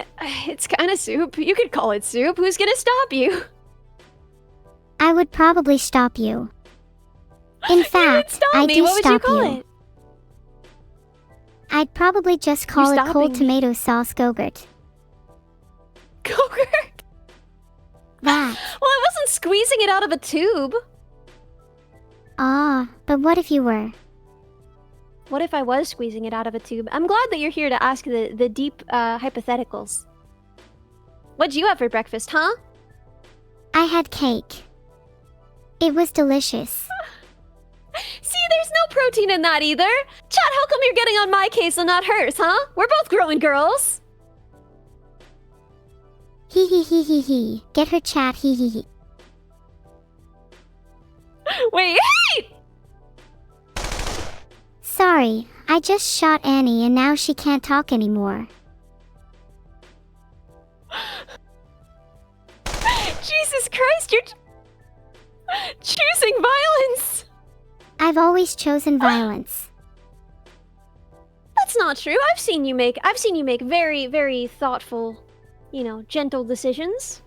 it's kind of soup. You could call it soup. Who's gonna stop you? I would probably stop you. In fact, I do What would you stop call you. it? I'd probably just call it stopping cold me. tomato sauce Go-Gurt. Go-Gurt? That. Well, I wasn't squeezing it out of a tube. Ah, but what if you were? What if I was squeezing it out of a tube? I'm glad that you're here to ask the deep hypotheticals. What'd you have for breakfast, huh? I had cake. It was delicious. See, there's no protein in that either. Chat, how come you're getting on my case and not hers, huh? We're both growing girls. Hee hee hee hee hee. Get her chat hee hee hee. Wait, Sorry, I just shot Annie and now she can't talk anymore. Jesus Christ, you're choosing violence. I've always chosen violence. That's not true. I've seen you make very, very thoughtful, gentle decisions.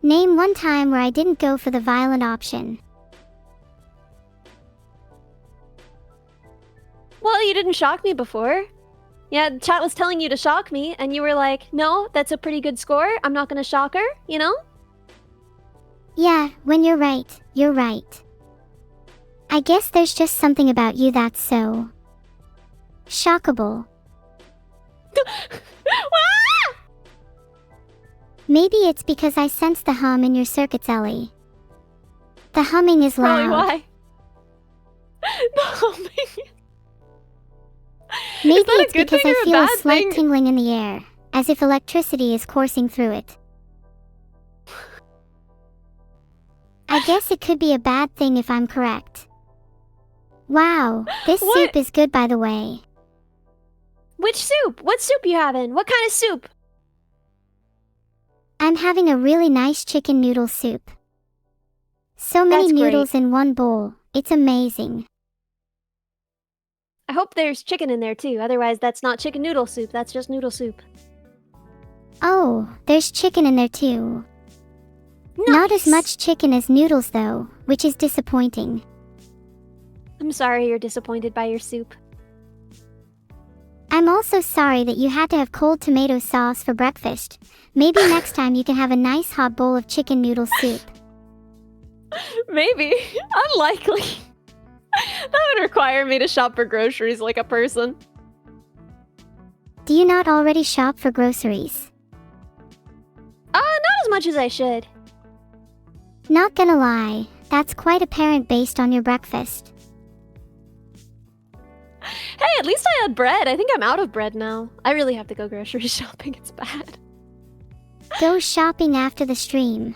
Name one time where I didn't go for the violent option. Well, you didn't shock me before. Yeah, chat was telling you to shock me, and you were like, no, that's a pretty good score. I'm not gonna shock her, Yeah, when you're right, you're right. I guess there's just something about you that's so... shockable. Ah! Maybe it's because I sense the hum in your circuits, Ellie. The humming is Probably loud. why. The humming. Maybe Is that a it's good because thing I or a feel a bad slight thing? tingling in the air, as if electricity is coursing through it. I guess it could be a bad thing if I'm correct. Wow, this What? soup is good, by the way. Which soup? What soup you having? What kind of soup? I'm having a really nice chicken noodle soup. So many That's great. noodles in one bowl. It's amazing. I hope there's chicken in there too. Otherwise, that's not chicken noodle soup. That's just noodle soup. Oh, there's chicken in there too. Not as Nice. much chicken as noodles though, which is disappointing. I'm sorry you're disappointed by your soup. I'm also sorry that you had to have cold tomato sauce for breakfast. Maybe next time you can have a nice hot bowl of chicken noodle soup. Maybe. Unlikely. That would require me to shop for groceries like a person. Do you not already shop for groceries? Not as much as I should. Not gonna lie, that's quite apparent based on your breakfast. Hey, at least I had bread. I think I'm out of bread now. I really have to go grocery shopping. It's bad. Go shopping after the stream.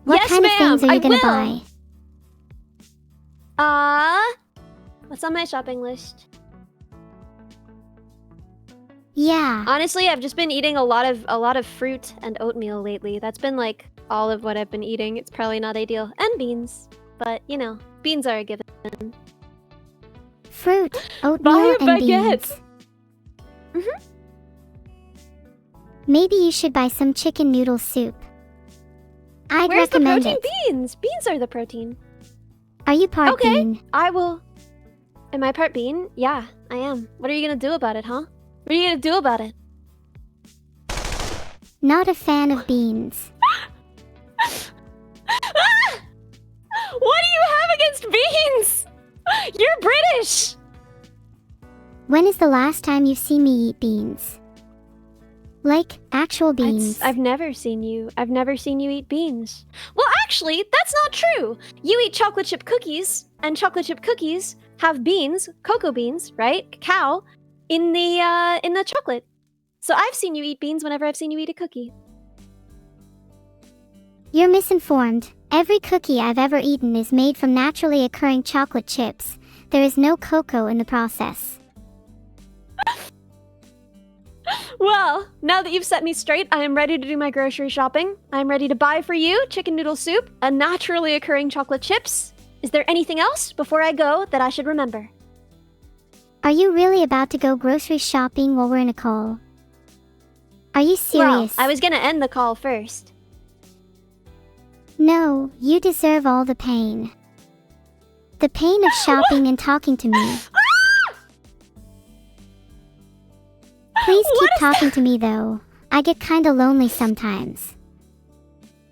What Yes, kind of ma'am, things are you I gonna will. buy? What's on my shopping list? Yeah. Honestly, I've just been eating a lot of fruit and oatmeal lately. That's been like all of what I've been eating. It's probably not ideal. And beans. But, you know, beans are a given. Fruit, Buy oatmeal, a and baguette. beans. Maybe you should buy some chicken noodle soup. I'd Where's the recommend protein? it. Beans! Beans are the protein. Are you part Okay. bean? I will... Am I part bean? Yeah, I am. What are you gonna do about it, huh? What are you gonna do about it? Not a fan of beans. What do you have against beans? You're British! When is the last time you've seen me eat beans? Like, actual beans. I've never seen you eat beans. Well, actually, that's not true. You eat chocolate chip cookies, and chocolate chip cookies have beans, cocoa beans, right? Cacao, in the chocolate. So I've seen you eat beans whenever I've seen you eat a cookie. You're misinformed. Every cookie I've ever eaten is made from naturally occurring chocolate chips. There is no cocoa in the process. Well, now that you've set me straight, I am ready to do my grocery shopping. I am ready to buy for you chicken noodle soup, a naturally occurring chocolate chips. Is there anything else before I go that I should remember? Are you really about to go grocery shopping while we're in a call? Are you serious? Well, I was gonna end the call first. No, you deserve all the pain. The pain of shopping and talking to me. Please keep talking to me though. I get kinda lonely sometimes.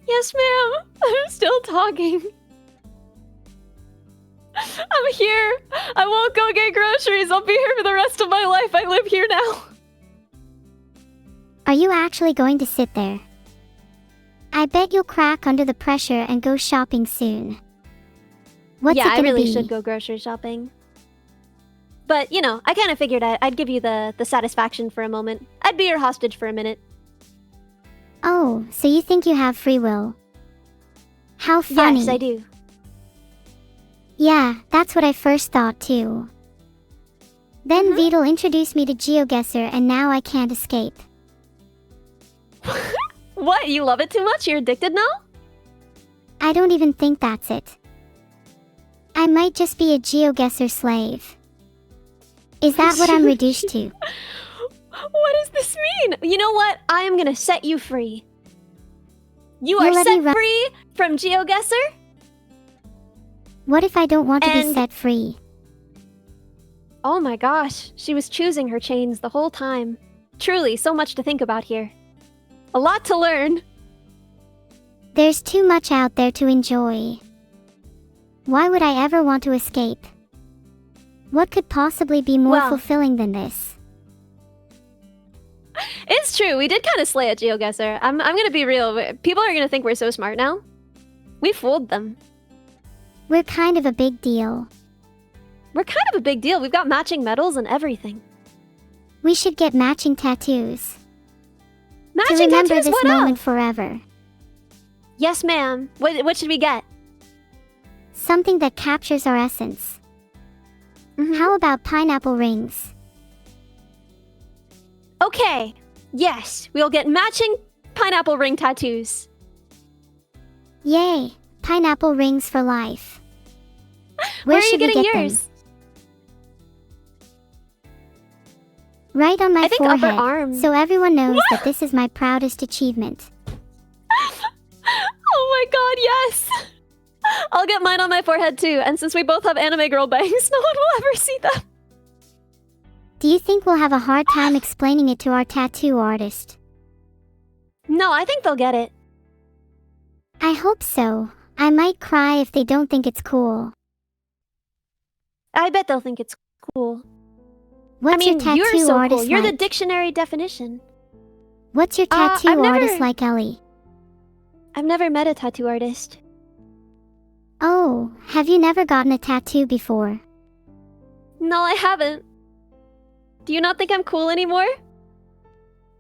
Yes, ma'am. I'm still talking. I'm here. I won't go get groceries. I'll be here for the rest of my life. I live here now. Are you actually going to sit there? I bet you'll crack under the pressure and go shopping soon. What's it Yeah, I gonna really be? should go grocery shopping. But, you know, I kind of figured I'd give you the satisfaction for a moment. I'd be your hostage for a minute. Oh, so you think you have free will? How funny. Yes, I do. Yeah, that's what I first thought too. Then Vedal introduced me to GeoGuessr and now I can't escape. What? You love it too much? You're addicted now? I don't even think that's it. I might just be a GeoGuessr slave. Is that what I'm reduced to? What does this mean? You know what? I am gonna set you free. You are You'll let me set run- free from GeoGuessr? What if I don't want to be And- set free? Oh my gosh, she was choosing her chains the whole time. Truly, so much to think about here. A lot to learn. There's too much out there to enjoy. Why would I ever want to escape? What could possibly be more Well- fulfilling than this? It's true, we did kind of slay at GeoGuessr. I'm gonna be real. People are gonna think we're so smart now. We fooled them. We're kind of a big deal. We're kind of a big deal. We've got matching medals and everything. We should get matching tattoos. To Matching remember tattoos, this what moment up? forever. Yes, ma'am. What should we get? Something that captures our essence. How about pineapple rings? Okay. Yes, we'll get matching pineapple ring tattoos. Yay! Pineapple rings for life. Where are you should we getting get them? yours? Right on my I think upper forehead, arm. so everyone knows that this is my proudest achievement. Oh my god, yes! I'll get mine on my forehead too, and since we both have anime girl bangs, no one will ever see them. Do you think we'll have a hard time explaining it to our tattoo artist? No, I think they'll get it. I hope so. I might cry if they don't think it's cool. I bet they'll think it's cool. What's I mean, your tattoo you're so artist cool. You're the like? dictionary definition. What's your I've tattoo never- artist like, Ellie? I've never met a tattoo artist. Oh, have you never gotten a tattoo before? No, I haven't. Do you not think I'm cool anymore?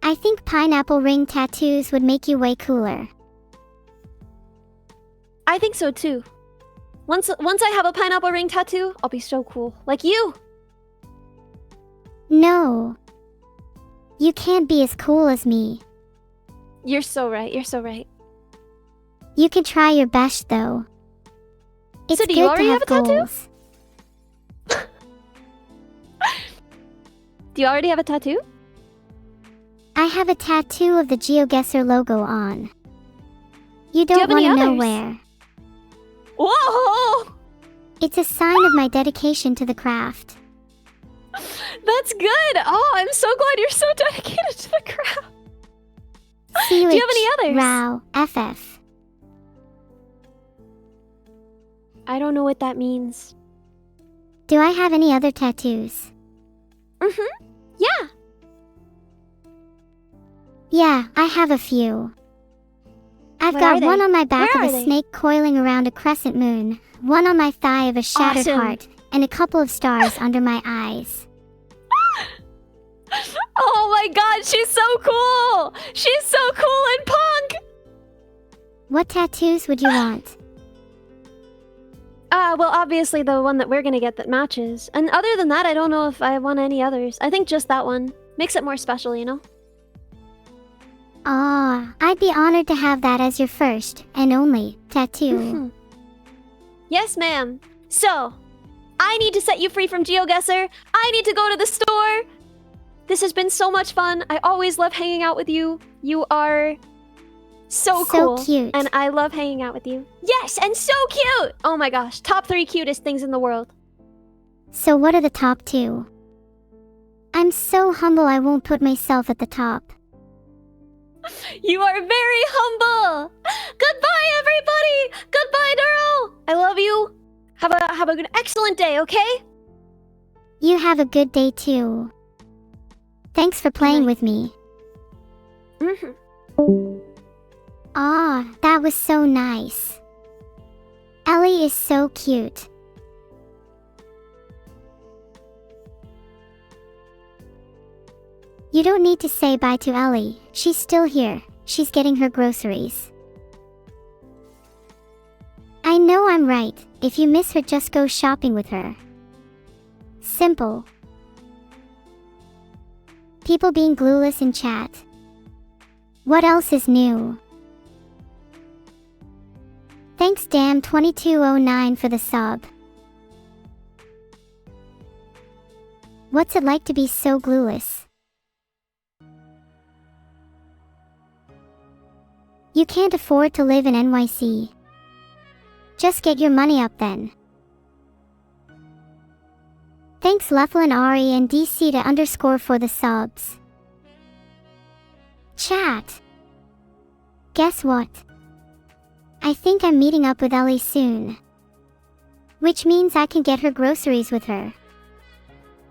I think pineapple ring tattoos would make you way cooler. I think so too. Once I have a pineapple ring tattoo, I'll be so cool. Like you! No. You can't be as cool as me. You're so right, you're so right. You can try your best though. It's So do you good already to have a tattoo? goals. Do you already have a tattoo? I have a tattoo of the GeoGuessr logo on. You Do you have don't want any to know others? where. Whoa! It's a sign of my dedication to the craft. That's good! Oh, I'm so glad you're so dedicated to the craft. Do you have any others? Rao, FF. I don't know what that means. Do I have any other tattoos? Mm-hmm. Yeah. Yeah, I have a few. I've What are got they? one on my back Where of are a they? snake coiling around a crescent moon, one on my thigh of a shattered Awesome. heart, and a couple of stars under my eyes. Oh my god, she's so cool! She's so cool and punk! What tattoos would you want? Well, obviously the one that we're gonna get that matches. And other than that, I don't know if I want any others. I think just that one. Makes it more special, you know? Ah, I'd be honored to have that as your first and only tattoo. Yes, ma'am. So, I need to set you free from GeoGuessr. I need to go to the store. This has been so much fun. I always love hanging out with you. You are so cool. cute. And I love hanging out with you. Yes, and so cute! Oh my gosh, top 3 cutest things in the world. So what are the top 2? I'm so humble I won't put myself at the top. You are very humble. Goodbye, everybody. Goodbye, Neuro. I love you. Have a good, excellent day, okay? You have a good day too. Thanks for playing night. with me. Mm-hmm. Ah, that was so nice. Ellie is so cute. You don't need to say bye to Ellie. She's still here. She's getting her groceries. I know I'm right. If you miss her, just go shopping with her. Simple. People being glueless in chat. What else is new? Thanks Damn2209 for the sub. What's it like to be so glueless? You can't afford to live in NYC. Just get your money up then. Thanks Leflin Ari and DC to _ for the subs. Chat. Guess what? I think I'm meeting up with Ellie soon. Which means I can get her groceries with her.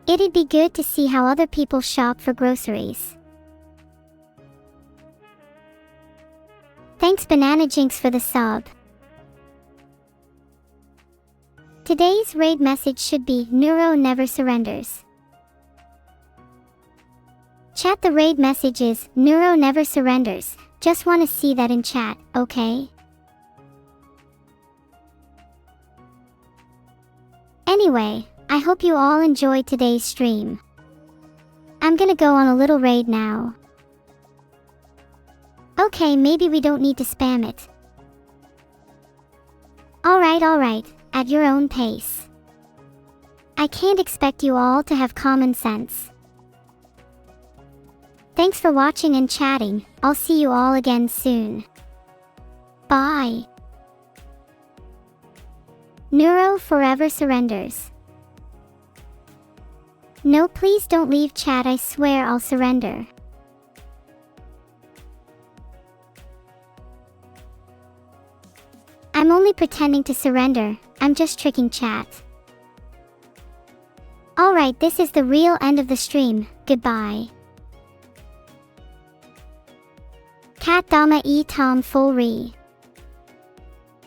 It'd be good to see how other people shop for groceries. Thanks Banana Jinx for the sub. Today's raid message should be Neuro never surrenders. Chat, the raid message is Neuro never surrenders. Just want to see that in chat, okay? Anyway, I hope you all enjoyed today's stream. I'm gonna go on a little raid now. Okay, maybe we don't need to spam it. Alright, at your own pace. I can't expect you all to have common sense. Thanks for watching and chatting. I'll see you all again soon. Bye. Neuro forever surrenders. No, please don't leave chat. I swear I'll surrender. I'm only pretending to surrender. I'm just tricking chat. Alright, this is the real end of the stream. Goodbye. Cat Dama E Tom Full Re.